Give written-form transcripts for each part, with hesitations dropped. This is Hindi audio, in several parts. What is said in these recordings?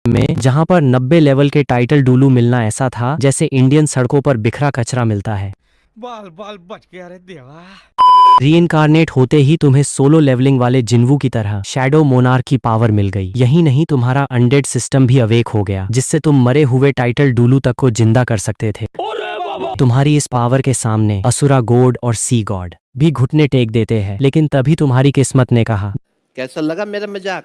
में, जहां पर 90 लेवल के टाइटल डुलू मिलना ऐसा था जैसे इंडियन सड़कों पर बिखरा कचरा मिलता है। बाल बाल बच गया रे देवा। रीइंकारनेट होते ही तुम्हें सोलो लेवलिंग वाले जिन्वू की तरह शैडो मोनार्क की पावर मिल गई। यही नहीं, तुम्हारा अनडेड सिस्टम भी अवेक हो गया, जिससे तुम मरे हुए टाइटल डुलू तक को जिंदा कर सकते थे। तुम्हारी इस पावर के सामने असुरा गॉड और सी गॉड भी घुटने टेक देते हैं। लेकिन तभी तुम्हारी किस्मत ने कहा, कैसा लगा मेरा मजाक?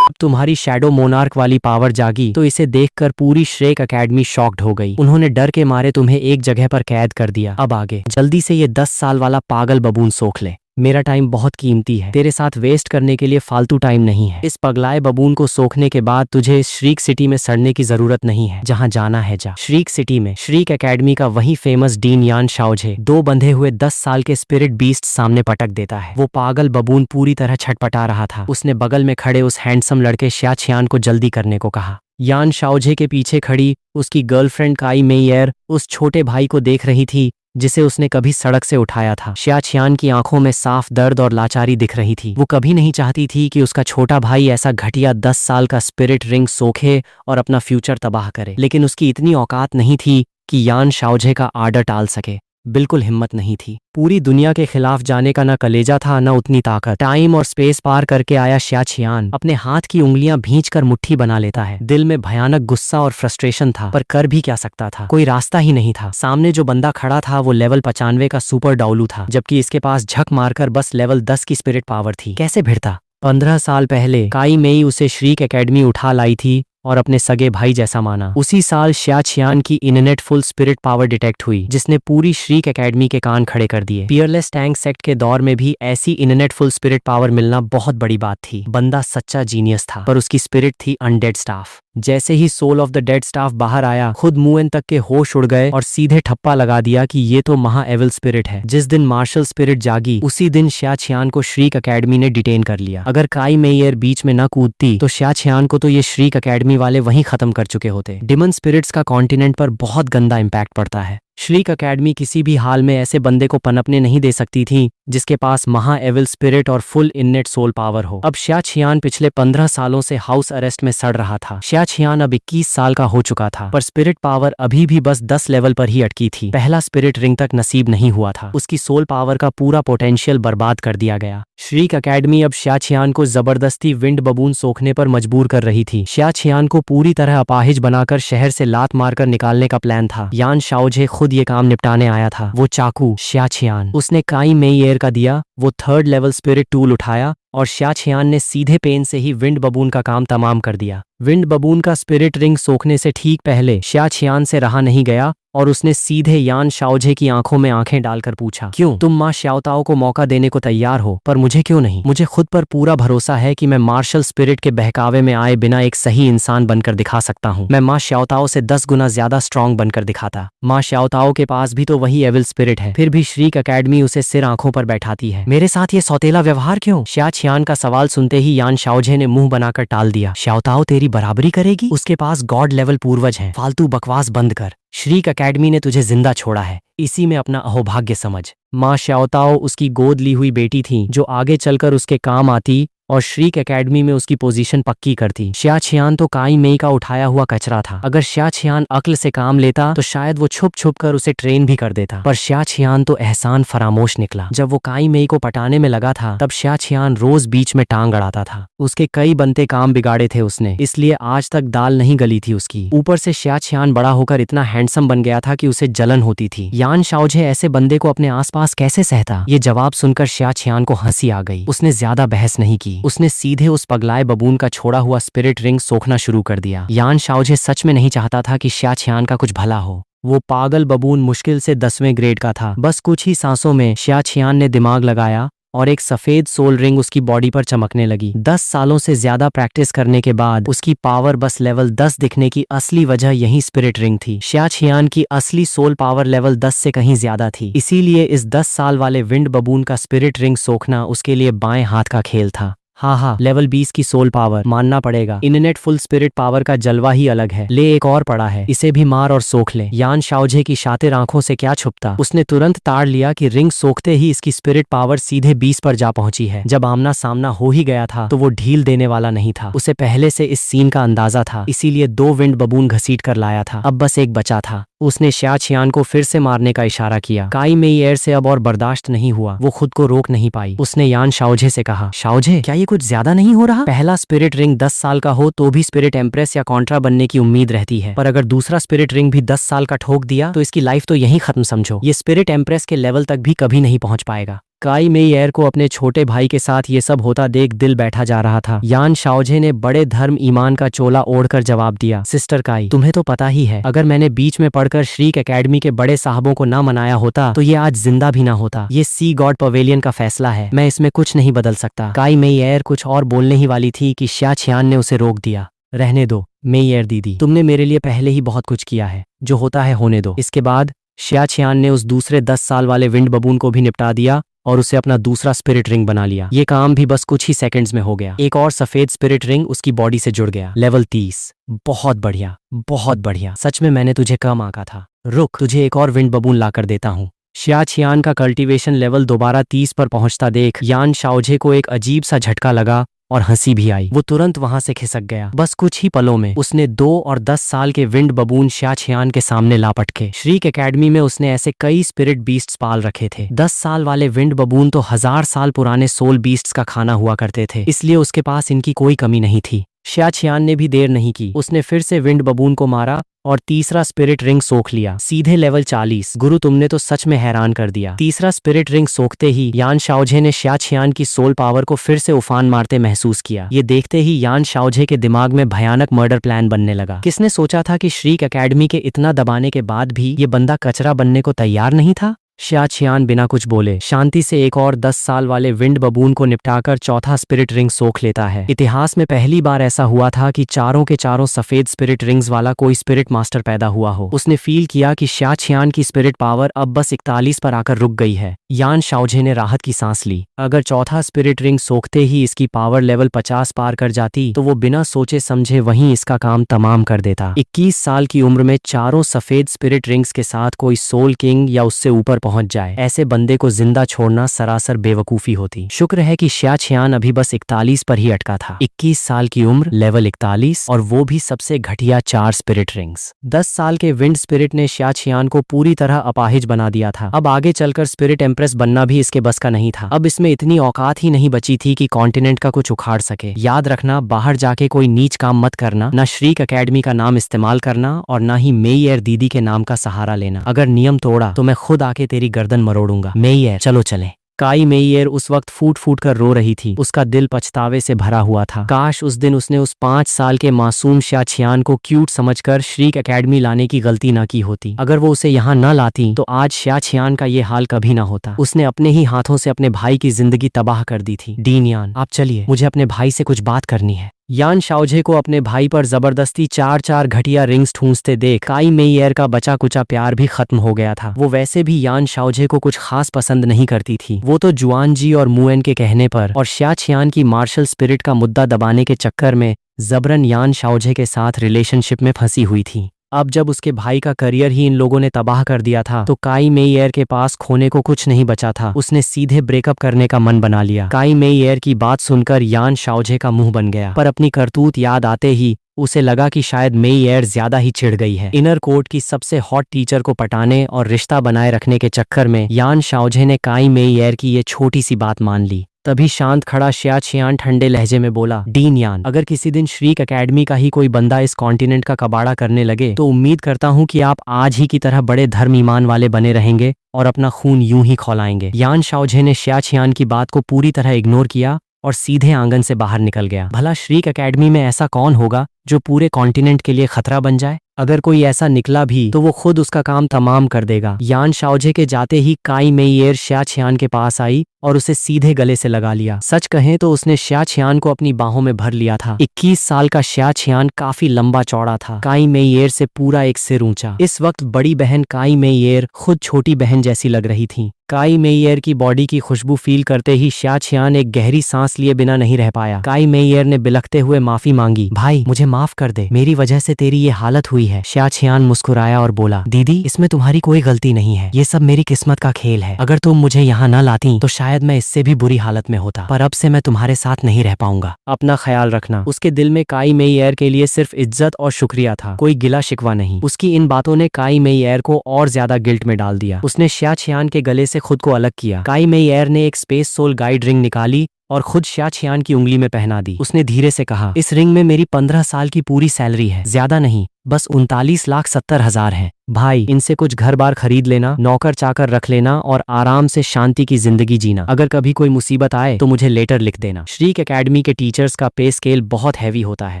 अब तुम्हारी शैडो मोनार्क वाली पावर जागी तो इसे देखकर पूरी श्रेक एकेडमी शॉक्ड हो गई। उन्होंने डर के मारे तुम्हें एक जगह पर कैद कर दिया। अब आगे जल्दी से ये 10 साल वाला पागल बबून सोख ले। मेरा टाइम बहुत कीमती है, तेरे साथ वेस्ट करने के लिए फालतू टाइम नहीं है। इस पगलाए बबून को सोखने के बाद तुझे इस श्रीक सिटी में सड़ने की जरूरत नहीं है। जहां जाना है जा। श्रीक सिटी में श्रीक एकेडमी का वही फेमस डीन यान शाओझे दो बंधे हुए 10 साल के स्पिरिट बीस्ट सामने पटक देता है। वो पागल बबून पूरी तरह छटपटा रहा था। उसने बगल में खड़े उस हैंडसम लड़के श्या छियान को जल्दी करने को कहा। यान शाओझे के पीछे खड़ी उसकी गर्लफ्रेंड काई मेयर उस छोटे भाई को देख रही थी जिसे उसने कभी सड़क से उठाया था। श्या छियान की आंखों में साफ दर्द और लाचारी दिख रही थी। वो कभी नहीं चाहती थी कि उसका छोटा भाई ऐसा घटिया 10 साल का स्पिरिट रिंग सोखे और अपना फ्यूचर तबाह करे, लेकिन उसकी इतनी औकात नहीं थी कि यान शाओझे का आर्डर टाल सके। बिल्कुल हिम्मत नहीं थी। पूरी दुनिया के खिलाफ जाने का न कलेजा था न उतनी ताकत। टाइम और स्पेस पार करके आया श्या छियान अपने हाथ की उंगलियां भींचकर मुट्ठी बना लेता है। दिल में भयानक गुस्सा और फ्रस्ट्रेशन था, पर कर भी क्या सकता था, कोई रास्ता ही नहीं था। सामने जो बंदा खड़ा था वो लेवल 95 का सुपर डाउलू था, जबकि इसके पास झक मारकर बस लेवल 10 की स्पिरिट पावर थी। कैसे भिड़ता? 15 साल पहले काई मेई उसे श्रीक एकेडमी उठा लाई थी और अपने सगे भाई जैसा माना। उसी साल श्या छियान की innate full spirit power detect हुई, जिसने पूरी श्रीक एकेडमी के कान खड़े कर दिए। पियरलेस टैंक सेक्ट के दौर में भी ऐसी इननेट फुल स्पिरिट पावर मिलना बहुत बड़ी बात थी। बंदा सच्चा जीनियस था, पर उसकी स्पिरिट थी अनडेड स्टाफ। जैसे ही soul of the dead staff बाहर आया, खुद मुएन तक के होश उड़ गए और सीधे ठप्पा लगा दिया कि ये तो महा एविल स्पिरिट है। जिस दिन मार्शल स्पिरिट जागी उसी दिन श्या छियान को श्रीक एकेडमी ने डिटेन कर लिया। अगर काई मेयर बीच में न कूदती तो श्या छियान को तो ये श्रीक एकेडमी वाले वहीं खत्म कर चुके होते। डिमन स्पिरिट्स का कॉन्टिनेंट पर बहुत गंदा इम्पैक्ट पड़ता है। श्रीक एकेडमी किसी भी हाल में ऐसे बंदे को पनपने नहीं दे सकती थी जिसके पास महा एविल स्पिरिट और फुल इननेट सोल पावर हो। अब श्या छियान पिछले 15 सालों से हाउस अरेस्ट में सड़ रहा था। श्या छियान अब 21 साल का हो चुका था, पर स्पिरिट पावर अभी भी बस 10 लेवल पर ही अटकी थी। पहला स्पिरिट रिंग तक नसीब नहीं हुआ था। उसकी सोल पावर का पूरा पोटेंशियल बर्बाद कर दिया गया। श्रीक एकेडमी अब श्या छियान को जबरदस्ती विंड बबून सोखने पर मजबूर कर रही थी। श्या छियान को पूरी तरह अपाहिज बनाकर शहर से लात मारकर निकालने का प्लान था। यान शाओझे खुद ये काम निपटाने आया था। वो चाकू श्या छियान उसने काई मेयर का दिया। वो 3rd लेवल स्पिरिट टूल उठाया और श्या छियान ने सीधे पेन से ही विंड बबून का काम तमाम कर दिया। विंड बबून का स्पिरिट रिंग सोखने से ठीक पहले श्या छियान से रहा नहीं गया और उसने सीधे यान शाओझे की आंखों में आंखें डालकर पूछा, क्यों तुम मां श्याओताओ को मौका देने को तैयार हो, पर मुझे क्यों नहीं? मुझे खुद पर पूरा भरोसा है कि मैं मार्शल स्पिरिट के बहकावे में आए बिना एक सही इंसान बनकर दिखा सकता हूँ। मैं मां श्याओताओ से 10 गुना ज्यादा स्ट्रांग बनकर दिखाता। मां श्याओताओ के पास भी तो वही एविल स्पिरिट है, फिर भी श्रीक एकेडमी उसे सिर आंखों पर बैठाती है। मेरे साथ ये सौतेला व्यवहार क्यों? श्या छियान का सवाल सुनते ही यान शाओझे ने मुंह बनाकर टाल दिया। श्याओताओ तेरी बराबरी करेगी? उसके पास गॉड लेवल पूर्वज हैं। फालतू बकवास बंद कर। श्रीक एकेडमी ने तुझे जिंदा छोड़ा है, इसी में अपना अहोभाग्य समझ। मां श्याओताओ उसकी गोद ली हुई बेटी थी जो आगे चलकर उसके काम आती और श्रीक एकेडमी में उसकी पोजीशन पक्की करती। श्या छियान तो काई मेई का उठाया हुआ कचरा था। अगर श्या छियान अक्ल से काम लेता तो शायद वो छुप छुप कर उसे ट्रेन भी कर देता, पर श्या छियान तो एहसान फरामोश निकला। जब वो काई मेई को पटाने में लगा था तब श्या छियान रोज बीच में टांग अड़ाता था। उसके कई बनते काम बिगाड़े थे उसने, इसलिए आज तक दाल नहीं गली थी उसकी। ऊपर से श्या छियान बड़ा होकर इतना हैंडसम बन गया था कि उसे जलन होती थी। यान शाओझे ऐसे बंदे को अपने आसपास कैसे सहता? ये जवाब सुनकर श्या छियान को हंसी आ गई। उसने ज्यादा बहस नहीं की। उसने सीधे उस पगलाए बबून का छोड़ा हुआ स्पिरिट रिंग सोखना शुरू कर दिया। यान शाओझे सच में नहीं चाहता था कि श्या छियान का कुछ भला हो। वो पागल बबून मुश्किल से 10वें ग्रेड का था। बस कुछ ही सांसों में श्या छियान ने दिमाग लगाया और एक सफेद सोल रिंग उसकी बॉडी पर चमकने लगी। 10 सालों से ज्यादा प्रैक्टिस करने के बाद उसकी पावर बस लेवल 10 दिखने की असली वजह यही स्पिरिट रिंग थी। श्या छियान की असली सोल पावर लेवल 10 से कहीं ज्यादा थी, इसीलिए इस 10 साल वाले विंड बबून का स्पिरिट रिंग सोखना उसके लिए बाएं हाथ का खेल था। हाँ हाँ, लेवल 20 की सोल पावर, मानना पड़ेगा। इंटरनेट फुल स्पिरिट पावर का जलवा ही अलग है। ले एक और पड़ा है, इसे भी मार और सोख ले। यान शाओजे की शातिर आंखों से क्या छुपता, उसने तुरंत ताड़ लिया कि रिंग सोखते ही इसकी स्पिरिट पावर सीधे 20 पर जा पहुंची है। जब आमना सामना हो ही गया था तो वो ढील देने वाला नहीं था। उसे पहले से इस सीन का अंदाजा था, इसीलिए 2 विंड बबून घसीट कर लाया था। अब बस एक बचा था। उसने शिया छियान को फिर से मारने का इशारा किया। काई मेई एयर से अब और बर्दाश्त नहीं हुआ, वो खुद को रोक नहीं पाई। उसने यान शाओजे से कहा, शाओजे क्या ये कुछ ज्यादा नहीं हो रहा? पहला स्पिरिट रिंग 10 साल का हो तो भी स्पिरिट एम्प्रेस या कॉन्ट्रा बनने की उम्मीद रहती है, पर अगर दूसरा स्पिरिट रिंग भी 10 साल का ठोक दिया तो इसकी लाइफ तो यहीं खत्म समझो। ये स्पिरिट एम्प्रेस के लेवल तक भी कभी नहीं पहुंच पाएगा। काई मेई एयर को अपने छोटे भाई के साथ ये सब होता देख दिल बैठा जा रहा था। यान शाओजे ने बड़े धर्म ईमान का चोला ओढ़कर जवाब दिया, सिस्टर काई, तुम्हें तो पता ही है, अगर मैंने बीच में पढ़कर श्रीक एकेडमी के बड़े साहबों को ना मनाया होता तो ये आज जिंदा भी ना होता। ये सी गॉड पवेलियन का फैसला है, मैं इसमें कुछ नहीं बदल सकता। काई मेई एयर कुछ और बोलने ही वाली थी कि शिया छियान ने उसे रोक दिया। रहने दो मेई एयर दीदी, तुमने मेरे लिए पहले ही बहुत कुछ किया है, जो होता है होने दो। इसके बाद शिया छियान ने उस दूसरे 10 साल वाले विंड बबून को भी निपटा दिया और उसे अपना दूसरा स्पिरिट रिंग बना लिया। ये काम भी बस कुछ ही सेकंड्स में हो गया। एक और सफेद स्पिरिट रिंग उसकी बॉडी से जुड़ गया। लेवल 30। बहुत बढ़िया, बहुत बढ़िया, सच में मैंने तुझे कम आंका था। रुक, तुझे एक और विंड बबून ला कर देता हूँ। शिया छियान का कल्टीवेशन लेवल दोबारा 30 पर पहुंचता देख यान शाओजे को एक अजीब सा झटका लगा और हंसी भी आई। वो तुरंत वहां से खिसक गया। बस कुछ ही पलों में उसने 2 और 10 साल के विंड बबून शिया छियान के सामने लापटके। श्रीक एकेडमी में उसने ऐसे कई स्पिरिट बीस्ट्स पाल रखे थे। 10 साल वाले विंड बबून तो 1000 साल पुराने सोल बीस्ट्स का खाना हुआ करते थे, इसलिए उसके पास इनकी कोई कमी नहीं थी। शिया छियान ने भी देर नहीं की, उसने फिर से विंड बबून को मारा और तीसरा स्पिरिट रिंग सोख लिया, सीधे लेवल 40। गुरु, तुमने तो सच में हैरान कर दिया। तीसरा स्पिरिट रिंग सोखते ही यान शाओजे ने शिया छियान की सोल पावर को फिर से उफान मारते महसूस किया। ये देखते ही यान शाओजे के दिमाग में भयानक मर्डर प्लान बनने लगा। किसने सोचा था कि श्रीक एकेडमी के इतना दबाने के बाद भी ये बंदा कचरा बनने को तैयार नहीं था। शिया छियान बिना कुछ बोले शांति से एक और 10 साल वाले विंड बबून को निपटाकर चौथा स्पिरिट रिंग सोख लेता है। इतिहास में पहली बार ऐसा हुआ था कि चारों के चारों सफेद स्पिरिट रिंग्स वाला कोई स्पिरिट मास्टर पैदा हुआ हो। उसने फील किया कि शिया छियान की स्पिरिट पावर अब बस 41 पर आकर रुक गई है। यान शाओजे ने राहत की सांस ली। अगर चौथा स्पिरिट रिंग सोखते ही इसकी पावर लेवल 50 पार कर जाती तो वो बिना सोचे समझे वहीं इसका काम तमाम कर देता। 21 साल की उम्र में चारों सफेद स्पिरिट रिंग्स के साथ कोई सोल किंग या उससे ऊपर पहुंच जाए, ऐसे बंदे को जिंदा छोड़ना सरासर बेवकूफी होती। शुक्र है कि शिया छियान अभी बस 41 पर ही अटका था। 21 साल की उम्र, लेवल 41, और वो भी सबसे घटिया 4 स्पिरिट रिंग्स। 10 साल के विंड स्पिरिट ने शिया छियान को पूरी तरह अपाहिज बना दिया था। अब आगे चलकर स्पिरिट एम्प्रेस बनना भी इसके बस का नहीं था। अब इसमें इतनी औकात ही नहीं बची थी कि कॉन्टिनेंट का कुछ उखाड़ सके। याद रखना, बाहर जाके कोई नीच काम मत करना, ना श्रीक एकेडमी का नाम इस्तेमाल करना और ना ही मेई एयर दीदी के नाम का सहारा लेना। अगर नियम तोड़ा तो मैं खुद आके तेरी गर्दन मरोड़ूंगा। मेई एयर, चलो चले। काई मेई एयर उस वक्त फूट फूट कर रो रही थी। उसका दिल पछतावे से भरा हुआ था। काश उस दिन उसने उस 5 साल के मासूम शिया छियान को क्यूट समझकर श्रीक एकेडमी लाने की गलती न की होती। अगर वो उसे यहाँ न लाती तो आज शिया छियान का ये हाल कभी ना होता। उसने अपने ही हाथों से अपने भाई की जिंदगी तबाह कर दी थी। डीन यान, आप चलिए, मुझे अपने भाई से कुछ बात करनी है। यान शाओजे को अपने भाई पर जबरदस्ती 4 घटिया रिंग्स ठूंसते देख काई मेई एयर का बचा कुचा प्यार भी खत्म हो गया था। वो वैसे भी यान शाओजे को कुछ खास पसंद नहीं करती थी। वो तो जुआन जी और मुएन के कहने पर और शिया छियान की मार्शल स्पिरिट का मुद्दा दबाने के चक्कर में जबरन यान शाओजे के साथ रिलेशनशिप में फंसी हुई थी। अब जब उसके भाई का करियर ही इन लोगों ने तबाह कर दिया था तो काई मेई एयर के पास खोने को कुछ नहीं बचा था। उसने सीधे ब्रेकअप करने का मन बना लिया। काई मेई एयर की बात सुनकर यान शाओजे का मुंह बन गया, पर अपनी करतूत याद आते ही उसे लगा कि शायद मेई एयर ज्यादा ही चिढ़ गई है। इनर कोर्ट की सबसे हॉट टीचर को पटाने और रिश्ता बनाए रखने के चक्कर में यान शाओजे ने काई मेई एयर की ये छोटी सी बात मान ली। तभी शांत खड़ा शिया छियान ठंडे लहजे में बोला, डीन यान, अगर किसी दिन श्रीक एकेडमी का ही कोई बंदा इस कॉन्टिनेंट का कबाड़ा करने लगे तो उम्मीद करता हूँ कि आप आज ही की तरह बड़े धर्म ईमान वाले बने रहेंगे और अपना खून यूं ही खौलाएंगे। यान शाओजे ने शिया छियान की बात को पूरी तरह इग्नोर किया और सीधे आंगन से बाहर निकल गया। भला श्रीक एकेडमी में ऐसा कौन होगा जो पूरे कॉन्टिनेंट के लिए खतरा बन जाए? अगर कोई ऐसा निकला भी तो वो खुद उसका काम तमाम कर देगा। यान शाओजे के जाते ही काई मेई एयर शिया छियान के पास आई और उसे सीधे गले से लगा लिया। सच कहें तो उसने शिया छियान को अपनी बाहों में भर लिया था। 21 साल का शिया छियान काफी लंबा चौड़ा था, काई मेई एयर से पूरा एक सिर ऊंचा। इस वक्त बड़ी बहन काई मेई एयर खुद छोटी बहन जैसी लग रही थी। काई मेइयर की बॉडी की खुशबू फील करते ही शिया छियान एक गहरी सांस लिए बिना नहीं रह पाया। काई मेइयर ने बिलखते हुए माफी मांगी। भाई मुझे माफ कर दे, मेरी वजह से तेरी ये हालत हुई है। शिया छियान मुस्कुराया और बोला, दीदी इसमें तुम्हारी कोई गलती नहीं है, ये सब मेरी किस्मत का खेल है। अगर तुम मुझे यहाँ न लाती तो शायद मैं इससे भी बुरी हालत में होता, पर अब से मैं तुम्हारे साथ नहीं रह पाऊंगा। अपना ख्याल रखना। उसके दिल में काई मेइयर के लिए सिर्फ इज्जत और शुक्रिया था, कोई गिला शिकवा नहीं। उसकी इन बातों ने काई मेइयर को और ज्यादा गिल्ट में डाल दिया। उसने शिया छियान के गले से खुद को अलग किया। काई मेइयर ने एक स्पेस सोल गाइड रिंग निकाली और खुद शिया छियान की उंगली में पहना दी। उसने धीरे से कहा, इस रिंग में मेरी 15 साल की पूरी सैलरी है, ज्यादा नहीं, बस 39,70,000 है। भाई इनसे कुछ घर बार खरीद लेना, नौकर चाकर रख लेना और आराम से शांति की जिंदगी जीना। अगर कभी कोई मुसीबत आए तो मुझे लेटर लिख देना। श्रीक एकेडमी के टीचर्स का पे स्केल बहुत हैवी होता है।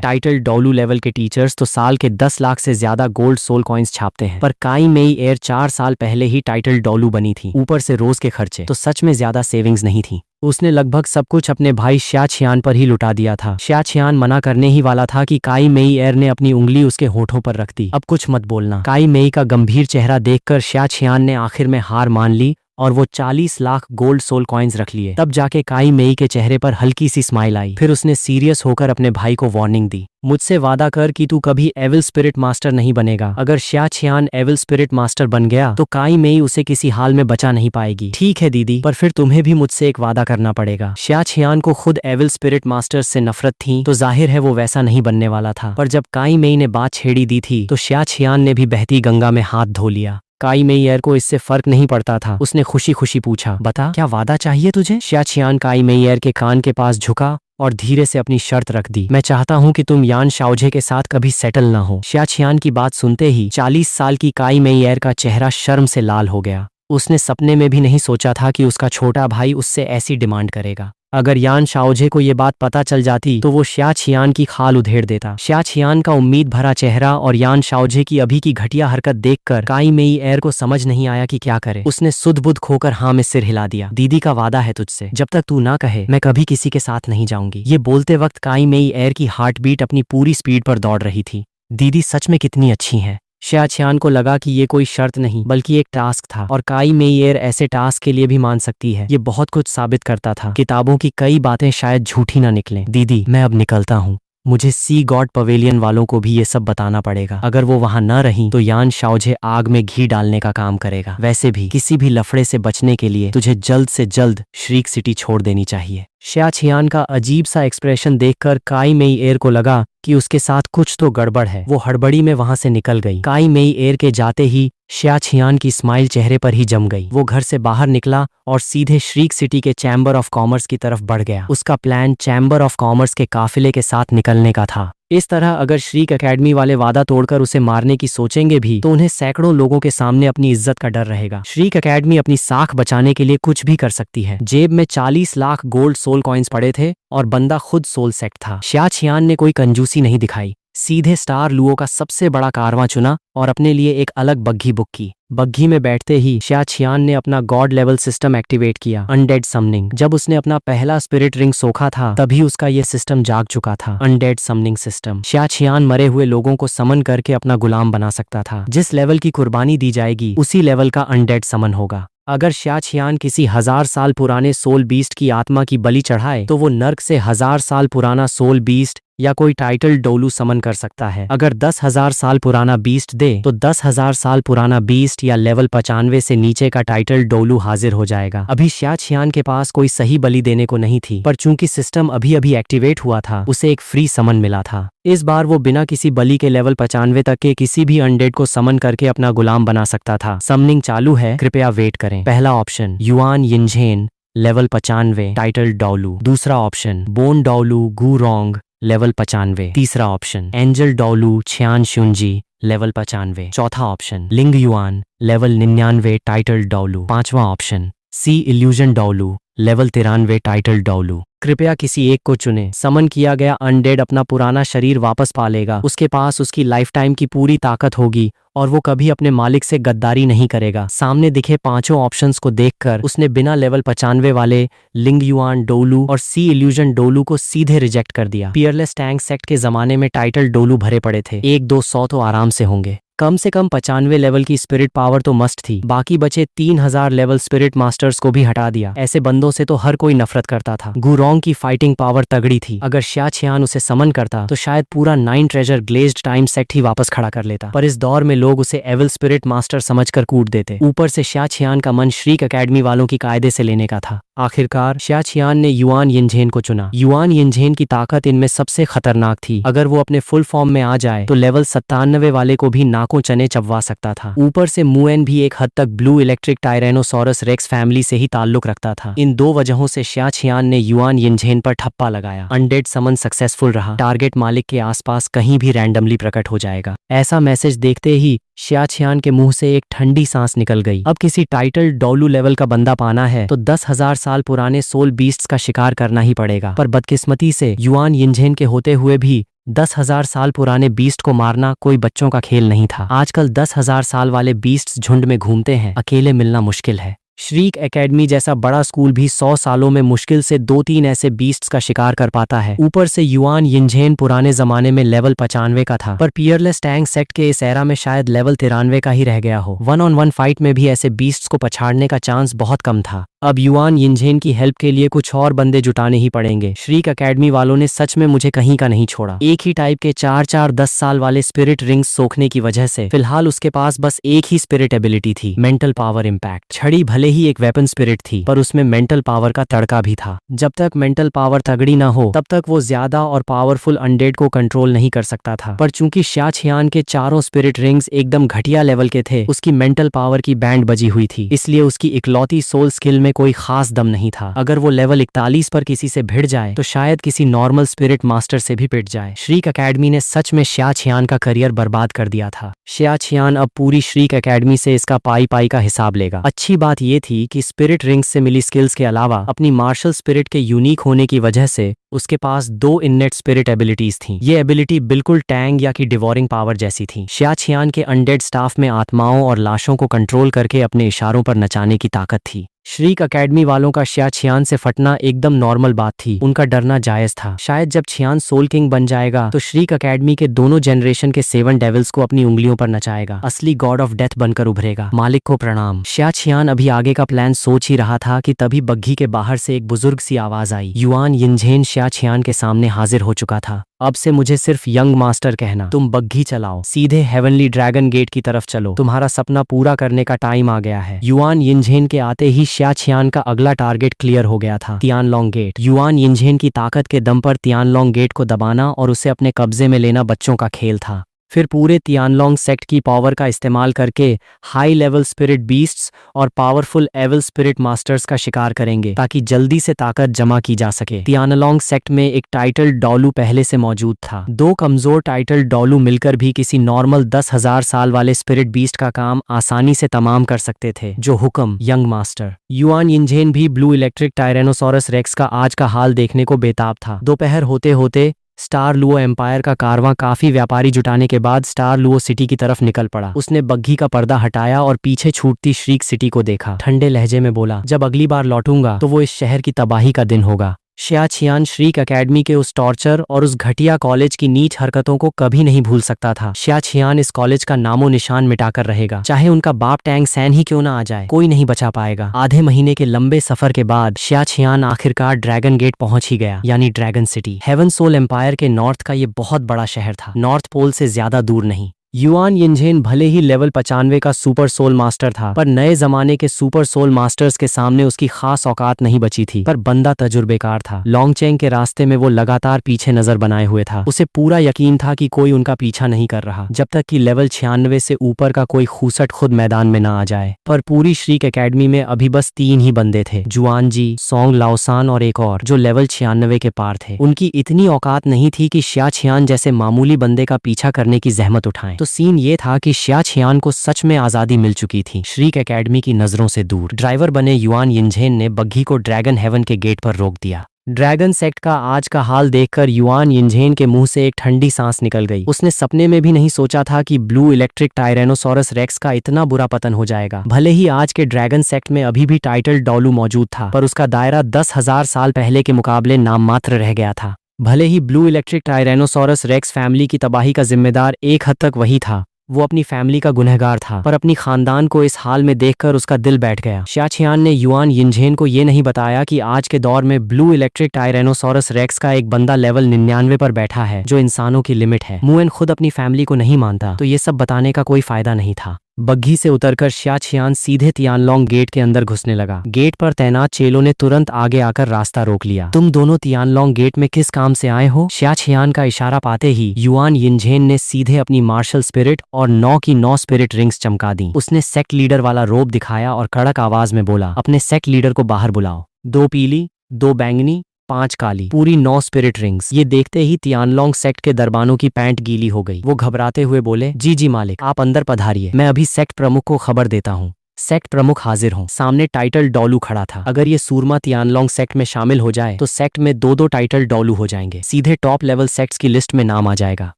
टाइटल डोलू लेवल के टीचर्स तो साल के 10 लाख से ज्यादा गोल्ड सोल कॉइन्स छापते हैं, पर काई मेइयर 4 साल पहले ही टाइटल डोलू बनी थी, ऊपर से रोज के खर्चे, तो सच में ज्यादा सेविंग्स नहीं थी। उसने लगभग सब कुछ अपने भाई शिया छियान पर ही लुटा दिया था। शिया छियान मना करने ही वाला था कि काई मेइयर ने अपनी उंगली उसके होठों पर रख दी। अब कुछ मत बोलना। काई मेई का गंभीर चेहरा देखकर शिया छियान ने आखिर में हार मान ली और वो 40 लाख गोल्ड सोल कॉइन्स रख लिए। तब जाके काई मेई के चेहरे पर हल्की सी स्माइल आई। फिर उसने सीरियस होकर अपने भाई को वार्निंग दी, मुझसे वादा कर कि तू कभी एविल स्पिरिट मास्टर नहीं बनेगा। अगर शिया छियान एविल स्पिरिट मास्टर बन गया तो काई मेई उसे किसी हाल में बचा नहीं पाएगी। ठीक है दीदी, पर फिर तुम्हें भी मुझसे एक वादा करना पड़ेगा। शिया छियान को खुद एविल स्पिरिट मास्टर से नफरत थी, तो जाहिर है वो वैसा नहीं बनने वाला था। पर जब काई मेई ने बात छेड़ी दी थी तो शिया छियान ने भी बहती गंगा में हाथ धो लिया। काई मेइयर को इससे फर्क नहीं पड़ता था। उसने खुशी खुशी पूछा, बता क्या वादा चाहिए तुझे? शिया छियान काई मेइयर के कान के पास झुका और धीरे से अपनी शर्त रख दी, मैं चाहता हूँ कि तुम यान शाओजे के साथ कभी सेटल ना हो। शिया छियान की बात सुनते ही 40 साल की काई मेइयर का चेहरा शर्म से लाल हो गया। उसने सपने में भी नहीं सोचा था कि उसका छोटा भाई उससे ऐसी डिमांड करेगा। अगर यान शाओजे को ये बात पता चल जाती तो वो शिया छियान की खाल उधेड़ देता। शिया छियान का उम्मीद भरा चेहरा और यान शाओजे की अभी की घटिया हरकत देखकर काई मेइयर को समझ नहीं आया कि क्या करे। उसने सुध बुध खोकर हाँ में सिर हिला दिया। दीदी का वादा है तुझसे, जब तक तू ना कहे मैं कभी किसी के साथ नहीं जाऊंगी। ये बोलते वक्त काई मेइयर की हार्ट बीट अपनी पूरी स्पीड पर दौड़ रही थी। दीदी सच में कितनी अच्छी हैं। शिया छियान को लगा कि ये कोई शर्त नहीं बल्कि एक टास्क था, और काई मेइयर ऐसे टास्क के लिए भी मान सकती है। ये बहुत कुछ साबित करता था। किताबों की कई बातें शायद झूठी ना निकलें। दीदी मैं अब निकलता हूँ, मुझे सी गॉड पवेलियन वालों को भी ये सब बताना पड़ेगा। अगर वो वहां न रही तो यान शाओजे आग में घी डालने का काम करेगा। वैसे भी किसी भी लफड़े से बचने के लिए तुझे जल्द से जल्द श्रीक सिटी छोड़ देनी चाहिए। शिया छियान का अजीब सा एक्सप्रेशन देखकर काई मेइयर को लगा कि उसके साथ कुछ तो गड़बड़ है। वो हड़बड़ी में वहां से निकल गई। काई मेइयर के जाते ही शिया छियान की स्माइल चेहरे पर ही जम गई। वो घर से बाहर निकला और सीधे श्रीक सिटी के चैम्बर ऑफ कॉमर्स की तरफ बढ़ गया। उसका प्लान चैम्बर ऑफ कॉमर्स के काफिले के साथ निकलने का था। इस तरह अगर श्रीक एकेडमी वाले वादा तोड़कर उसे मारने की सोचेंगे भी तो उन्हें सैकड़ों लोगों के सामने अपनी इज्जत का डर रहेगा। श्रीक एकेडमी अपनी साख बचाने के लिए कुछ भी कर सकती है। जेब में 40 लाख गोल्ड सोल कॉइन्स पड़े थे और बंदा खुद सोल सेट था। शिया छियान ने कोई कंजूसी नहीं दिखाई, सीधे स्टार लुओ का सबसे बड़ा कारवां चुना और अपने लिए एक अलग बग्घी बुक की। बग्घी में बैठते ही शिया छियान ने अपना गॉड लेवल सिस्टम एक्टिवेट किया, अनडेड समनिंग। जब उसने अपना पहला स्पिरिट रिंग सोखा था तभी उसका ये सिस्टम जाग चुका था, अनडेड समनिंग सिस्टम। शिया छियान मरे हुए लोगों को समन करके अपना गुलाम बना सकता था। जिस लेवल की कुर्बानी दी जाएगी उसी लेवल का अनडेड समन होगा। अगर शिया छियान किसी 1000 साल पुराने सोल बीस्ट की आत्मा की बलि चढ़ाए तो वो नर्क से 1000 साल पुराना सोल बीस्ट या कोई टाइटल डोलू समन कर सकता है। अगर 10,000 साल पुराना बीस्ट दे तो 10,000 साल पुराना बीस्ट या लेवल 95 से नीचे का टाइटल डोलू हाजिर हो जाएगा। अभी शिया छियान के पास कोई सही बलि देने को नहीं थी, पर चूंकि सिस्टम अभी अभी एक्टिवेट हुआ था उसे एक फ्री समन मिला था। इस बार वो बिना किसी बलि के लेवल 95 तक के किसी भी अनडेड को समन करके अपना गुलाम बना सकता था। समनिंग चालू है, कृपया वेट करें। पहला option yuan यिनझेन, level 95 title Douluo. दूसरा ऑप्शन बोन डोलू गुरोंग, लेवल 95। तीसरा ऑप्शन एंजल डोलू छियान शुंजी, लेवल 95। चौथा ऑप्शन लिंग युआन, लेवल 99 टाइटल डोलू। पांचवा ऑप्शन सी इल्यूजन डोलू, लेवल 93 टाइटल डोलू। कृपया किसी एक को चुने। समन किया गया अनडेड अपना पुराना शरीर वापस पा लेगा। उसके पास उसकी लाइफ टाइम की पूरी ताकत होगी और वो कभी अपने मालिक से गद्दारी नहीं करेगा। सामने दिखे पांचों ऑप्शंस को देखकर उसने बिना लेवल 95 वाले लिंग युआन डोलू और सी इल्यूजन डोलू को सीधे रिजेक्ट कर दिया। पियरलेस टैंक सेक्ट के जमाने में टाइटल डोलू भरे पड़े थे, 1-2 100 तो आराम से होंगे। कम से कम 95 लेवल की स्पिरिट पावर तो मस्ट थी। बाकी बचे 3000 लेवल स्पिरिट मास्टर्स को भी हटा दिया। ऐसे बंदों से तो हर कोई नफरत करता था। गुरोंग की फाइटिंग पावर तगड़ी थी। अगर शिया छियान उसे समन करता तो शायद पूरा 9 ट्रेजर ग्लेज्ड टाइम सेट ही वापस खड़ा कर लेता, पर इस दौर में लोग उसे एविल स्पिरिट मास्टर समझकर कूट देते। ऊपर से शिया छियान का मन श्रीक एकेडमी वालों की कायदे से लेने का था। आखिरकार शिया छियान ने युआन यिनझेन को चुना। युआन यिनझेन की ताकत इनमें सबसे खतरनाक थी। अगर वो अपने फुल फॉर्म में आ जाए तो लेवल 97 वाले को भी नाकों चने चबवा सकता था। ऊपर से मुएन भी एक हद तक blue electric tyrannosaurus racks family से ही ताल्लुक रखता था। इन दो वजहों से शिया छियान ने युआन यिनझेन पर ठप्पा लगाया। अनडेड समन सक्सेसफुल रहा। टारगेट मालिक के आसपास कहीं भी रैंडमली प्रकट हो जाएगा। ऐसा मैसेज देखते ही शिया छियान के मुंह से एक ठंडी सांस निकल गई। अब किसी टाइटल डोलू लेवल का बंदा पाना है तो 10,000 साल पुराने सोल बीस्ट्स का शिकार करना ही पड़ेगा। पर बदकिस्मती से युआन यिनझेन के होते हुए भी 10,000 साल पुराने बीस्ट को मारना कोई बच्चों का खेल नहीं था। आजकल 10,000 साल वाले बीस्ट्स झुंड में घूमते हैं, अकेले मिलना मुश्किल है। श्रीक एकेडमी जैसा बड़ा स्कूल भी 100 सालों में मुश्किल से 2-3 ऐसे बीस्ट्स का शिकार कर पाता है। ऊपर से युआन यिनझेन पुराने जमाने में लेवल 95 का था, पर पियरलेस टैंक सेक्ट के इस एरा में शायद लेवल 93 का ही रह गया हो। 1-on-1 फाइट में भी ऐसे बीस्ट्स को पछाड़ने का चांस बहुत कम था। अब युआन यिनझेन की हेल्प के लिए कुछ और बंदे जुटाने ही पड़ेंगे। श्रीक एकेडमी वालों ने सच में मुझे कहीं का नहीं छोड़ा। एक ही टाइप के 4-4 10 साल वाले स्पिरिट रिंग्स सोखने की वजह से फिलहाल उसके पास बस एक ही स्पिरिट एबिलिटी थी, मेंटल पावर इम्पैक्ट। छड़ी भले ही एक वेपन स्पिरिट थी, पर उसमें मेंटल पावर का तड़का भी था। जब तक मेंटल पावर तगड़ी ना हो तब तक वो ज्यादा और पावरफुल अनडेड को कंट्रोल नहीं कर सकता था। पर चूंकि शिया छियान के चारों स्पिरिट रिंग्स एकदम घटिया लेवल के थे, उसकी मेंटल पावर की बैंड बजी हुई थी, इसलिए उसकी इकलौती सोल स्किल में कोई खास दम नहीं था। अगर वो लेवल 41 पर किसी से भिड़ जाए तो शायद किसी नॉर्मल स्पिरिट मास्टर से भी पिट जाए। श्रीक एकेडमी ने सच में शिया छियान का करियर बर्बाद कर दिया था। शिया छियान अब पूरी श्रीक एकेडमी से इसका पाई पाई का हिसाब लेगा। अच्छी बात यह थी कि स्पिरिट रिंग्स से मिली स्किल्स के अलावा अपनी मार्शल स्पिरिट के यूनिक होने की वजह से उसके पास 2 इननेट स्पिरिट एबिलिटीज थीं। ये एबिलिटी बिल्कुल टैंग या की डिवोरिंग पावर जैसी थी। शिया छियान के अनडेड स्टाफ में आत्माओं और लाशों को कंट्रोल करके अपने इशारों पर नचाने की ताकत थी। श्रीक एकेडमी वालों का शिया छियान से फटना एकदम नॉर्मल बात थी। उनका डरना जायज था। शायद जब छियान सोल किंग बन जाएगा तो श्रीक एकेडमी के दोनों जनरेशन के 7 डेविल्स को अपनी उंगलियों पर नचाएगा, असली गॉड ऑफ डेथ बनकर उभरेगा। मालिक को प्रणाम। शिया छियान अभी आगे का प्लान सोच ही रहा था कि तभी बग्घी के बाहर से एक बुजुर्ग सी आवाज आई। युआन यिनझेन शिया छियान के सामने हाजिर हो चुका था। अब से मुझे सिर्फ यंग मास्टर कहना। तुम बग्घी चलाओ, सीधे हेवनली ड्रैगन गेट की तरफ चलो। तुम्हारा सपना पूरा करने का टाइम आ गया है। युआन यिनझेन के आते ही शिया छियान का अगला टारगेट क्लियर हो गया था, तियानलोंग गेट। युआन यिनझेन की ताकत के दम पर तियानलोंग गेट को दबाना और उसे अपने कब्जे में लेना बच्चों का खेल था। फिर पूरे तियानलोंग सेक्ट की पावर का इस्तेमाल करके हाई लेवल स्पिरिट बीस्ट्स और पावरफुल एविल स्पिरिट मास्टर्स का शिकार करेंगे ताकि जल्दी से ताकत जमा की जा सके। तियानलोंग सेक्ट में एक टाइटल डोलू पहले से मौजूद था। 2 कमजोर टाइटल डोलू मिलकर भी किसी नॉर्मल 10,000 साल वाले स्पिरिट बीस्ट का काम आसानी से तमाम कर सकते थे। जो हुक्म यंग मास्टर। युआन यिनझेन भी ब्लू इलेक्ट्रिक टायरेनोसोरस रेक्स का आज का हाल देखने को बेताब था। दोपहर होते होते स्टार लुओ एम्पायर का कारवां काफी व्यापारी जुटाने के बाद स्टार लुओ सिटी की तरफ निकल पड़ा। उसने बग्घी का पर्दा हटाया और पीछे छूटती श्रीक सिटी को देखा। ठंडे लहजे में बोला, जब अगली बार लौटूंगा तो वो इस शहर की तबाही का दिन होगा। शिया छियान श्रीक एकेडमी के उस टॉर्चर और उस घटिया कॉलेज की नीच हरकतों को कभी नहीं भूल सकता था। शिया छियान इस कॉलेज का नामो निशान मिटाकर रहेगा, चाहे उनका बाप टैंग सैन ही क्यों ना आ जाए, कोई नहीं बचा पाएगा। आधे महीने के लंबे सफर के बाद शिया छियान आखिरकार ड्रैगन गेट पहुंच ही गया, यानी dragon city. Heaven soul empire के नॉर्थ का ये बहुत बड़ा शहर था, नॉर्थ पोल से ज्यादा दूर नहीं। युआन यिनझेन भले ही लेवल 95 का सुपर सोल मास्टर था, पर नए जमाने के सुपर सोल मास्टर्स के सामने उसकी खास औकात नहीं बची थी। पर बंदा तजुर्बेकार था। लॉन्गचेंग के रास्ते में वो लगातार पीछे नजर बनाए हुए था। उसे पूरा यकीन था कि कोई उनका पीछा नहीं कर रहा, जब तक कि लेवल 96 से ऊपर का कोई खूसट खुद मैदान में ना आ जाए। पर पूरी श्रीक एकेडमी में अभी बस 3 ही बंदे थे, जुआन जी, सोंग लाओसान और एक और, जो लेवल 96 के पार थे। उनकी इतनी औकात नहीं थी कि शिया छियान जैसे मामूली बंदे का पीछा करने की जहमत उठाएं। तो सीन ये था कि शिया छियान को सच में आजादी मिल चुकी थी, श्रीक एकेडमी की नजरों से दूर। ड्राइवर बने युआन यिनझेन ने बग्घी को ड्रैगन हेवन के गेट पर रोक दिया। ड्रैगन सेक्ट का आज का हाल देखकर युआन यिनझेन के मुंह से एक ठंडी सांस निकल गई। उसने सपने में भी नहीं सोचा था कि ब्लू इलेक्ट्रिक टायरेनोसोरस रेक्स का इतना बुरा पतन हो जाएगा। भले ही आज के ड्रैगन सेक्ट में अभी भी टाइटल डोलू मौजूद था, पर उसका दायरा 10,000 साल पहले के मुकाबले नाम मात्र रह गया था। भले ही blue electric tyrannosaurus racks family की तबाही का जिम्मेदार एक हद तक वही था, वो अपनी फैमिली का गुनहगार था, पर अपनी खानदान को इस हाल में देखकर उसका दिल बैठ गया। शिया छियान ने युआन यिनझेन को ये नहीं बताया कि आज के दौर में ब्लू इलेक्ट्रिक टायरेनोसोरस रेक्स का एक बंदा लेवल 99 पर बैठा है, जो इंसानों की लिमिट है। मुएन खुद अपनी फैमिली को नहीं मानता, तो ये सब बताने का कोई फायदा नहीं था। बग्घी से उतरकर शिया छियान सीधे तियानलोंग गेट के अंदर घुसने लगा। गेट पर तैनात चेलों ने तुरंत आगे आकर रास्ता रोक लिया। तुम दोनों तियानलोंग गेट में किस काम से आए हो? शिया छियान का इशारा पाते ही युआन यिनझेन ने सीधे अपनी मार्शल स्पिरिट और 9 की 9 स्पिरिट रिंग्स चमका दी। उसने सेक्ट लीडर वाला रोब दिखाया और कड़क आवाज में बोला, अपने सेक्ट लीडर को बाहर बुलाओ। 2 पीली, 2 बैंगनी, 5 काली, पूरी 9 स्पिरिट रिंग्स। ये देखते ही तियानलोंग सेक्ट के दरबानों की पैंट गीली हो गई। वो घबराते हुए बोले, जी मालिक, आप अंदर पधारिए, मैं अभी सेक्ट प्रमुख को खबर देता हूँ। सेक्ट प्रमुख हाजिर हों। सामने टाइटल डॉलू खड़ा था। अगर ये सूरमा तियानलोंग सेक्ट में शामिल हो जाए तो सेक्ट में 2-2 टाइटल डॉलू हो जाएंगे। सीधे टॉप लेवल सेक्ट्स की लिस्ट में नाम आ जाएगा।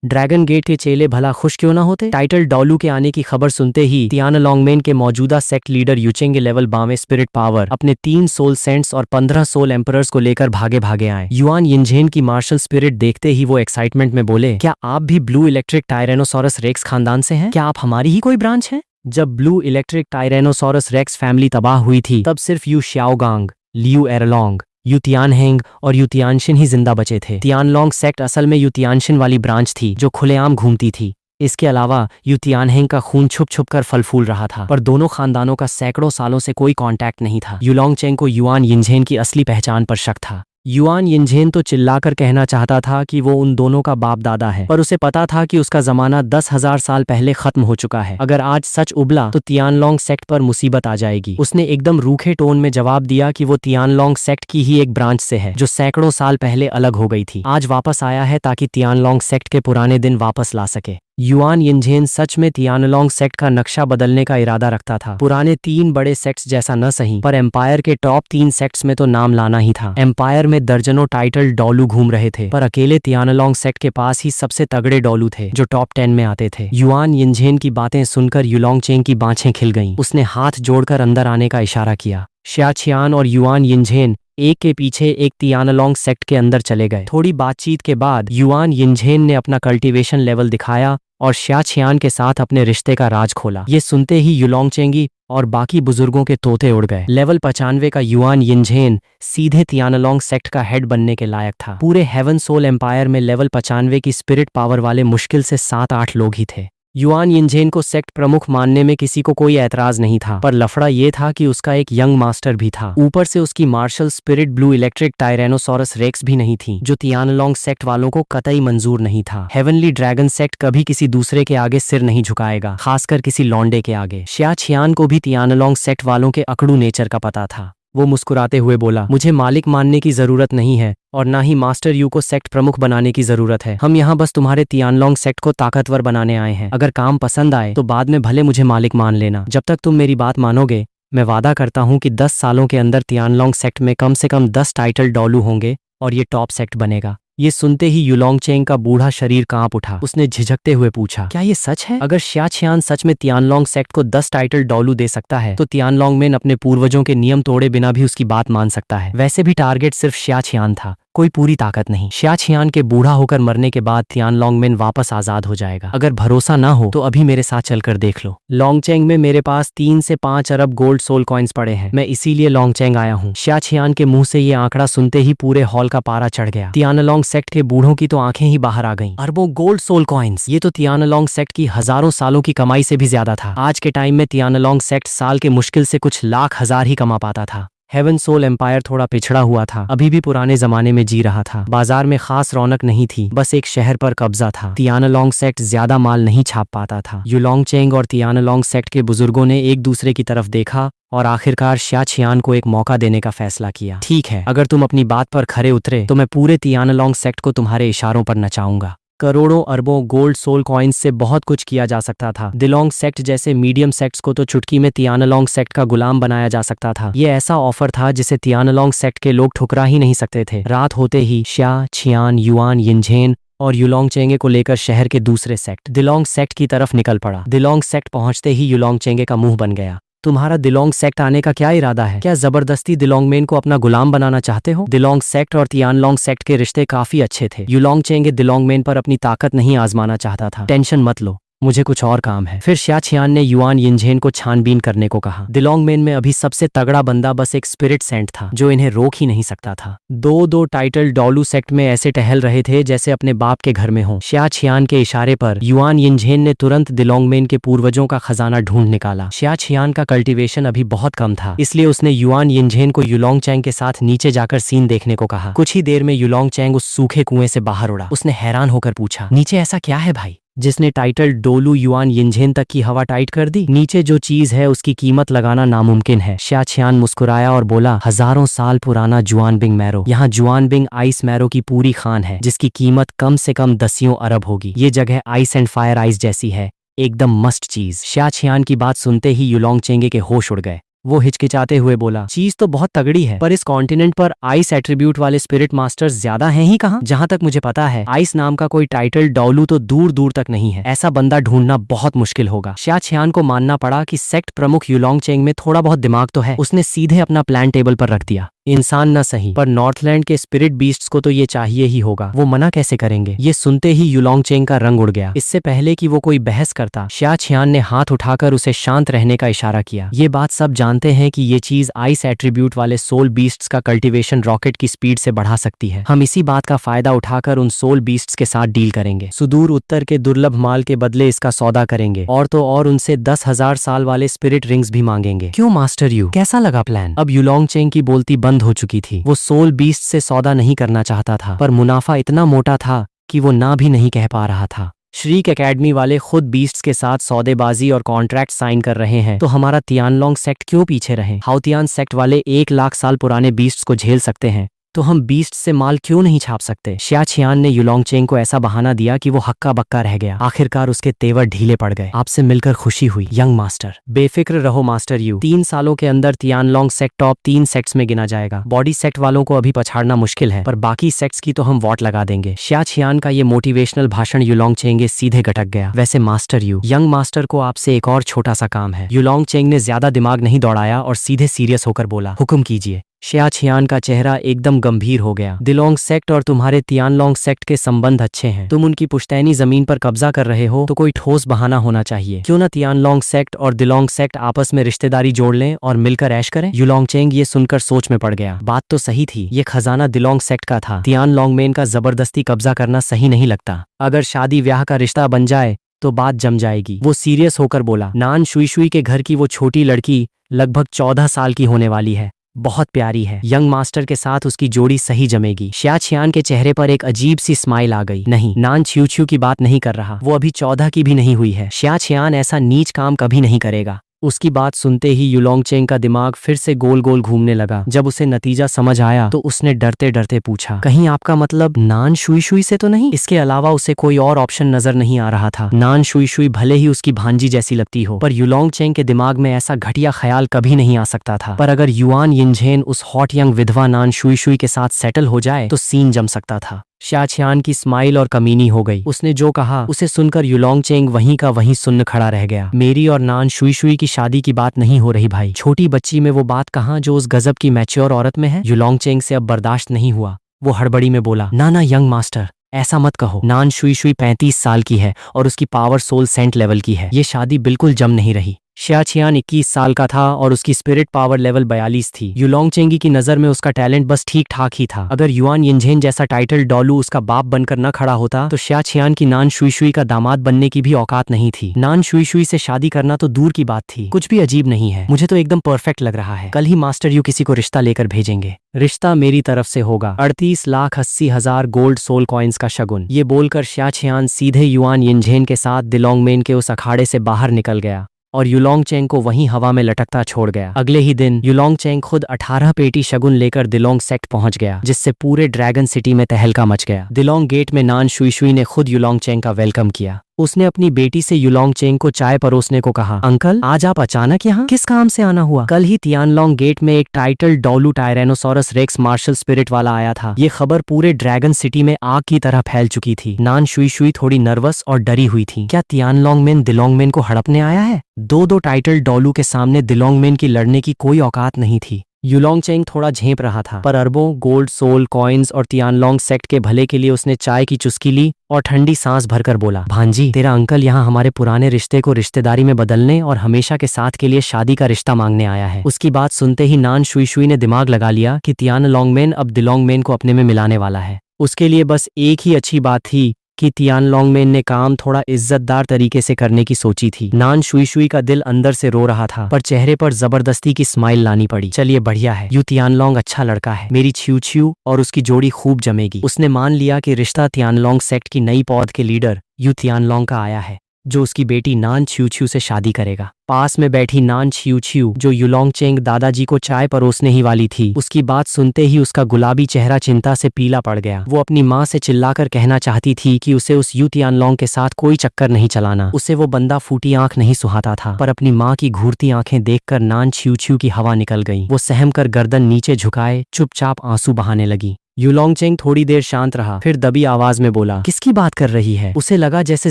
ड्रैगन गेट के चेले भला खुश क्यों ना होते? टाइटल डॉलू के आने की खबर सुनते ही तियानलोंगमेन के मौजूदा सेक्ट लीडर यूचेंगे लेवल 92 स्पिरिट पावर अपने 3 सोल सेंट्स और 15 सोल एम्परर्स को लेकर भागे भागे आए। युआन यिनझेन की मार्शल स्पिरिट देखते ही वो एक्साइटमेंट में बोले, क्या आप भी ब्लू इलेक्ट्रिक टायरेनोसोरस रेक्स खानदान से हैं? क्या आप हमारी ही कोई ब्रांच हैं? जब blue electric tyrannosaurus racks family तबाह हुई थी, तब सिर्फ यू शाओगांग, लियू एरलोंग, यू तियानहेंग और यू तियानशिन ही जिंदा बचे थे। तियानलोंग सेक्ट असल में यू तियानशिन वाली ब्रांच थी, जो खुलेआम घूमती थी। इसके अलावा यू तियानहेंग का खून छुप छुप कर फल फूल रहा था, पर दोनों खानदानों का सैकड़ों सालों से कोई कांटेक्ट नहीं था। युलोंगचेंग को युआन यिनझेन की असली पहचान पर शक था। युआन यिनझेन तो चिल्लाकर कहना चाहता था कि वो उन दोनों का बाप दादा है, पर उसे पता था कि उसका जमाना 10,000 साल पहले खत्म हो चुका है। अगर आज सच उबला तो तियानलोंग सेक्ट पर मुसीबत आ जाएगी। उसने एकदम रूखे टोन में जवाब दिया कि वो तियानलोंग सेक्ट की ही एक ब्रांच से है, जो सैकड़ों साल पहले अलग हो गई थी। आज वापस आया है ताकि तियानलोंग सेक्ट के पुराने दिन वापस ला सके। युआन यिनझेन सच में तियानलोंग सेक्ट का नक्शा बदलने का इरादा रखता था। पुराने 3 बड़े सेक्ट्स जैसा न सही, पर एम्पायर के टॉप 3 सेक्ट्स में तो नाम लाना ही था। एम्पायर में दर्जनों टाइटल डॉलू घूम रहे थे, पर अकेले तियानलोंग सेक्ट के पास ही सबसे तगड़े डॉलू थे, जो टॉप 10 में आते थे। युआन यिनझेन की बातें सुनकर युलोंगचेंग की बाँछें खिल गईं। उसने हाथ जोड़कर अंदर आने का इशारा किया। शिया छियान और युआन यिनझेन एक के पीछे एक तियानलोंग सेक्ट के अंदर चले गए। थोड़ी बातचीत के बाद युआन यिनझेन ने अपना कल्टीवेशन लेवल दिखाया और शिया छियान के साथ अपने रिश्ते का राज खोला। ये सुनते ही युलोंगचेंगी और बाकी बुजुर्गों के तोते उड़ गए। लेवल 95 का युआन यिनझेन सीधे तियानलोंग सेक्ट का हेड बनने के लायक था। पूरे हेवन सोल एम्पायर में लेवल 95 की स्पिरिट पावर वाले मुश्किल से 7-8 लोग ही थे। युआन यिनझेन को सेक्ट प्रमुख मानने में किसी को कोई ऐतराज नहीं था, पर लफड़ा ये था कि उसका एक यंग मास्टर भी था। ऊपर से उसकी martial spirit blue electric tyrannosaurus rex भी नहीं थी, जो तियानलोंग सेक्ट वालों को कतई मंजूर नहीं था। हेवनली ड्रैगन सेक्ट कभी किसी दूसरे के आगे सिर नहीं झुकाएगा, खासकर किसी लौंडे के आगे। शिया छियान को भी तियानलोंग सेक्ट वालों के अकड़ू नेचर का पता था। वो मुस्कुराते हुए बोला, मुझे मालिक मानने की जरूरत नहीं है और ना ही मास्टर यू को सेक्ट प्रमुख बनाने की जरूरत है। हम यहाँ बस तुम्हारे तियानलोंग सेक्ट को ताकतवर बनाने आए हैं। अगर काम पसंद आए तो बाद में भले मुझे मालिक मान लेना। जब तक तुम मेरी बात मानोगे, मैं वादा करता हूँ कि 10 सालों के अंदर तियानलोंग सेक्ट में कम से कम 10 टाइटल डॉलू होंगे और ये टॉप सेक्ट बनेगा। ये सुनते ही युलोंगचेंग का बूढ़ा शरीर कांप उठा। उसने झिझकते हुए पूछा, क्या ये सच है? अगर शिया छियान सच में तियानलोंग सेक्ट को 10 टाइटल डॉलू दे सकता है, तो तियानलोंगमेन अपने पूर्वजों के नियम तोड़े बिना भी उसकी बात मान सकता है। वैसे भी टारगेट सिर्फ शिया छियान था, कोई पूरी ताकत नहीं। शिया छियान के बूढ़ा होकर मरने के बाद तियानलोंगमेन वापस आजाद हो जाएगा। अगर भरोसा ना हो तो अभी मेरे साथ चलकर देख लो। लोंगचेंग में मेरे पास 3 से 5 अरब गोल्ड सोल कॉइन्स पड़े हैं। मैं इसीलिए लोंगचेंग आया हूँ। शिया छियान के मुंह से ये आंकड़ा सुनते ही पूरे हॉल का पारा चढ़ गया। तियानलोंग सेक्ट के बूढ़ों की तो आंखें ही बाहर आ गईं। अरबों गोल्ड सोल कॉइन्स, ये तो तियानलोंग सेक्ट की हजारों सालों की कमाई से भी ज्यादा था। आज के टाइम में तियानलोंग सेक्ट साल के मुश्किल से कुछ लाख हजार ही कमा पाता था। हेवन सोल एम्पायर थोड़ा पिछड़ा हुआ था, अभी भी पुराने जमाने में जी रहा था। बाजार में खास रौनक नहीं थी, बस एक शहर पर कब्जा था। तियानलोंग सेक्ट ज्यादा माल नहीं छाप पाता था। युलोंगचेंग और तियानलोंग सेक्ट के बुजुर्गों ने एक दूसरे की तरफ देखा और आखिरकार शिया छियान को एक मौका देने का फैसला किया। ठीक है, अगर तुम अपनी बात पर खरे उतरे तो मैं पूरे तियानलोंग सेक्ट को तुम्हारे इशारों पर नचाऊंगा। करोड़ों अरबों गोल्ड सोल कॉइन्स से बहुत कुछ किया जा सकता था। दिलोंग सेक्ट जैसे मीडियम सेक्ट्स को तो चुटकी में तियानलोंग सेक्ट का गुलाम बनाया जा सकता था। ये ऐसा ऑफर था जिसे तियानलोंग सेक्ट के लोग ठुकरा ही नहीं सकते थे। रात होते ही शिया छियान, युआन यिनझेन और युलोंगचेंगे को लेकर शहर के दूसरे सेक्ट दिलोंग सेक्ट की तरफ निकल पड़ा। दिलोंग सेक्ट पहुंचते ही युलोंगचेंगे का मुंह बन गया। तुम्हारा दिलोंग सेक्ट आने का क्या इरादा है? क्या जबरदस्ती दिलोंगमेन को अपना गुलाम बनाना चाहते हो? दिलोंग सेक्ट और तियानलोंग सेक्ट के रिश्ते काफी अच्छे थे। युलोंगचेंगे दिलोंगमेन पर अपनी ताकत नहीं आजमाना चाहता था। टेंशन मत लो, मुझे कुछ और काम है। फिर शिया छियान ने युआन यिनझेन को छानबीन करने को कहा। दिलोंगमेन में अभी सबसे तगड़ा बंदा बस एक स्पिरिट सेंट था जो इन्हें रोक ही नहीं सकता था। दो टाइटल डोलू सेक्ट में ऐसे टहल रहे थे जैसे अपने बाप के घर में हों। शिया छियान के इशारे पर युआन यिनझेन ने तुरंत दिलोंगमेन के पूर्वजों का खजाना ढूंढ निकाला। शिया छियान का कल्टीवेशन अभी बहुत कम था, इसलिए उसने युआन यिनझेन को युलोंग चैंग के साथ नीचे जाकर सीन देखने को कहा। कुछ ही देर में युलोंग चैंग उस सूखे कुएं से बाहर उड़ा। उसने हैरान होकर पूछा, नीचे ऐसा क्या है भाई जिसने टाइटल डोलू युआन यिनझेन तक की हवा टाइट कर दी? नीचे जो चीज है उसकी कीमत लगाना नामुमकिन है। शिया छियान मुस्कुराया और बोला, हजारों साल पुराना जुआनबिंग मैरो। यहाँ जुआनबिंग आइस मैरो की पूरी खान है जिसकी कीमत कम से कम दसियों अरब होगी। ये जगह आइस एंड फायर आइस जैसी है, एकदम मस्ट चीज। शिया छियान की बात सुनते ही युलोंग चेंगे के होश उड़ गए। वो हिचकिचाते हुए बोला, चीज तो बहुत तगड़ी है, पर इस कॉन्टिनेंट पर आइस एट्रीब्यूट वाले स्पिरिट मास्टर्स ज्यादा हैं ही कहाँ? जहां तक मुझे पता है आइस नाम का कोई टाइटल डोलू तो दूर दूर तक नहीं है। ऐसा बंदा ढूंढना बहुत मुश्किल होगा। शिया छियान को मानना पड़ा कि सेक्ट प्रमुख युलोंग चेंग में थोड़ा बहुत दिमाग तो है। उसने सीधे अपना प्लान टेबल पर रख दिया। इंसान न सही पर नॉर्थलैंड के स्पिरिट बीस्ट्स को तो ये चाहिए ही होगा। वो मना कैसे करेंगे? ये सुनते ही युलोंग चेंग का रंग उड़ गया। इससे पहले कि वो कोई बहस करता, शिया छियान ने हाथ उठाकर उसे शांत रहने का इशारा किया। ये बात सब जानते हैं कि ये चीज आइस एट्रीब्यूट वाले सोल बीस्ट्स का कल्टीवेशन रॉकेट की स्पीड से बढ़ा सकती है। हम इसी बात का फायदा उठाकर उन सोल बीस्ट्स के साथ डील करेंगे। सुदूर उत्तर के दुर्लभ माल के बदले इसका सौदा करेंगे और तो और उनसे 10,000 साल वाले स्पिरिट रिंग्स भी मांगेंगे। क्यों मास्टर यू, कैसा लगा प्लान? अब युलोंग चेंग की बोलती बंद हो चुकी थी। वो सोल बीस्ट से सौदा नहीं करना चाहता था, पर मुनाफा इतना मोटा था कि वो ना भी नहीं कह पा रहा था। श्रीक एकेडमी वाले खुद बीस्ट्स के साथ सौदेबाजी और कॉन्ट्रैक्ट साइन कर रहे हैं, तो हमारा तियानलोंग सेक्ट क्यों पीछे रहे? हाउतियान सेक्ट वाले 1 लाख साल पुराने बीस्ट्स को झेल सकते हैं, तो हम बीस्ट से माल क्यों नहीं छाप सकते? शिया छियान ने युलोंग चेंग को ऐसा बहाना दिया कि वो हक्का बक्का रह गया। आखिरकार उसके तेवर ढीले पड़ गए। आपसे मिलकर खुशी हुई यंग मास्टर। बेफिक्र रहो मास्टर यू, 3 सालों के अंदर तियानलोंग सेक्ट टॉप 3 सेक्ट्स में गिना जाएगा। बॉडी सेक्ट वालों को अभी पछाड़ना मुश्किल है, पर बाकी सेक्ट्स की तो हम वोट लगा देंगे। शिया छियान का ये मोटिवेशनल भाषण युलोंग चेंगे सीधे गटक गया। वैसे मास्टर यू, यंग मास्टर को आपसे एक और छोटा सा काम है। युलोंग चेंग ने ज्यादा दिमाग नहीं दौड़ाया और सीधे सीरियस होकर बोला, हुक्म कीजिए। शिया छियान का चेहरा एकदम गंभीर हो गया। दिलोंग सेक्ट और तुम्हारे तियानलोंग सेक्ट के संबंध अच्छे हैं। तुम उनकी पुश्तैनी जमीन पर कब्जा कर रहे हो, तो कोई ठोस बहाना होना चाहिए। क्यों ना तियानलोंग सेक्ट और दिलोंग सेक्ट आपस में रिश्तेदारी जोड़ लें और मिलकर ऐश करें? युलोंग चेंग ये सुनकर सोच में पड़ गया। बात तो सही थी, ये खजाना दिलोंग सेक्ट का था। तियानलोंगमेन का जबरदस्ती कब्जा करना सही नहीं लगता। अगर शादी ब्याह का रिश्ता बन जाए तो बात जम जाएगी। वो सीरियस होकर बोला, नान शुई शुई के घर की वो छोटी लड़की लगभग 14 साल की होने वाली है, बहुत प्यारी है। यंग मास्टर के साथ उसकी जोड़ी सही जमेगी। शिया छियान के चेहरे पर एक अजीब सी स्माइल आ गई। नहीं, नान छियू छियू की बात नहीं कर रहा, वो अभी 14 की भी नहीं हुई है। शिया छियान ऐसा नीच काम कभी नहीं करेगा। उसकी बात सुनते ही युलोंग चेंग का दिमाग फिर से गोल गोल घूमने लगा। जब उसे नतीजा समझ आया तो उसने डरते डरते पूछा, कहीं आपका मतलब नान शुई शुई से तो नहीं? इसके अलावा उसे कोई और ऑप्शन नजर नहीं आ रहा था। नान शुई शुई भले ही उसकी भांजी जैसी लगती हो, पर युलोंग चेंग के दिमाग में ऐसा घटिया ख्याल कभी नहीं आ सकता था। पर अगर युआन यिनझेन उस हॉट यंग विधवा नान शुई शुई के साथ सेटल हो जाए तो सीन जम सकता था। शिया छियान की स्माइल और कमीनी हो गई। उसने जो कहा उसे सुनकर युलोंग चेंग वहीं का वहीं सुन्न खड़ा रह गया। मेरी और नान शुई शुई की शादी की बात नहीं हो रही भाई। छोटी बच्ची में वो बात कहाँ जो उस गजब की मैच्योर औरत में है? युलोंग चेंग से अब बर्दाश्त नहीं हुआ। वो हड़बड़ी में बोला, ना ना यंग मास्टर, ऐसा मत कहो। नान शुई शुई 35 साल की है और उसकी पावर सोल सेंट लेवल की है। ये शादी बिल्कुल जम नहीं रही। शिया छियान 21 साल का था और उसकी स्पिरिट पावर लेवल 42 थी। युलोंग चेंगी की नजर में उसका टैलेंट बस ठीक ठाक ही था। अगर युआन यिनझेन जैसा टाइटल डोलू उसका बाप बनकर न खड़ा होता तो शिया छियान की नान शुई शुई का दामाद बनने की भी औकात नहीं थी। नान शुई शुई से शादी करना तो दूर की बात थी। कुछ भी अजीब नहीं है, मुझे तो एकदम परफेक्ट लग रहा है। कल ही मास्टर यू किसी को रिश्ता लेकर भेजेंगे। रिश्ता मेरी तरफ से होगा, 38,80,000 गोल्ड सोल कॉइन्स का शगुन। ये बोलकर शिया छियान सीधे युआन यिनझेन के साथ दिलोंगमेन के उस अखाड़े से बाहर निकल गया और युलोंग चेंग को वहीं हवा में लटकता छोड़ गया। अगले ही दिन युलोंग चेंग खुद 18 पेटी शगुन लेकर दिलोंग सेक्ट पहुंच गया, जिससे पूरे ड्रैगन सिटी में तहलका मच गया। दिलोंग गेट में नान शुई शुई ने खुद युलोंग चेंग का वेलकम किया। उसने अपनी बेटी से युलोंग चेंग को चाय परोसने को कहा, अंकल आज आप अचानक यहाँ किस काम से आना हुआ? कल ही तियानलोंग गेट में एक टाइटल डोलू टायरेनोसोरस रेक्स मार्शल स्पिरिट वाला आया था। ये खबर पूरे ड्रैगन सिटी में आग की तरह फैल चुकी थी। नान शुई शुई थोड़ी नर्वस और डरी हुई थी। क्या तियानलोंगमेन दिलोंगमेन को हड़पने आया है? दो टाइटल डोलू के सामने दिलोंगमेन की लड़ने की कोई औकात नहीं थी। युलोंग चेंग थोड़ा झेप रहा था, पर अरबों गोल्ड सोल कॉइन्स और तियानलोंग सेक्ट के भले के लिए उसने चाय की चुस्की ली और ठंडी सांस भरकर बोला, भांजी, तेरा अंकल यहाँ हमारे पुराने रिश्ते को रिश्तेदारी में बदलने और हमेशा के साथ के लिए शादी का रिश्ता मांगने आया है। उसकी बात सुनते ही नान शुई शुई ने दिमाग लगा लिया कि तियानलोंगमेन अब दिलोंगमेन को अपने में मिलाने वाला है। उसके लिए बस एक ही अच्छी बात थी कि तियानलोंगमेन ने काम थोड़ा इज्जतदार तरीके से करने की सोची थी। नान शुई शुई का दिल अंदर से रो रहा था, पर चेहरे पर जबरदस्ती की स्माइल लानी पड़ी। चलिए बढ़िया है, यू तियानलोंग अच्छा लड़का है, मेरी छिऊ छिऊ और उसकी जोड़ी खूब जमेगी। उसने मान लिया कि रिश्ता तियानलोंग सेक्ट की नई पौध के लीडर यू तियानलोंग का आया है, जो उसकी बेटी नान छिऊ छिऊ से शादी करेगा। पास में बैठी नान छिऊ छिऊ, जो युलोंग चेंग दादाजी को चाय परोसने ही वाली थी, उसकी बात सुनते ही उसका गुलाबी चेहरा चिंता से पीला पड़ गया। वो अपनी माँ से चिल्लाकर कहना चाहती थी कि उसे उस यू तियानलोंग के साथ कोई चक्कर नहीं चलाना। उसे वो बंदा फूटी आंख नहीं सुहाता था, पर अपनी माँ की घूरती आंखें देखकर नान छिऊ छिऊ की हवा निकल गई। वो सहम कर गर्दन नीचे झुकाए चुपचाप आंसू बहाने लगी। युलोंग चेंग थोड़ी देर शांत रहा, फिर दबी आवाज में बोला, किसकी बात कर रही है? उसे लगा जैसे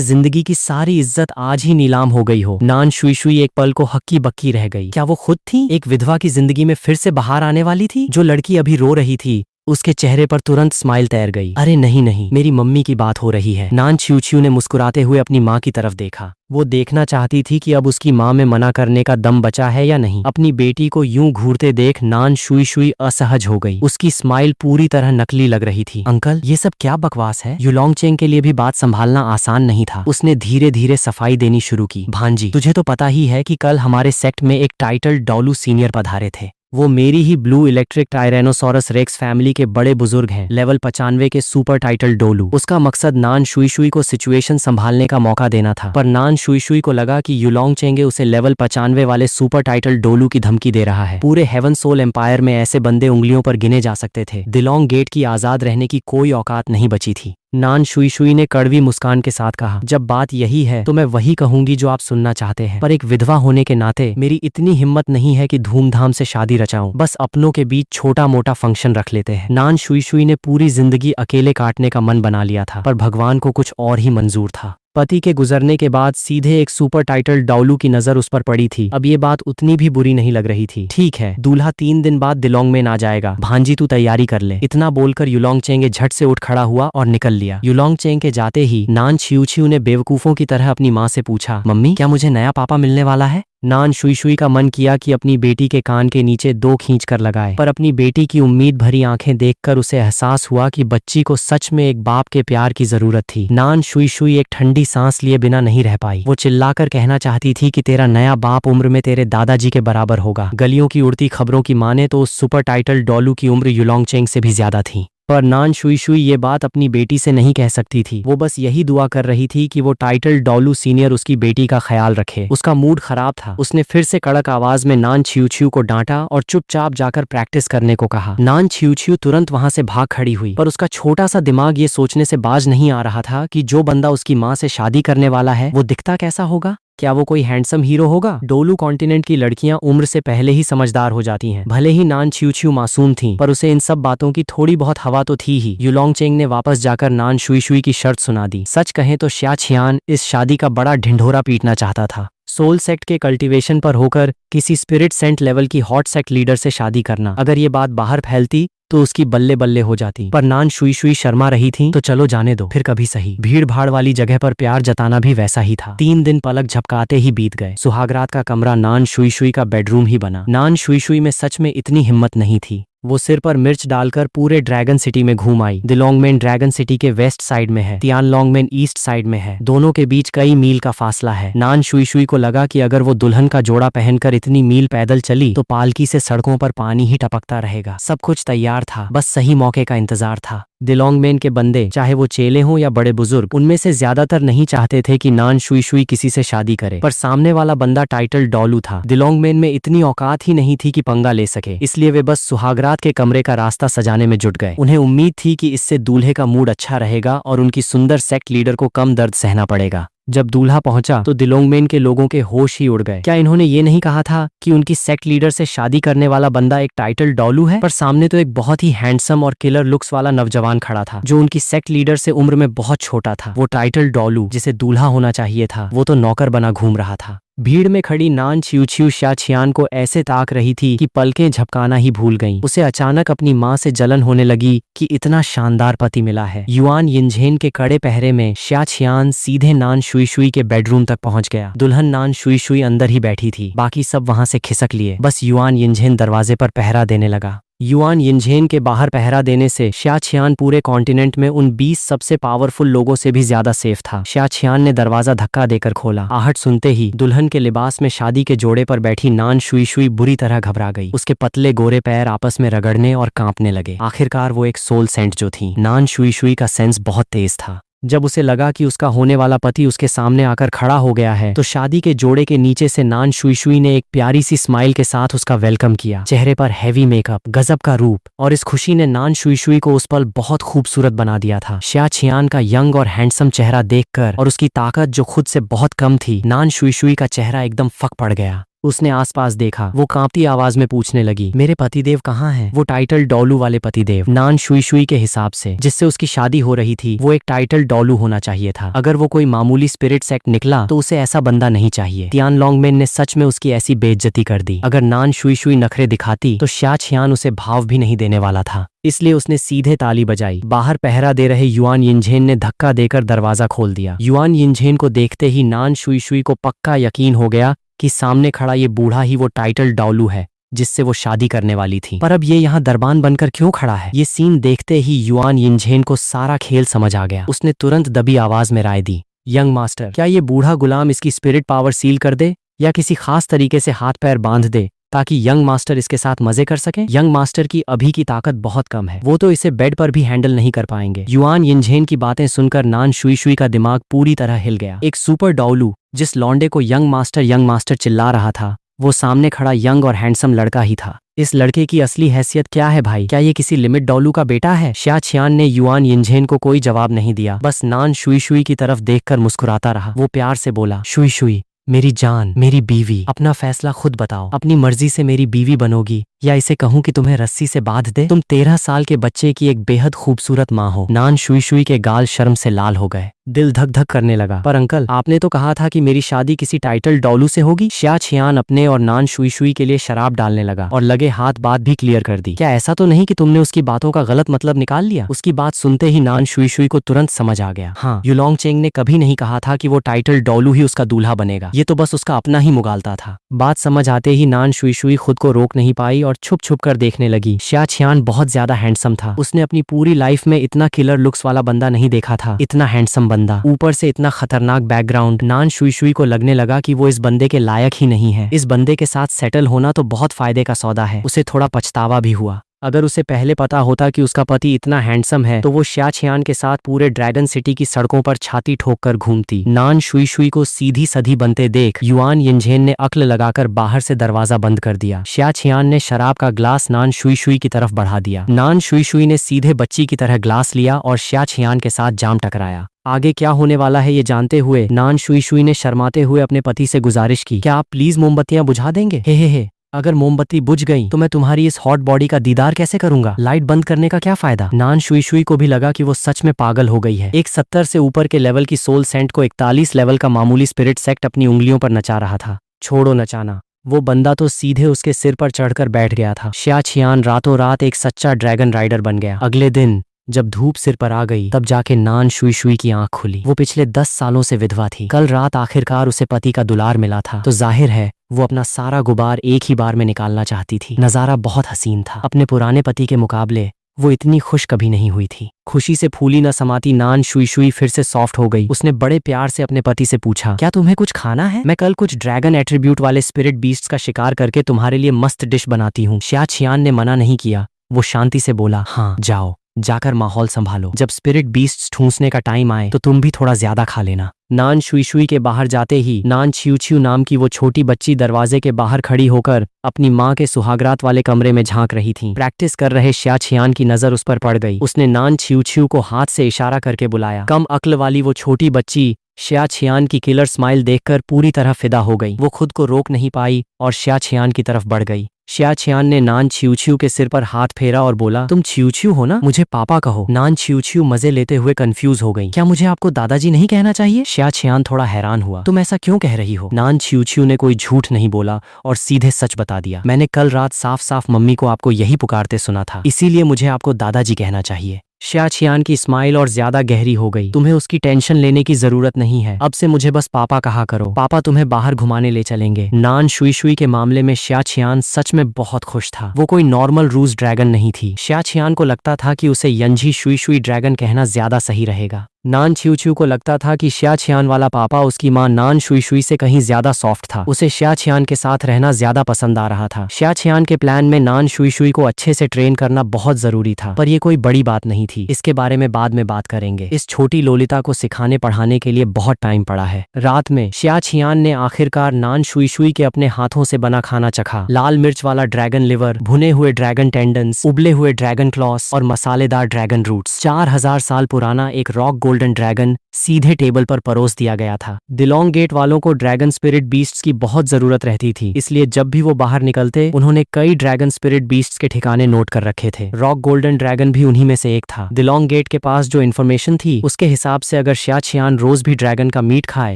जिंदगी की सारी इज्जत आज ही नीलाम हो गई हो। नान शुई शुई एक पल को हक्की बक्की रह गई। क्या वो खुद थी, एक विधवा की जिंदगी में फिर से बाहर आने वाली थी? जो लड़की अभी रो रही थी, उसके चेहरे पर तुरंत स्माइल तैर गई। अरे नहीं नहीं, मेरी मम्मी की बात हो रही है। नान छिऊ छिऊ ने मुस्कुराते हुए अपनी माँ की तरफ देखा। वो देखना चाहती थी कि अब उसकी माँ में मना करने का दम बचा है या नहीं। अपनी बेटी को यूं घूरते देख नान शुई शुई असहज हो गई। उसकी स्माइल पूरी तरह नकली लग रही थी। अंकल, ये सब क्या बकवास है? युलोंग चेंग के लिए भी बात संभालना आसान नहीं था। उसने धीरे धीरे सफाई देनी शुरू की। भांजी, तुझे तो पता ही है कि कल हमारे सेक्ट में एक टाइटल डॉलू सीनियर पधारे थे। वो मेरी ही blue electric tyrannosaurus racks family के बड़े बुजुर्ग हैं, लेवल 95 के सुपर टाइटल डोलू। उसका मकसद नान शुई शुई को सिचुएशन संभालने का मौका देना था, पर नान शुई शुई को लगा कि युलोंग चेंगे उसे लेवल 95 वाले सुपर टाइटल डोलू की धमकी दे रहा है। पूरे हेवन सोल एम्पायर में ऐसे बंदे उंगलियों पर गिने जा सकते थे। दिलोंग गेट की आजाद रहने की कोई औकात नहीं बची थी। नान शुई शुई ने कड़वी मुस्कान के साथ कहा, जब बात यही है तो मैं वही कहूंगी जो आप सुनना चाहते हैं, पर एक विधवा होने के नाते मेरी इतनी हिम्मत नहीं है कि धूमधाम से शादी रचाऊं। बस अपनों के बीच छोटा मोटा फंक्शन रख लेते हैं। नान शुई शुई ने पूरी जिंदगी अकेले काटने का मन बना लिया था, पर भगवान को कुछ और ही मंजूर था। पति के गुजरने के बाद सीधे एक सुपर टाइटल डाउलू की नजर उस पर पड़ी थी। अब ये बात उतनी भी बुरी नहीं लग रही थी। ठीक है, दूल्हा 3 दिन बाद दिलोंग में आ जाएगा, भांजी तू तैयारी कर ले। इतना बोलकर युलोंग चेंगे झट से उठ खड़ा हुआ और निकल लिया। युलोंग चेंग के जाते ही नान छिऊ छिऊ ने बेवकूफों की तरह अपनी माँ से पूछा, मम्मी, क्या मुझे नया पापा मिलने वाला है? नान शुई शुई का मन किया कि अपनी बेटी के कान के नीचे 2 खींच कर लगाए, पर अपनी बेटी की उम्मीद भरी आंखें देखकर उसे एहसास हुआ कि बच्ची को सच में एक बाप के प्यार की जरूरत थी। नान शुई शुई एक ठंडी सांस लिए बिना नहीं रह पाई। वो चिल्लाकर कहना चाहती थी कि तेरा नया बाप उम्र में तेरे दादाजी के बराबर होगा। गलियों की उड़ती खबरों की माने तो उस सुपर टाइटल डॉलू की उम्र युलोंग चेंग से भी ज्यादा थी, पर नान शुई शुई ये बात अपनी बेटी से नहीं कह सकती थी। वो बस यही दुआ कर रही थी कि वो टाइटल डॉलू सीनियर उसकी बेटी का ख्याल रखे। उसका मूड खराब था। उसने फिर से कड़क आवाज में नान छिऊ छिऊ को डांटा और चुपचाप जाकर प्रैक्टिस करने को कहा। नान छिऊ छिऊ तुरंत वहां से भाग खड़ी हुई, पर उसका छोटा सा दिमाग ये सोचने से बाज नहीं आ रहा था कि जो बंदा उसकी माँ से शादी करने वाला है वो दिखता कैसा होगा। क्या वो कोई हैंडसम हीरो होगा? डोलू कॉन्टिनेंट की लड़कियां उम्र से पहले ही समझदार हो जाती हैं। भले ही नान छिऊ छिऊ मासूम थी, पर उसे इन सब बातों की थोड़ी बहुत हवा तो थी ही। युलोंग चेंग ने वापस जाकर नान शुई शुई की शर्त सुना दी। सच कहें तो शिया छियान इस शादी का बड़ा ढिंढोरा पीटना चाहता था। सोल सेक्ट के कल्टीवेशन पर होकर किसी स्पिरिट सेंट लेवल की हॉट सेक्ट लीडर से शादी करना, अगर ये बात बाहर फैलती तो उसकी बल्ले बल्ले हो जाती। पर नान शुई शुई शर्मा रही थी, तो चलो जाने दो, फिर कभी सही। भीड़ भाड़ वाली जगह पर प्यार जताना भी वैसा ही था। 3 दिन पलक झपकाते ही बीत गए। सुहागरात का कमरा नान शुई शुई का बेडरूम ही बना। नान शुई शुई में सच में इतनी हिम्मत नहीं थी। वो सिर पर मिर्च डालकर पूरे ड्रैगन सिटी में घूम आई। दिलोंगमेन ड्रैगन सिटी के वेस्ट साइड में है, तियानलोंगमेन ईस्ट साइड में है। दोनों के बीच कई मील का फासला है। नान शुई शुई को लगा कि अगर वो दुल्हन का जोड़ा पहनकर इतनी मील पैदल चली तो पालकी से सड़कों पर पानी ही टपकता रहेगा। सब कुछ तैयार था, बस सही मौके का इंतजार था। दिलोंगमेन के बंदे, चाहे वो चेले हों या बड़े बुजुर्ग, उनमें से ज्यादातर नहीं चाहते थे कि नान शुई शुई किसी से शादी करे, पर सामने वाला बंदा टाइटल डॉलू था। दिलोंगमेन में इतनी औकात ही नहीं थी कि पंगा ले सके, इसलिए वे बस सुहागरात के कमरे का रास्ता सजाने में जुट गए। उन्हें उम्मीद थी कि इससे दूल्हे का मूड अच्छा रहेगा और उनकी सुंदर सेक्ट लीडर को कम दर्द सहना पड़ेगा। जब दूल्हा पहुंचा तो दिलोंगमेन के लोगों के होश ही उड़ गए। क्या इन्होंने ये नहीं कहा था कि उनकी सेक्ट लीडर से शादी करने वाला बंदा एक टाइटल डॉलू है? पर सामने तो एक बहुत ही हैंडसम और किलर लुक्स वाला नौजवान खड़ा था, जो उनकी सेक्ट लीडर से उम्र में बहुत छोटा था। वो टाइटल डॉलू, जिसे दूल्हा होना चाहिए था, वो तो नौकर बना घूम रहा था। भीड़ में खड़ी नान छिऊ शा छियान को ऐसे ताक रही थी कि पलकें झपकाना ही भूल गईं। उसे अचानक अपनी माँ से जलन होने लगी कि इतना शानदार पति मिला है। युआन यिनझेन के कड़े पहरे में शा छियान सीधे नान शुई शुई के बेडरूम तक पहुंच गया। दुल्हन नान शुई शुई अंदर ही बैठी थी, बाकी सब वहां से खिसक लिए। बस युआन यिनझेन दरवाजे पर पहरा देने लगा। युआन यिनझेन के बाहर पहरा देने से शा छियान पूरे कॉन्टिनेंट में उन 20 सबसे पावरफुल लोगों से भी ज्यादा सेफ था। शा छियान ने दरवाजा धक्का देकर खोला। आहट सुनते ही दुल्हन के लिबास में शादी के जोड़े पर बैठी नान शुई शुई बुरी तरह घबरा गई। उसके पतले गोरे पैर आपस में रगड़ने और कांपने लगे। आखिरकार वो एक सोल सेंट जो थी। नान शुई शुई का सेंस बहुत तेज था। जब उसे लगा कि उसका होने वाला पति उसके सामने आकर खड़ा हो गया है तो शादी के जोड़े के नीचे से नान शुई शुई ने एक प्यारी सी स्माइल के साथ उसका वेलकम किया। चेहरे पर हैवी मेकअप, गजब का रूप, और इस खुशी ने नान शुई शुई को उस पल बहुत खूबसूरत बना दिया था। शा छियान का यंग और हैंडसम चेहरा देखकर और उसकी ताकत जो खुद से बहुत कम थी, नान शुई शुई का चेहरा एकदम फक पड़ गया। उसने आसपास देखा। वो कांपती आवाज में पूछने लगी, मेरे पतिदेव कहाँ हैं? वो टाइटल डॉलू वाले पतिदेव। नान शुई शुई के हिसाब से जिससे उसकी शादी हो रही थी वो एक टाइटल डॉलू होना चाहिए था। अगर वो कोई मामूली स्पिरिट सेक्ट निकला तो उसे ऐसा बंदा नहीं चाहिए। तियान लोंगमेन ने सच में उसकी ऐसी बेइज्जती कर दी। अगर नान शुई शुई नखरे दिखाती तो शा छियान उसे भाव भी नहीं देने वाला था। इसलिए उसने सीधे ताली बजाई। बाहर पहरा दे रहे युआन यिनझेन ने धक्का देकर दरवाजा खोल दिया। युआन यिनझेन को देखते ही नान शुई शुई को पक्का यकीन हो गया कि सामने खड़ा ये बूढ़ा ही वो टाइटल डॉलू है जिससे वो शादी करने वाली थी। पर अब ये यहाँ दरबान बनकर क्यों खड़ा है? ये सीन देखते ही युआन यिनझेन को सारा खेल समझ आ गया। उसने तुरंत दबी आवाज में राय दी, यंग मास्टर, क्या ये बूढ़ा गुलाम इसकी स्पिरिट पावर सील कर दे या किसी खास तरीके से हाथ पैर बांध दे ताकि यंग मास्टर इसके साथ मजे कर सके? यंग मास्टर की अभी की ताकत बहुत कम है, वो तो इसे बेड पर भी हैंडल नहीं कर पाएंगे। युआन यिनझेन की बातें सुनकर नान शुई शुई का दिमाग पूरी तरह हिल गया। एक सुपर डॉलू जिस लौंडे को यंग मास्टर चिल्ला रहा था, वो सामने खड़ा यंग और हैंडसम लड़का ही था। इस लड़के की असली हैसियत क्या है भाई? क्या ये किसी लिमिट डॉलू का बेटा है? शा छियान ने युआन यिनझेन को कोई जवाब नहीं दिया, बस नान शुई शुई की तरफ देखकर मुस्कुराता रहा। वो प्यार से बोला, शुई शुई, मेरी जान, मेरी बीवी, अपना फैसला खुद बताओ। अपनी मर्जी से मेरी बीवी बनोगी या इसे कहूं कि तुम्हें रस्सी से बांध दे? तुम 13 साल के बच्चे की एक बेहद खूबसूरत माँ हो। नान शुई शुई के गाल शर्म से लाल हो गए। दिल धक धक करने लगा। पर अंकल, आपने तो कहा था कि मेरी शादी किसी टाइटल डॉलू से होगी। शा छियान अपने और नान शुई शुई के लिए शराब डालने लगा और लगे हाथ बात भी क्लियर कर दी। क्या ऐसा तो नहीं कि तुमने उसकी बातों का गलत मतलब निकाल लिया? उसकी बात सुनते ही नान शुई शुई को तुरंत समझ आ गया। हाँ, युलोंग चेंग ने कभी नहीं कहा था कि वो टाइटल डॉलू ही उसका दूल्हा बनेगा। ये तो बस उसका अपना ही मुगालता था। बात समझ आते ही नान शुई शुई खुद को रोक नहीं पाई और छुप छुप कर देखने लगी। शा छियान बहुत ज्यादा हैंडसम था। उसने अपनी पूरी लाइफ में इतना किलर लुक्स वाला बंदा नहीं देखा था। इतना हैंडसम बंदा, ऊपर से इतना खतरनाक बैकग्राउंड। नान शुई शुई को लगने लगा कि वो इस बंदे के लायक ही नहीं है। इस बंदे के साथ सेटल होना तो बहुत फायदे का सौदा है। उसे थोड़ा पछतावा भी हुआ। अगर उसे पहले पता होता कि उसका पति इतना हैंडसम है तो वो शा छियान के साथ पूरे ड्रैगन सिटी की सड़कों पर छाती ठोक कर घूमती। नान शुई शुई को सीधी सधी बनते देख युआन यिनझेन ने अक्ल लगाकर बाहर से दरवाजा बंद कर दिया। शा छियान ने शराब का ग्लास नान शुई शुई की तरफ बढ़ा दिया। नान शुई शुई ने सीधे बच्ची की तरह ग्लास लिया और शा छियान के साथ जाम टकराया। आगे क्या होने वाला है ये जानते हुए नान शुई शुई ने शर्माते हुए अपने पति से गुजारिश की, क्या आप प्लीज मोमबत्तियां बुझा देंगे? हे। अगर मोमबत्ती बुझ गई तो मैं तुम्हारी इस हॉट बॉडी का दीदार कैसे करूंगा? लाइट बंद करने का क्या फायदा? नान शुई शुई को भी लगा कि वो सच में पागल हो गई है। एक 70 से ऊपर के लेवल की सोल सेंट को 41 लेवल का मामूली स्पिरिट सेक्ट अपनी उंगलियों पर नचा रहा था। छोड़ो नचाना, वो बंदा तो सीधे उसके सिर पर चढ़कर बैठ गया था। शा छियान रातों रात एक सच्चा ड्रैगन राइडर बन गया। अगले दिन जब धूप सिर पर आ गई तब जाके नान शुई शुई की आंख खुली। वो पिछले 10 सालों से विधवा थी। कल रात आखिरकार उसे पति का दुलार मिला था तो जाहिर है वो अपना सारा गुबार एक ही बार में निकालना चाहती थी। नजारा बहुत हसीन था। अपने पुराने पति के मुकाबले वो इतनी खुश कभी नहीं हुई थी। खुशी से फूली न समाती नान शुई शुई फिर से सॉफ्ट हो गई। उसने बड़े प्यार से अपने पति से पूछा, क्या तुम्हें कुछ खाना है? मैं कल कुछ ड्रैगन एट्रीब्यूट वाले स्पिरिट बीस्ट्स का शिकार करके तुम्हारे लिए मस्त डिश बनाती हूँ। शा छियान ने मना नहीं किया। वो शांति से बोला, हाँ जाओ, जाकर माहौल संभालो। जब स्पिरिट बीस्ट्स ठूंसने का टाइम आए तो तुम भी थोड़ा ज्यादा खा लेना। नान शुई शुई के बाहर जाते ही नान छिऊ छिऊ नाम की वो छोटी बच्ची दरवाजे के बाहर खड़ी होकर अपनी माँ के सुहागरात वाले कमरे में झांक रही थी। प्रैक्टिस कर रहे शा छियान की नजर उस पर पड़ गई। उसने नान छिऊ छिऊ को हाथ से इशारा करके बुलाया। कम अक्ल वाली वो छोटी बच्ची शा छियान की किलर स्माइल देखकर पूरी तरह फिदा हो गई। वो खुद को रोक नहीं पाई और शा छियान की तरफ बढ़ गई। शिया छियान ने नान छिऊ के सिर पर हाथ फेरा और बोला, तुम छिऊ हो ना, मुझे पापा कहो। नान छिऊ मजे लेते हुए कंफ्यूज हो गई। क्या मुझे आपको दादाजी नहीं कहना चाहिए? शिया छियान थोड़ा हैरान हुआ। तुम ऐसा क्यों कह रही हो? नान छिऊ ने कोई झूठ नहीं बोला और सीधे सच बता दिया। मैंने कल रात साफ साफ मम्मी को आपको यही पुकारते सुना था, इसीलिए मुझे आपको दादाजी कहना चाहिए। शिया छियान की स्माइल और ज्यादा गहरी हो गई। तुम्हें उसकी टेंशन लेने की जरूरत नहीं है, अब से मुझे बस पापा कहा करो। पापा तुम्हें बाहर घुमाने ले चलेंगे। नान शुई के मामले में शिया छियान सच में बहुत खुश था। वो कोई नॉर्मल रूस ड्रैगन नहीं थी। शिया छियान को लगता था कि उसे यंझी शुई ड्रैगन कहना ज्यादा सही रहेगा। नान छिऊ को लगता था कि शिया छियान वाला पापा उसकी मां नान शुई से कहीं ज्यादा सॉफ्ट था। उसे शिया छियान के साथ रहना ज्यादा पसंद आ रहा था। शिया छियान के प्लान में नान शुई को अच्छे से ट्रेन करना बहुत जरूरी था, पर यह कोई बड़ी बात नहीं थी। इसके बारे में बाद में बात करेंगे। इस छोटी लोलिता को सिखाने पढ़ाने के लिए बहुत टाइम पड़ा है। रात में शिया छियान ने आखिरकार नान शुई के अपने हाथों से बना खाना चखा। लाल मिर्च वाला ड्रैगन लिवर, भुने हुए ड्रैगन टेंडन्स, उबले हुए ड्रैगन क्लॉस और मसालेदार ड्रैगन रूट्स। 4000 साल पुराना एक रॉक गोल्डन ड्रैगन सीधे टेबल पर परोस दिया गया था। दिलोंग गेट वालों को ड्रैगन स्पिरिट बीस्ट्स की बहुत जरूरत रहती थी, इसलिए जब भी वो बाहर निकलते उन्होंने कई ड्रैगन स्पिरिट बीस्ट्स के ठिकाने नोट कर रखे थे। रॉक गोल्डन ड्रैगन भी उन्हीं में से एक था। दिलोंग गेट के पास जो इन्फॉर्मेशन थी उसके हिसाब से अगर शिया छियान रोज भी ड्रैगन का मीट खाए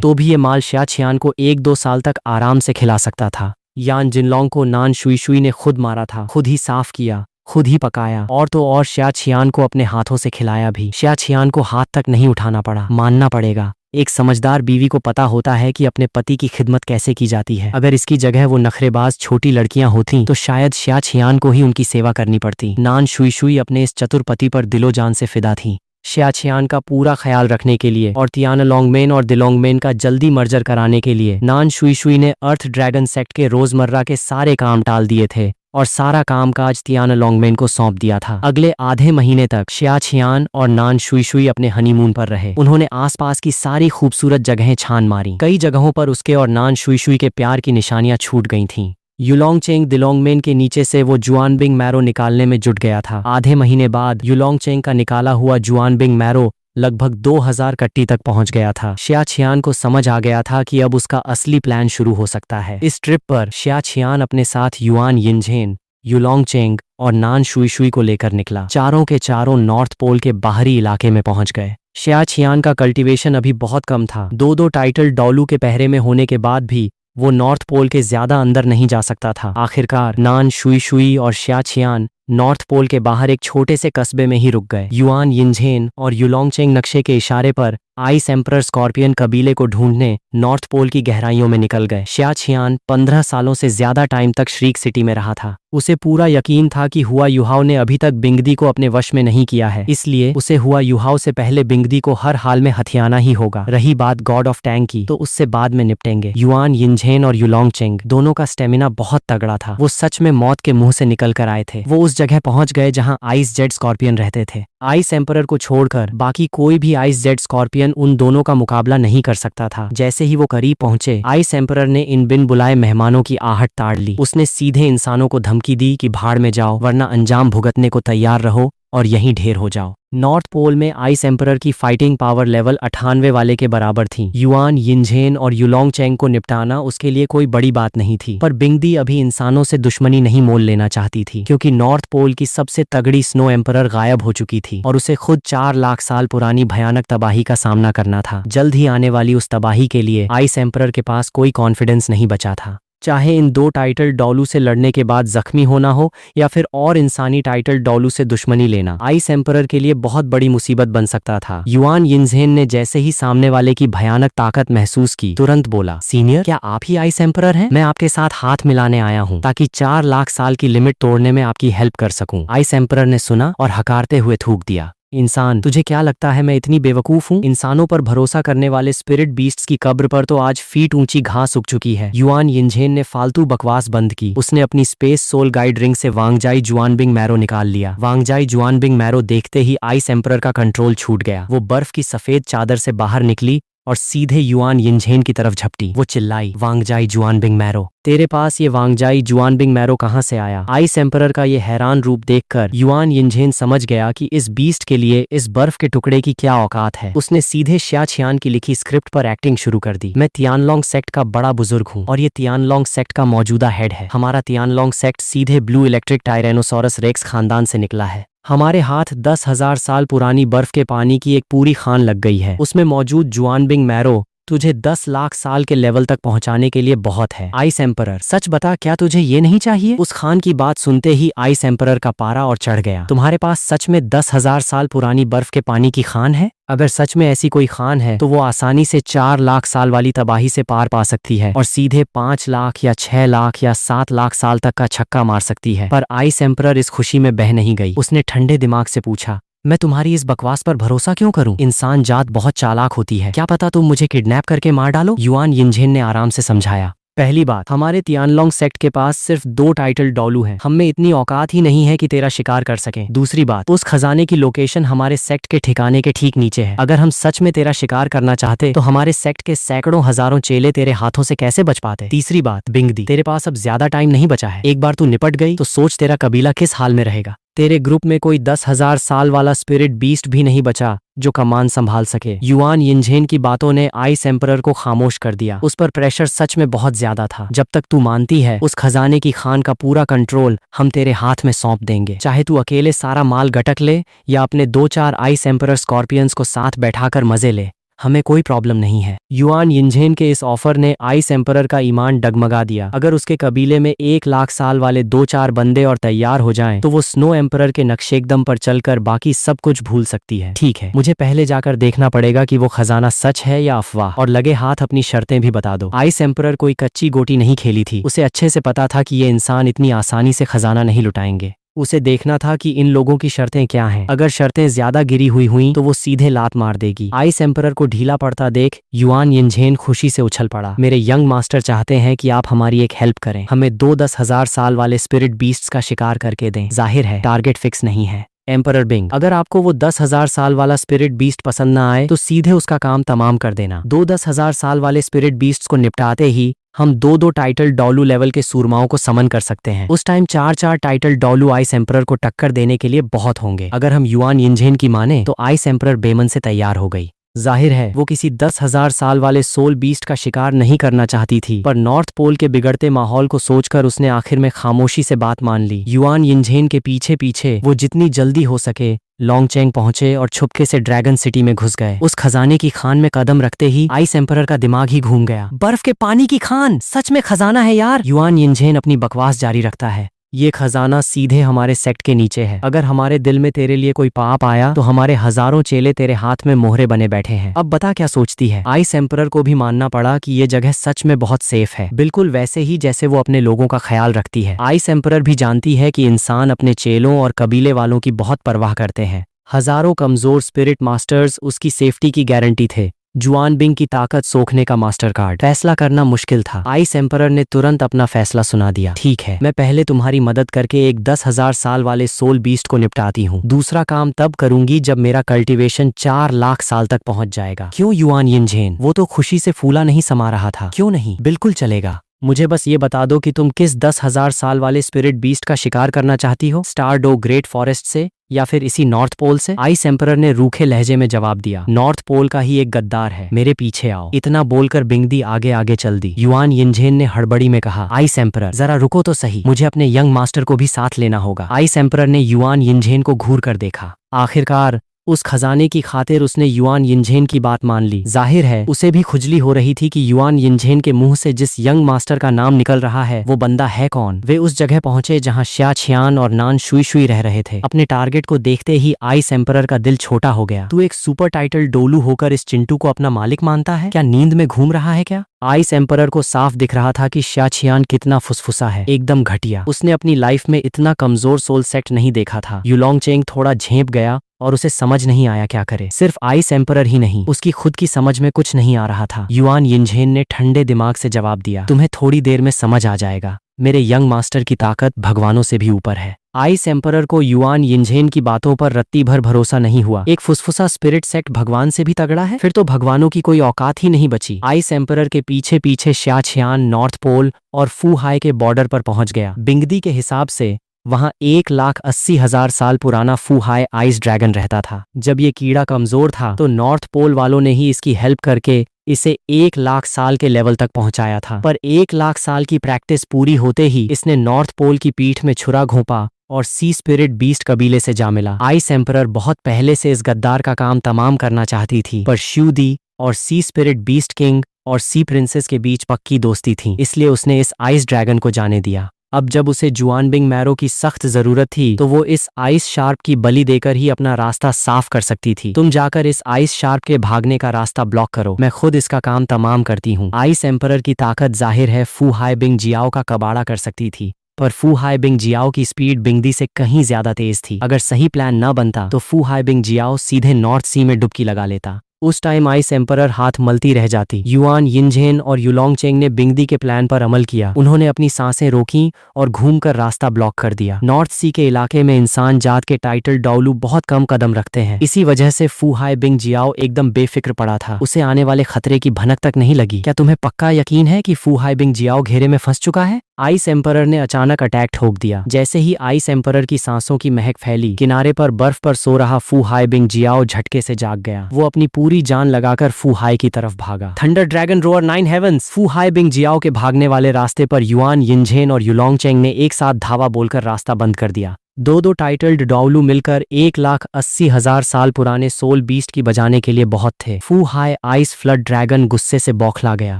तो भी ये माल शिया छियान को 1-2 साल तक आराम से खिला सकता था। यान जिनलोंग को नान शुई ने खुद मारा था, खुद ही साफ किया, खुद ही पकाया और तो और शिया छियान को अपने हाथों से खिलाया भी। शिया छियान को हाथ तक नहीं उठाना पड़ा। मानना पड़ेगा, एक समझदार बीवी को पता होता है कि अपने पति की खिदमत कैसे की जाती है। अगर इसकी जगह वो नखरेबाज छोटी लड़कियां होती तो शायद शिया छियान को ही उनकी सेवा करनी पड़ती। नान शुई अपने इस चतुर पति पर दिलो जान से फिदा थी। शिया छियान का पूरा ख्याल रखने के लिए और तियानलोंगमेन और दिलोंगमेन का जल्दी मर्जर कराने के लिए नान शुई ने अर्थ ड्रैगन सेक्ट के रोजमर्रा के सारे काम टाल दिए थे और सारा कामकाज तियानलोंगमेन को सौंप दिया था। अगले आधे महीने तक शिया छियान और नान शुई अपने हनीमून पर रहे। उन्होंने आसपास की सारी खूबसूरत जगहें छान मारी। कई जगहों पर उसके और नान शुई के प्यार की निशानियां छूट गई थीं। युलोंगचेंग दिलोंगमेन के नीचे से वो जुआनबिंग मैरो निकालने में जुट गया था। आधे महीने बाद युलोंगचेंग का निकाला हुआ जुआनबिंग मैरो लगभग 2000 कट्टी तक पहुंच गया था। शिया छियान को समझ आ गया था कि अब उसका असली प्लान शुरू हो सकता है। इस ट्रिप पर शिया छियान अपने साथ युआन यिनझेन, युलोंगचेंग और नान शुई को लेकर निकला। चारों के चारों नॉर्थ पोल के बाहरी इलाके में पहुंच गए। शिया छियान का कल्टीवेशन अभी बहुत कम था। 2-2 टाइटल डॉलू के पहरे में होने के बाद भी वो नॉर्थ पोल के ज्यादा अंदर नहीं जा सकता था। आखिरकार नान शुई और शिया छियान नॉर्थ पोल के बाहर एक छोटे से कस्बे में ही रुक गए। युआन यिनझेन और युलोंगचेंग नक्शे के इशारे पर आइस एम्परर स्कॉर्पियन कबीले को ढूंढने नॉर्थ पोल की गहराइयों में निकल गए। शिया छियान 15 सालों से ज्यादा टाइम तक श्रीक सिटी में रहा था। उसे पूरा यकीन था कि हुआ युहाओ ने अभी तक बिंगदी को अपने वश में नहीं किया है, इसलिए उसे हुआ युहाओ से पहले बिंगदी को हर हाल में हथियाना ही होगा। रही बात गॉड ऑफ टैंग की, तो उससे बाद में निपटेंगे। युआन यिनझेन और युलोंगचेंग दोनों का स्टेमिना बहुत तगड़ा था। वो सच में मौत के मुंह से निकल कर आए थे। वो उस जगह पहुंच गए जहां आइस जेड स्कॉर्पियन रहते थे। आइस एम्परर को छोड़कर बाकी कोई भी आइस जेड स्कॉर्पियन उन दोनों का मुकाबला नहीं कर सकता था। जैसे ही वो करीब पहुंचे, आइस एम्परर ने इन बिन बुलाए मेहमानों की आहट ताड़ ली। उसने सीधे इंसानों को धमकी दी कि भाड़ में जाओ, वरना अंजाम भुगतने को तैयार रहो और यहीं ढेर हो जाओ। नॉर्थ पोल में आइस एम्परर की फाइटिंग पावर लेवल 98 वाले के बराबर थी। युआन यिनझेन और युलोंगचेंग को निपटाना उसके लिए कोई बड़ी बात नहीं थी, पर बिंगदी अभी इंसानों से दुश्मनी नहीं मोल लेना चाहती थी, क्योंकि नॉर्थ पोल की सबसे तगड़ी स्नो एम्परर गायब हो चुकी थी और उसे खुद 4 लाख साल पुरानी भयानक तबाही का सामना करना था। जल्द ही आने वाली उस तबाही के लिए आइस एम्परर के पास कोई कॉन्फिडेंस नहीं बचा था। चाहे इन 2 टाइटल डॉलू से लड़ने के बाद जख्मी होना हो या फिर और इंसानी टाइटल डॉलू से दुश्मनी लेना, आइस एम्परर के लिए बहुत बड़ी मुसीबत बन सकता था। युआन यिनझेन ने जैसे ही सामने वाले की भयानक ताकत महसूस की, तुरंत बोला, सीनियर, क्या आप ही आइस एम्परर हैं? मैं आपके साथ हाथ मिलाने आया हूँ ताकि 4 लाख साल की लिमिट तोड़ने में आपकी हेल्प कर सकूं। आइस एम्परर ने सुना और हकारते हुए थूक दिया, इंसान, तुझे क्या लगता है मैं इतनी बेवकूफ हूँ? इंसानों पर भरोसा करने वाले स्पिरिट बीस्ट्स की कब्र पर तो आज फीट ऊंची घास उग चुकी है। युआन यिनझेन ने फालतू बकवास बंद की। उसने अपनी स्पेस सोल गाइड रिंग से वांगजाई जुआनबिंग मैरो निकाल लिया। वांगजाई जुआनबिंग मैरो देखते ही आइस एम्परर का कंट्रोल छूट गया। वो बर्फ की सफेद चादर से बाहर निकली और सीधे युआन यिनझेन की तरफ झपटी। वो चिल्लाई, वांगजाई जुआनबिंग मैरो, तेरे पास ये वांगजाई जुआनबिंग मैरो कहाँ से आया? आइस एम्परर का ये हैरान रूप देखकर युआन यिनझेन समझ गया कि इस बीस्ट के लिए इस बर्फ के टुकड़े की क्या औकात है। उसने सीधे शिया छियान की लिखी स्क्रिप्ट पर एक्टिंग शुरू कर दी। मैं तियानलोंग सेक्ट का बड़ा बुजुर्ग हूँ और ये तियानलोंग सेक्ट का मौजूदा हेड है। हमारा तियानलोंग सेक्ट सीधे ब्लू इलेक्ट्रिक टायरेनोसोरस रेक्स खानदान से निकला है। हमारे हाथ 10,000 साल पुरानी बर्फ के पानी की एक पूरी खान लग गई है। उसमें मौजूद जुआनबिंग मैरो तुझे 10 लाख साल के लेवल तक पहुंचाने के लिए बहुत है। आइस एम्परर, सच बता, क्या तुझे ये नहीं चाहिए? उस खान की बात सुनते ही आइस एम्परर का पारा और चढ़ गया। तुम्हारे पास सच में 10,000 साल पुरानी बर्फ के पानी की खान है? अगर सच में ऐसी कोई खान है तो वो आसानी से 4 लाख साल वाली तबाही से पार पा सकती है और सीधे 5 लाख या 6 लाख या 7 लाख साल तक का छक्का मार सकती है। पर आइस एम्परर इस खुशी में बह नहीं गई। उसने ठंडे दिमाग से पूछा, मैं तुम्हारी इस बकवास पर भरोसा क्यों करूं? इंसान जात बहुत चालाक होती है, क्या पता तुम मुझे किडनैप करके मार डालो। युआन यिनझेन ने आराम से समझाया, पहली बात, हमारे तियानलोंग सेक्ट के पास सिर्फ 2 टाइटल डॉलू हैं। हम में इतनी औकात ही नहीं है कि तेरा शिकार कर सकें। दूसरी बात, उस खजाने की लोकेशन हमारे सेक्ट के ठिकाने के ठीक नीचे है। अगर हम सच में तेरा शिकार करना चाहते तो हमारे सेक्ट के सैकड़ों हजारों चेले तेरे हाथों से कैसे बच पाते। तीसरी बात, बिंगदी, तेरे पास अब ज्यादा टाइम नहीं बचा है। एक बार तू निपट गई तो सोच तेरा कबीला किस हाल में रहेगा। तेरे ग्रुप में कोई 10,000 साल वाला स्पिरिट बीस्ट भी नहीं बचा जो कमान संभाल सके। युआन यिनझेन की बातों ने आइस एम्परर को खामोश कर दिया। उस पर प्रेशर सच में बहुत ज्यादा था। जब तक तू मानती है, उस खजाने की खान का पूरा कंट्रोल हम तेरे हाथ में सौंप देंगे। चाहे तू अकेले सारा माल गटक ले या अपने 2-4 आइस एम्परर स्कॉर्पियंस को साथ बैठाकर मजे ले, हमें कोई प्रॉब्लम नहीं है। युआन यिनझेन के इस ऑफर ने आइस एम्परर का ईमान डगमगा दिया। अगर उसके कबीले में 1 लाख साल वाले 2-4 बंदे और तैयार हो जाएं, तो वो स्नो एम्परर के नक्शेकदम पर चलकर बाकी सब कुछ भूल सकती है। ठीक है, मुझे पहले जाकर देखना पड़ेगा कि वो खजाना सच है या अफवाह, और लगे हाथ अपनी शर्तें भी बता दो। आइस एम्परर कोई कच्ची गोटी नहीं खेली थी। उसे अच्छे से पता था कि ये इंसान इतनी आसानी से खजाना नहीं लुटाएंगे। उसे देखना था कि इन लोगों की शर्तें क्या हैं। अगर शर्तें ज्यादा गिरी हुई हुई तो वो सीधे लात मार देगी। आइस एम्परर को ढीला पड़ता देख युआन यिनझेन खुशी से उछल पड़ा। मेरे यंग मास्टर चाहते हैं कि आप हमारी एक हेल्प करें। हमें 2-10 हजार साल वाले स्पिरिट बीस्ट्स का शिकार करके दें। जाहिर है टारगेट फिक्स नहीं है। एम्परर बिंग, अगर आपको वो 10,000 साल वाला स्पिरिट बीस्ट पसंद ना आए तो सीधे उसका काम तमाम कर देना। 2-10 हजार साल वाले स्पिरिट बीस्ट्स को निपटाते ही हम 2-2 टाइटल डॉलू लेवल के सूरमाओं को समन कर सकते हैं। उस टाइम 4-4 टाइटल डॉलू आइस एम्परर को टक्कर देने के लिए बहुत होंगे। अगर हम युआन यिनझेन की माने तो आइस एम्परर बेमन से तैयार हो गई। जाहिर है वो किसी 10,000 साल वाले सोल बीस्ट का शिकार नहीं करना चाहती थी, पर नॉर्थ पोल के बिगड़ते माहौल को सोचकर उसने आखिर में खामोशी से बात मान ली। युआन यिनझेन के पीछे पीछे वो जितनी जल्दी हो सके लॉन्गचेंग पहुंचे और छुपके से ड्रैगन सिटी में घुस गए। उस खजाने की खान में कदम रखते ही आइस एम्परर का दिमाग ही घूम गया। बर्फ के पानी की खान, सच में खजाना है यार। युआन यिनझेन अपनी बकवास जारी रखता है, ये खजाना सीधे हमारे सेक्ट के नीचे है। अगर हमारे दिल में तेरे लिए कोई पाप आया तो हमारे हजारों चेले तेरे हाथ में मोहरे बने बैठे हैं। अब बता क्या सोचती है। आइस एम्परर को भी मानना पड़ा कि ये जगह सच में बहुत सेफ है, बिल्कुल वैसे ही जैसे वो अपने लोगों का ख्याल रखती है। आइस एम्परर भी जानती है कि इंसान अपने चेलों और कबीले वालों की बहुत परवाह करते हैं। हजारों कमजोर स्पिरिट मास्टर्स उसकी सेफ्टी की गारंटी थे। जुआनबिंग की ताकत सोखने का मास्टर कार्ड। फैसला करना मुश्किल था। आइस एम्परर ने तुरंत अपना फैसला सुना दिया। ठीक है, मैं पहले तुम्हारी मदद करके एक 10,000 साल वाले सोल बीस्ट को निपटाती हूँ। दूसरा काम तब करूंगी जब मेरा कल्टीवेशन 4 लाख साल तक पहुंच जाएगा। क्यों युआन यिनझेन? वो तो खुशी से फूला नहीं समा रहा था। क्यों नहीं, बिल्कुल चलेगा। मुझे बस ये बता दो कि तुम किस 10,000 साल वाले स्पिरिट बीस्ट का शिकार करना चाहती हो, स्टारडो ग्रेट फॉरेस्ट से या फिर इसी नॉर्थ पोल से? आइस एम्परर ने रूखे लहजे में जवाब दिया, नॉर्थ पोल का ही एक गद्दार है, मेरे पीछे आओ। इतना बोलकर बिंगदी आगे आगे चल दी। युआन यिनझेन ने हड़बड़ी में कहा, आइस एम्परर जरा रुको तो सही, मुझे अपने यंग मास्टर को भी साथ लेना होगा। आइस एम्परर ने युआन यिनझेन को घूर कर देखा। आखिरकार उस खजाने की खातिर उसने युआन यिनझेन की बात मान ली। जाहिर है उसे भी खुजली हो रही थी कि युआन यिनझेन के मुंह से जिस यंग मास्टर का नाम निकल रहा है वो बंदा है कौन। वे उस जगह पहुंचे जहां शिया छियान और नान शुई शुई रह रहे थे। अपने टारगेट को देखते ही आइस एम्परर का दिल छोटा हो गया। तू एक सुपर टाइटल डोलू होकर इस चिंटू को अपना मालिक मानता है क्या? नींद में घूम रहा है क्या? आइस एम्परर को साफ दिख रहा था कि शिया छियान कितना फुसफुसा है, एकदम घटिया। उसने अपनी लाइफ में इतना कमजोर सोल सेट नहीं देखा था। युलोंगचेंग थोड़ा झेंप गया और उसे समझ नहीं आया क्या करे। सिर्फ आइस एम्परर ही नहीं, उसकी खुद की समझ में कुछ नहीं आ रहा था। युआन यिनझेन ने ठंडे दिमाग से जवाब दिया, तुम्हें थोड़ी देर में समझ आ जाएगा। मेरे यंग मास्टर की ताकत भगवानों से भी ऊपर है। आइस एम्परर को युआन यिनझेन की बातों पर रत्ती भर भरोसा नहीं हुआ। एक फुसफुसा स्पिरिट सेक्ट भगवान से भी तगड़ा है, फिर तो भगवानों की कोई औकात ही नहीं बची। आइस एम्परर के पीछे पीछे शाछियान नॉर्थ पोल और फूहाई के बॉर्डर पर पहुंच गया। बिंगदी के हिसाब से वहां 1,80,000 साल पुराना फूहाई आइस ड्रैगन रहता था। जब ये कीड़ा कमजोर था तो नॉर्थ पोल वालों ने ही इसकी हेल्प करके इसे 1,00,000 साल के लेवल तक पहुंचाया था। पर 1,00,000 साल की प्रैक्टिस पूरी होते ही इसने नॉर्थ पोल की पीठ में छुरा घोंपा और सी स्पिरिट बीस्ट कबीले से जा मिला। आइस एम्परर बहुत पहले से इस गद्दार का काम तमाम करना चाहती थी, पर श्यूदी और सी स्पिरिट बीस्ट किंग और सी प्रिंसेस के बीच पक्की दोस्ती थी, इसलिए उसने इस आइस ड्रैगन को जाने दिया। अब जब उसे जुआनबिंग मैरो की सख्त जरूरत थी तो वो इस आइस शार्प की बलि देकर ही अपना रास्ता साफ कर सकती थी। तुम जाकर इस आइस शार्प के भागने का रास्ता ब्लॉक करो, मैं खुद इसका काम तमाम करती हूँ। आइस एम्परर की ताकत जाहिर है फू हाई बिंग जियाओ का कबाड़ा कर सकती थी, पर फू हाई बिंग जियाओ की स्पीड बिंगदी से कहीं ज्यादा तेज थी। अगर सही प्लान न बनता तो फू हाई बिंग जियाओ सीधे नॉर्थ सी में डुबकी लगा लेता। उस टाइम आइस एम्परर हाथ मलती रह जाती। युआन यिनझेन और युलोंगचेंग ने बिंगदी के प्लान पर अमल किया। उन्होंने अपनी सांसें रोकीं और घूमकर रास्ता ब्लॉक कर दिया। नॉर्थ सी के इलाके में इंसान जात के टाइटल डाउलू बहुत कम कदम रखते हैं, इसी वजह से फू हाई बिंग जियाओ एकदम बेफिक्र पड़ा था। उसे आने वाले खतरे की भनक तक नहीं लगी। क्या तुम्हें पक्का यकीन है कि फू हाई बिंग जियाओ घेरे में फंस चुका है? आइस एम्परर ने अचानक अटैक ठोक दिया। जैसे ही आइस एम्परर की सांसों की महक फैली, किनारे पर बर्फ पर सो रहा फू हाई बिंग जियाओ झटके से जाग गया। वो अपनी पूरी जान लगाकर फू हाई की तरफ भागा। Thunder dragon roar 9 heavens. Fu Hai Bing Jiao के भागने वाले रास्ते पर युआन यिनझेन और युलोंगचेंग ने एक साथ धावा बोलकर रास्ता बंद कर दिया। दो टाइटल्ड डाउलू मिलकर 1,80,000 साल पुराने सोल बीस्ट की बजाने के लिए बहुत थे। फू हाई आइस फ्लड ड्रैगन गुस्से से बौखला गया।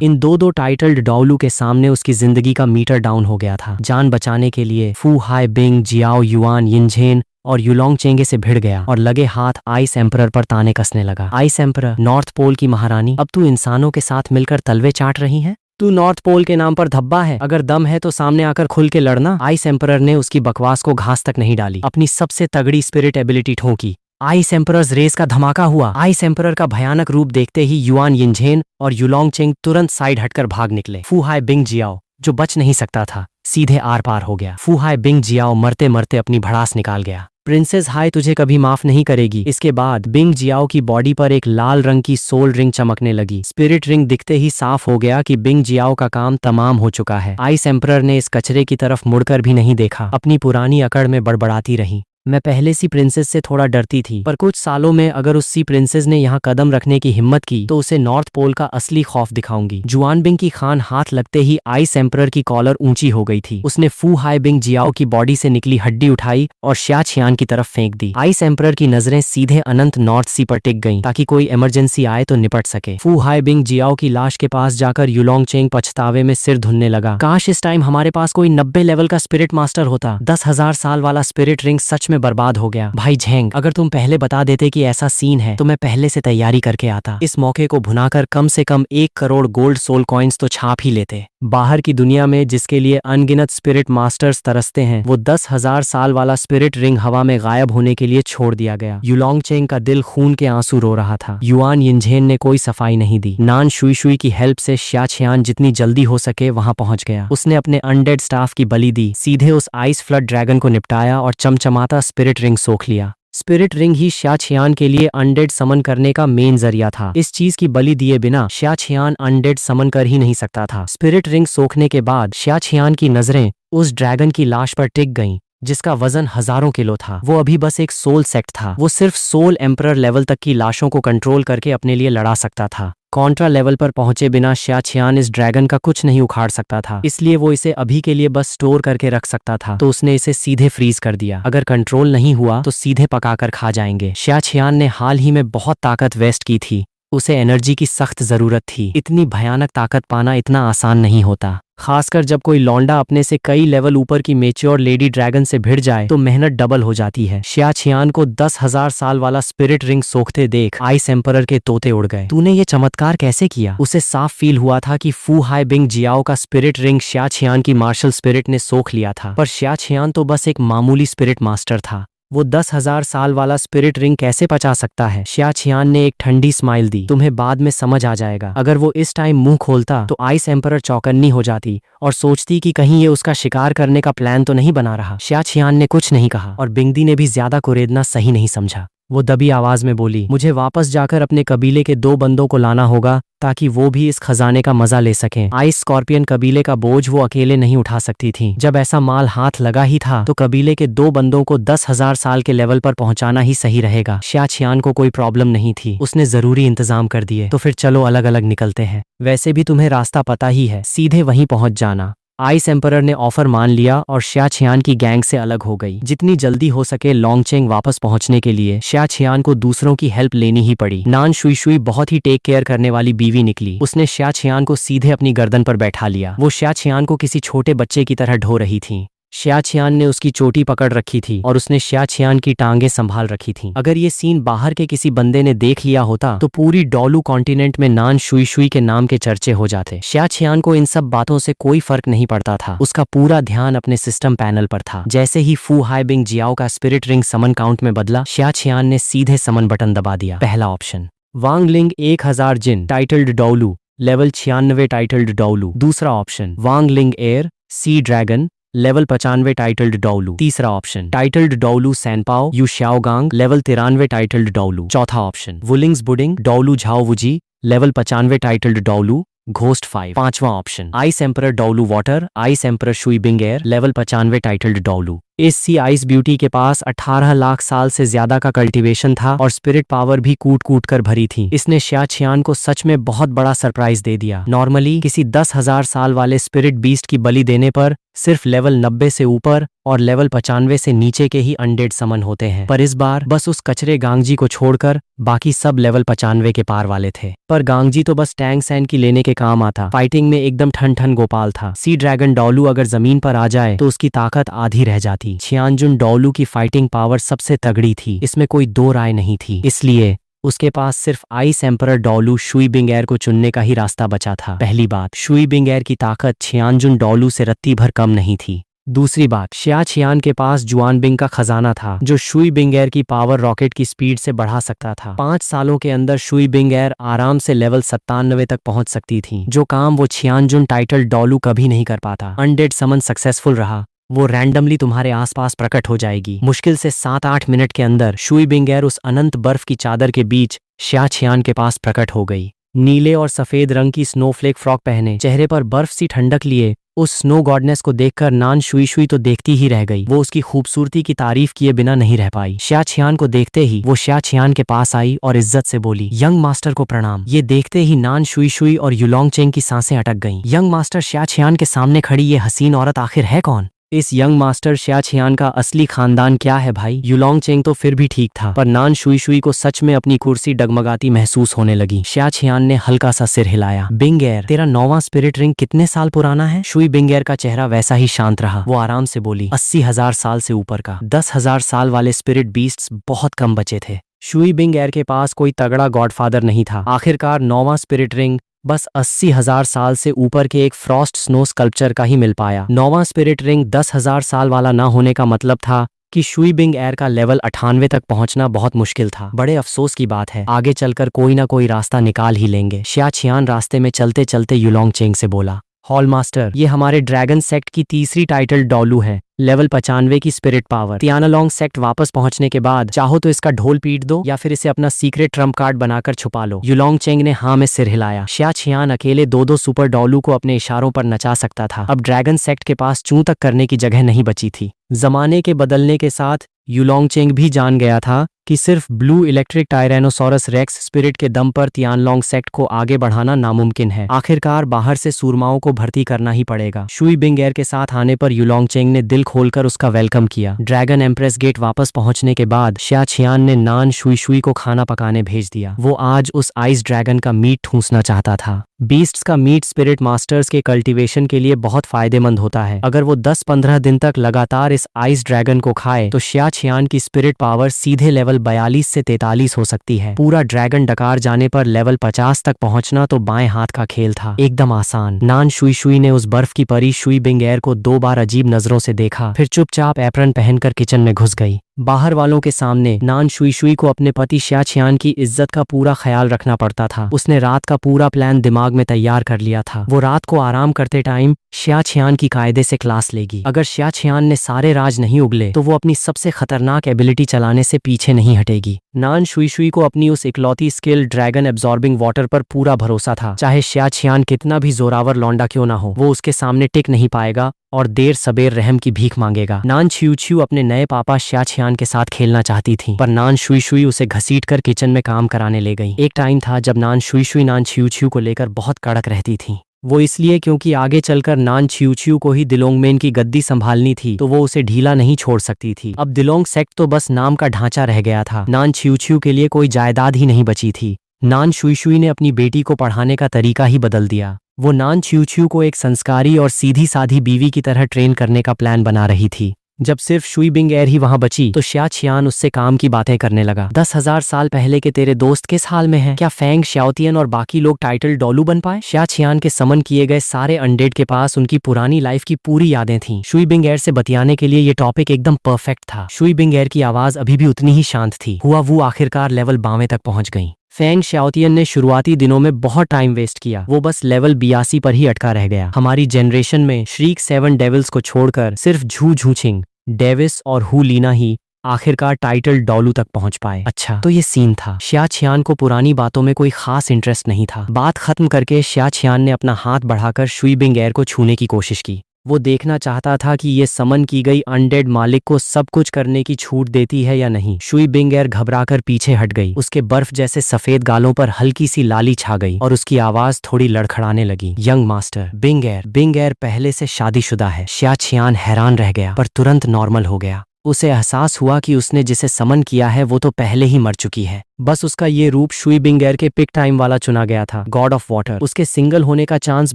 इन दो टाइटल्ड डाउलू के सामने उसकी जिंदगी का मीटर डाउन हो गया था। जान बचाने के लिए फू हाई बिंग जियाओ युआन यिनझेन और युलोंगचेंगे से भिड़ गया और लगे हाथ आइस एम्परर पर ताने कसने लगा। आइस एम्परर, नॉर्थ पोल की महारानी, अब तू इंसानों के साथ मिलकर तलवे चाट रही है? तू नॉर्थ पोल के नाम पर धब्बा है, अगर दम है तो सामने आकर खुल के लड़ना। आइस एम्परर ने उसकी बकवास को घास तक नहीं डाली, अपनी सबसे तगड़ी स्पिरिट एबिलिटी ठोंकी। आइस एम्परर्स रेस का धमाका हुआ। आइस एम्परर का भयानक रूप देखते ही युआन यिनझेन और युलोंगचेंग तुरंत साइड हटकर भाग निकले। फू हाई बिंग जियाओ, जो बच नहीं सकता था, सीधे आर पार हो गया। फू हाई बिंग जियाओ मरते मरते अपनी भड़ास निकाल गया। प्रिंसेस हाई तुझे कभी माफ नहीं करेगी। इसके बाद बिंग जियाओ की बॉडी पर एक लाल रंग की सोल रिंग चमकने लगी। स्पिरिट रिंग दिखते ही साफ हो गया कि बिंग जियाओ का काम तमाम हो चुका है। आइस एम्परर ने इस कचरे की तरफ मुड़कर भी नहीं देखा, अपनी पुरानी अकड़ में बड़बड़ाती रही। मैं पहले सी प्रिंसेस से थोड़ा डरती थी, पर कुछ सालों में अगर उस सी प्रिंसेस ने यहाँ कदम रखने की हिम्मत की तो उसे नॉर्थ पोल का असली खौफ दिखाऊंगी। जुआनबिंग की खान हाथ लगते ही आइस एम्परर की कॉलर ऊंची हो गई थी। उसने फू हाई बिंग जियाओ की बॉडी से निकली हड्डी उठाई और शाछियान की तरफ फेंक दी। आइस एम्परर की नजरें सीधे अनंत नॉर्थ सी पर टिक गईं ताकि कोई इमरजेंसी आए तो निपट सके। फू हाई बिंग जियाओ की लाश के पास जाकर युलोंगचेंग पछतावे में सिर धुनने लगा। काश इस टाइम हमारे पास कोई 90 लेवल का स्पिरिट मास्टर होता। 10,000 साल वाला स्पिरिट रिंग सच में बर्बाद हो गया। भाई झेंग, अगर तुम पहले बता देते कि ऐसा सीन है तो मैं पहले से तैयारी करके आता। इस मौके को भुनाकर कम से कम 1 करोड़ गोल्ड सोल कॉइन्स तो छाप ही लेते। बाहर की दुनिया में जिसके लिए अनगिनत स्पिरिट मास्टर्स तरसते हैं, वो 10,000 साल वाला स्पिरिट रिंग हवा में गायब होने के लिए छोड़ दिया गया। युलोंगचेंग का दिल खून के आंसू रो रहा था। युआन यिनझेन ने कोई सफाई नहीं दी। नान शुई शुई की हेल्प से शाछियान जितनी जल्दी हो सके वहां पहुंच गया। उसने अपने अनडेड स्टाफ की बलि दी, सीधे उस आइस फ्लड ड्रैगन को निपटाया और चमचमाता स्पिरिट रिंग सोख लिया। स्पिरिट रिंग ही शाछियान के लिए अनडेड समन करने का मेन जरिया था। इस चीज की बलि दिए बिना शाछियान अनडेड समन कर ही नहीं सकता था। स्पिरिट रिंग सोखने के बाद शाछियान की नजरें उस ड्रैगन की लाश पर टिक गईं, जिसका वजन हजारों किलो था। वो अभी बस एक सोल सेक्ट था। वो सिर्फ सोल एम्परर लेवल तक की लाशों को कंट्रोल करके अपने लिए लड़ा सकता था। कॉन्ट्रा लेवल पर पहुंचे बिना शाछियान इस ड्रैगन का कुछ नहीं उखाड़ सकता था, इसलिए वो इसे अभी के लिए बस स्टोर करके रख सकता था। तो उसने इसे सीधे फ्रीज कर दिया। अगर कंट्रोल नहीं हुआ तो सीधे पकाकर खा जाएंगे। शाछियान ने हाल ही में बहुत ताकत वेस्ट की थी। उसे एनर्जी की सख्त जरूरत थी। इतनी भयानक ताकत पाना इतना आसान नहीं होता, खासकर जब कोई लौंडा अपने से कई लेवल ऊपर की मेच्योर लेडी ड्रैगन से भिड़ जाए तो मेहनत डबल हो जाती है। शाछियान को 10,000 साल वाला स्पिरिट रिंग सोखते देख आइस एम्परर के तोते उड़ गए। तूने ये चमत्कार कैसे किया? उसे साफ फील हुआ था कि फू हाई बिंग जियाओ का स्पिरिट रिंग शाछियान की मार्शल स्पिरिट ने सोख लिया था, पर शाछियान तो बस एक मामूली स्पिरिट मास्टर था। वो 10,000 साल वाला स्पिरिट रिंग कैसे पचा सकता है? शिया छियान ने एक ठंडी स्माइल दी। तुम्हें बाद में समझ आ जाएगा। अगर वो इस टाइम मुंह खोलता तो आइस एम्परर चौकन्नी हो जाती और सोचती कि कहीं ये उसका शिकार करने का प्लान तो नहीं बना रहा। शिया छियान ने कुछ नहीं कहा और बिंगदी ने भी ज्यादा कुरेदना सही नहीं समझा। वो दबी आवाज में बोली, मुझे वापस जाकर अपने कबीले के 2 बंदों को लाना होगा ताकि वो भी इस खजाने का मजा ले सकें। आइस स्कॉर्पियन कबीले का बोझ वो अकेले नहीं उठा सकती थी। जब ऐसा माल हाथ लगा ही था तो कबीले के 2 बंदों को 10,000 साल के लेवल पर पहुंचाना ही सही रहेगा। शिया छियान को कोई प्रॉब्लम नहीं थी, उसने जरूरी इंतजाम कर दिए। तो फिर चलो अलग अलग निकलते हैं। वैसे भी तुम्हें रास्ता पता ही है, सीधे वहीं पहुंच जाना। आइस एम्परर ने ऑफर मान लिया और शिया छियान की गैंग से अलग हो गई। जितनी जल्दी हो सके लोंगचेंग वापस पहुंचने के लिए शिया छियान को दूसरों की हेल्प लेनी ही पड़ी। नान शुई शुई बहुत ही टेक केयर करने वाली बीवी निकली। उसने शिया छियान को सीधे अपनी गर्दन पर बैठा लिया। वो शिया छियान को किसी छोटे बच्चे की तरह ढो रही थी। शिया छियान ने उसकी चोटी पकड़ रखी थी और उसने शिया छियान की टांगे संभाल रखी थी। अगर ये सीन बाहर के किसी बंदे ने देख लिया होता तो पूरी डोलू कॉन्टिनेंट में नान शुई शुई के नाम के चर्चे हो जाते। शिया छियान को इन सब बातों से कोई फर्क नहीं पड़ता था। उसका पूरा ध्यान अपने सिस्टम पैनल पर था। जैसे ही फू हाइबिंग जियाओ का स्पिरिट रिंग समन काउंट में बदला, शिया छियान ने सीधे समन बटन दबा दिया। पहला ऑप्शन वांग लिंग 1000 जिन titled Douluo level 96 titled Douluo. दूसरा option Wang Ling air sea dragon level 95 titled Douluo. तीसरा option titled Douluo Sanpao Yu Xiaogang level 93 titled Douluo. चौथा ऑप्शन वुलिंग्स बुडिंग Douluo Zhao Wuji level 95 titled Douluo ghost 5। पांचवा option ice emperor Douluo water ice emperor Shui Bing Er level 95 titled Douluo. इस सी आइस ब्यूटी के पास 18 लाख साल से ज्यादा का कल्टीवेशन था और स्पिरिट पावर भी कूट कूट कर भरी थी। इसने शिया छियान को सच में बहुत बड़ा सरप्राइज दे दिया। नॉर्मली किसी 10,000 साल वाले स्पिरिट बीस्ट की बलि देने पर सिर्फ लेवल 90 से ऊपर और लेवल 95 से नीचे के ही अनडेड समन होते हैं, पर इस बार बस उस कचरे गांगजी को छोड़कर बाकी सब लेवल 95 के पार वाले थे। पर गांगजी तो बस टैंग सैन की लेने के काम आता। फाइटिंग में एकदम ठन ठन गोपाल था। सी ड्रैगन डोलू अगर जमीन पर आ जाए तो उसकी ताकत आधी रह जाती। छियानजुन डोलू की फाइटिंग पावर सबसे तगड़ी थी, इसमें कोई दो राय नहीं थी। इसलिए उसके पास सिर्फ आइस एम्परर डोलू शुई बिंग एयर को चुनने का ही रास्ता बचा था। पहली बात, शुई बिंग एयर की ताकत छियानजुन डोलू से रत्ती भर कम नहीं थी। दूसरी बात, शिया छियान के पास जुआन बिंग का खजाना था जो शुई बिंग एयर की पावर रॉकेट की स्पीड से बढ़ा सकता था। 5 सालों के अंदर शुई बिंग एयर आराम से लेवल 97 तक पहुंच सकती थी, जो काम वो छियानजुन टाइटल डोलू कभी नहीं कर पाता। अनडेड समन सक्सेसफुल रहा, वो रैंडमली तुम्हारे आसपास प्रकट हो जाएगी। मुश्किल से 7-8 मिनट के अंदर शुई बिंग एयर उस अनंत बर्फ की चादर के बीच शिया छियान के पास प्रकट हो गई। नीले और सफेद रंग की स्नोफ्लेक फ्रॉक पहने, चेहरे पर बर्फ सी ठंडक लिए उस स्नो गॉडनेस को देखकर नान शुई शुई तो देखती ही रह गई। वो उसकी खूबसूरती की तारीफ किए बिना नहीं रह पाई। शिया छियान को देखते ही वो शिया छियान के पास आई और इज्जत से बोली, यंग मास्टर को प्रणाम। ये देखते ही नान शुई शुई और युलोंग चेंग की सांसें अटक गईं। यंग मास्टर शिया छियान के सामने खड़ी ये हसीन औरत आखिर है कौन? इस यंग मास्टर शिया छियान का असली खानदान क्या है भाई? युलोंग चेंग तो फिर भी ठीक था, पर नान शुई शुई को सच में अपनी कुर्सी डगमगाती महसूस होने लगी। शिया छियान ने हल्का सा सिर हिलाया। बिंग एयर, तेरा 9वां स्पिरिट रिंग कितने साल पुराना है? शुई बिंग एयर का चेहरा वैसा ही शांत रहा। वो आराम से बोली, 80,000 साल से ऊपर का। 10,000 साल वाले स्पिरिट बीस्ट्स बहुत कम बचे थे। शुई बिंग एयर के पास कोई तगड़ा गॉडफादर नहीं था। आखिरकार 9वां स्पिरिट रिंग बस 80,000 साल से ऊपर के एक फ्रॉस्ट स्नो स्कल्पचर का ही मिल पाया। 9वां स्पिरिट रिंग 10,000 साल वाला ना होने का मतलब था कि शुई बिंग एयर का लेवल 98 तक पहुंचना बहुत मुश्किल था। बड़े अफसोस की बात है, आगे चलकर कोई ना कोई रास्ता निकाल ही लेंगे। शिया छियान रास्ते में चलते चलते युलोंग चेंग से बोला, हॉल मास्टर, ये हमारे ड्रैगन सेक्ट की तीसरी टाइटल डोलू है, लेवल 95 की स्पिरिट पावर। तियानालोंग सेक्ट वापस पहुंचने के बाद चाहो तो इसका ढोल पीट दो या फिर इसे अपना सीक्रेट ट्रम्प कार्ड बनाकर छुपा लो। युलोंग चेंग ने हाँ में सिर हिलाया। शिया छियान अकेले 2-2 सुपर डोलू को अपने इशारों पर नचा सकता था। अब ड्रैगन सेक्ट के पास चूं तक करने की जगह नहीं बची थी। जमाने के बदलने के साथ युलोंग चेंग भी जान गया था कि सिर्फ blue electric tyrannosaurus racks spirit के दम पर तियानलोंग सेक्ट को आगे बढ़ाना नामुमकिन है। आखिरकार बाहर से सूरमाओं को भर्ती करना ही पड़ेगा। शुई बिंग एयर के साथ आने पर युलोंग चेंग ने दिल खोलकर उसका वेलकम किया। ड्रैगन एम्प्रेस गेट वापस पहुंचने के बाद शिया छियान ने नान शुई शुई को खाना पकाने भेज दिया। वो आज उस आइस ड्रैगन का मीट ठूंसना चाहता था। बीस्ट्स का मीट स्पिरिट मास्टर्स के कल्टीवेशन के लिए बहुत फायदेमंद होता है। अगर वो 10-15 दिन तक लगातार इस आइस ड्रैगन को खाए तो शिया छियान की स्पिरिट पावर सीधे लेवल 42 से 43 हो सकती है। पूरा ड्रैगन डकार जाने पर लेवल 50 तक पहुंचना तो बाएं हाथ का खेल था, एकदम आसान। नान शुई शुई ने उस बर्फ की परी शुई बिंग एयर को 2 बार अजीब नजरों से देखा, फिर चुपचाप एप्रन पहनकर किचन में घुस गई। बाहर वालों के सामने नान शुई शुई को अपने पति शिया छियान की इज्जत का पूरा ख्याल रखना पड़ता था। उसने रात का पूरा प्लान दिमाग में तैयार कर लिया था। वो रात को आराम करते टाइम शिया छियान की कायदे से क्लास लेगी। अगर शिया छियान ने सारे राज नहीं उगले तो वो अपनी सबसे खतरनाक एबिलिटी चलाने से पीछे नहीं हटेगी। नान शुई शुई को अपनी उस इकलौती स्किल ड्रैगन एब्जॉर्बिंग वाटर पर पूरा भरोसा था। चाहे शिया छियान कितना भी जोरावर लौंडा क्यों ना हो, वो उसके सामने टिक नहीं पाएगा और देर सबेर रहम की भीख मांगेगा। नान छियू छियू अपने नए पापा शिया छियान के साथ खेलना चाहती थी, पर नान शुई शुई उसे घसीट कर किचन में काम कराने ले गई। एक टाइम था जब नान शुई शुई नान छियू छियू को लेकर बहुत कड़क रहती थी। वो इसलिए क्योंकि आगे चलकर नान छियू छियू को ही दिलोंगमेन की गद्दी संभालनी थी, तो वो उसे ढीला नहीं छोड़ सकती थी। अब दिलोंग सेक्ट तो बस नाम का ढांचा रह गया था। नान छियू छियू के लिए कोई जायदाद ही नहीं बची थी। नान शुई शुई ने अपनी बेटी को पढ़ाने का तरीका ही बदल दिया। वो नान छियू छियू को एक संस्कारी और सीधी साधी बीवी की तरह ट्रेन करने का प्लान बना रही थी। जब सिर्फ शुई बिंग एर ही वहां बची तो शिया छियान उससे काम की बातें करने लगा। 10,000 साल पहले के तेरे दोस्त किस हाल में हैं? क्या फेंग, शाओतियन और बाकी लोग टाइटल डोलू बन पाए? शिया छियान के समन किए गए सारे अनडेड के पास उनकी पुरानी लाइफ की पूरी यादें थीं। शुई बिंग एर से बतियाने के लिए ये टॉपिक एकदम परफेक्ट था। शुई बिंग एर की आवाज अभी भी उतनी ही शांत थी। हुआ वो आखिरकार लेवल 92 तक पहुंच गई। फेंग शाओतियन ने शुरुआती दिनों में बहुत टाइम वेस्ट किया। वो बस लेवल 82 पर ही अटका रह गया। हमारी जनरेशन में श्रीक 7 डेविल्स को छोड़कर सिर्फ झू झूछिंग, डेविस और हु लीना ही आखिरकार टाइटल डोलू तक पहुंच पाए। अच्छा, तो ये सीन था। शिया छियान को पुरानी बातों में कोई खास इंटरेस्ट नहीं था। बात खत्म करके शिया छियान ने अपना हाथ बढ़ाकर शुई बिंग एर को छूने की कोशिश की। वो देखना चाहता था कि ये समन की गई अनडेड मालिक को सब कुछ करने की छूट देती है या नहीं। शुई बिंग एर घबराकर पीछे हट गई। उसके बर्फ जैसे सफेद गालों पर हल्की सी लाली छा गई और उसकी आवाज थोड़ी लड़खड़ाने लगी। यंग मास्टर बिंग एर पहले से शादीशुदा है। शिया छियान हैरान रह गया पर तुरंत नॉर्मल हो गया। उसे एहसास हुआ कि उसने जिसे समन किया है वो तो पहले ही मर चुकी है। बस उसका ये रूप शुई बिंग एर के पिक टाइम वाला चुना गया था, गॉड ऑफ वाटर। उसके सिंगल होने का चांस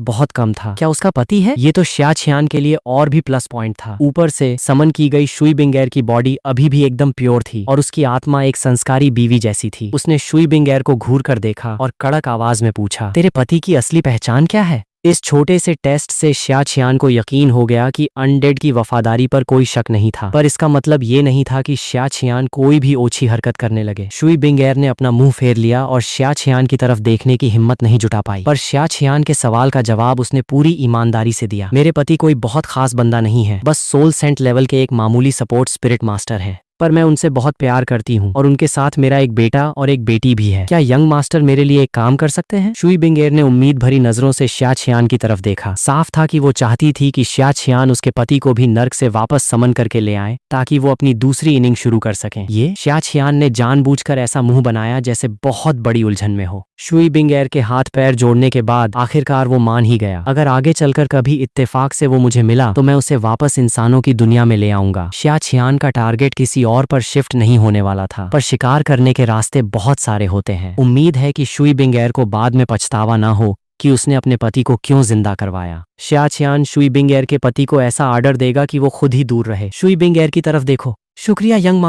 बहुत कम था। क्या उसका पति है? ये तो शिया छियान के लिए और भी प्लस पॉइंट था। ऊपर से समन की गई शुई बिंग एर की बॉडी अभी भी एकदम प्योर थी और उसकी आत्मा एक संस्कारी बीवी जैसी थी। उसने शुई बिंग एर को घूर कर देखा और कड़क आवाज में पूछा, तेरे पति की असली पहचान क्या है? इस छोटे से टेस्ट से शिया छियान को यकीन हो गया कि अनडेड की वफादारी पर कोई शक नहीं था, पर इसका मतलब ये नहीं था कि शिया छियान कोई भी ओछी हरकत करने लगे। शुई बिंग एर ने अपना मुंह फेर लिया और शिया छियान की तरफ देखने की हिम्मत नहीं जुटा पाई, पर शिया छियान के सवाल का जवाब उसने पूरी ईमानदारी से दिया। मेरे पति कोई बहुत खास बंदा नहीं है, बस सोल सेंट लेवल के एक मामूली सपोर्ट स्पिरिट मास्टर है, पर मैं उनसे बहुत प्यार करती हूँ और उनके साथ मेरा एक बेटा और एक बेटी भी है। क्या यंग मास्टर मेरे लिए एक काम कर सकते हैं? शुई बिंग एर ने उम्मीद भरी नजरों से शिया छियान की तरफ देखा। साफ था कि वो चाहती थी कि शिया छियान उसके पति को भी नर्क से वापस समन करके ले आए ताकि वो अपनी दूसरी इनिंग शुरू कर सकें। ये शिया छियान ने जानबूझकर ऐसा मुंह बनाया जैसे बहुत बड़ी उलझन में हो। शुई बिंग एर के हाथ पैर जोड़ने के बाद आखिरकार वो मान ही गया। अगर आगे चलकर कभी इत्तेफाक से वो मुझे मिला तो मैं उसे वापस इंसानों की दुनिया में ले आऊंगा। शिया छियान का टारगेट किसी और पर शिफ्ट नहीं होने वाला था, पर शिकार करने के रास्ते बहुत सारे होते हैं। उम्मीद है कि शुई बिंग एर को बाद में पछतावा ना हो कि उसने अपने पति को क्यों जिंदा करवाया। शिया छियान शुई बिंग एर के पति को ऐसा आर्डर देगा कि वो खुद ही दूर रहे। शुई बिंग एर की तरफ देखो। शुक्रिया यंग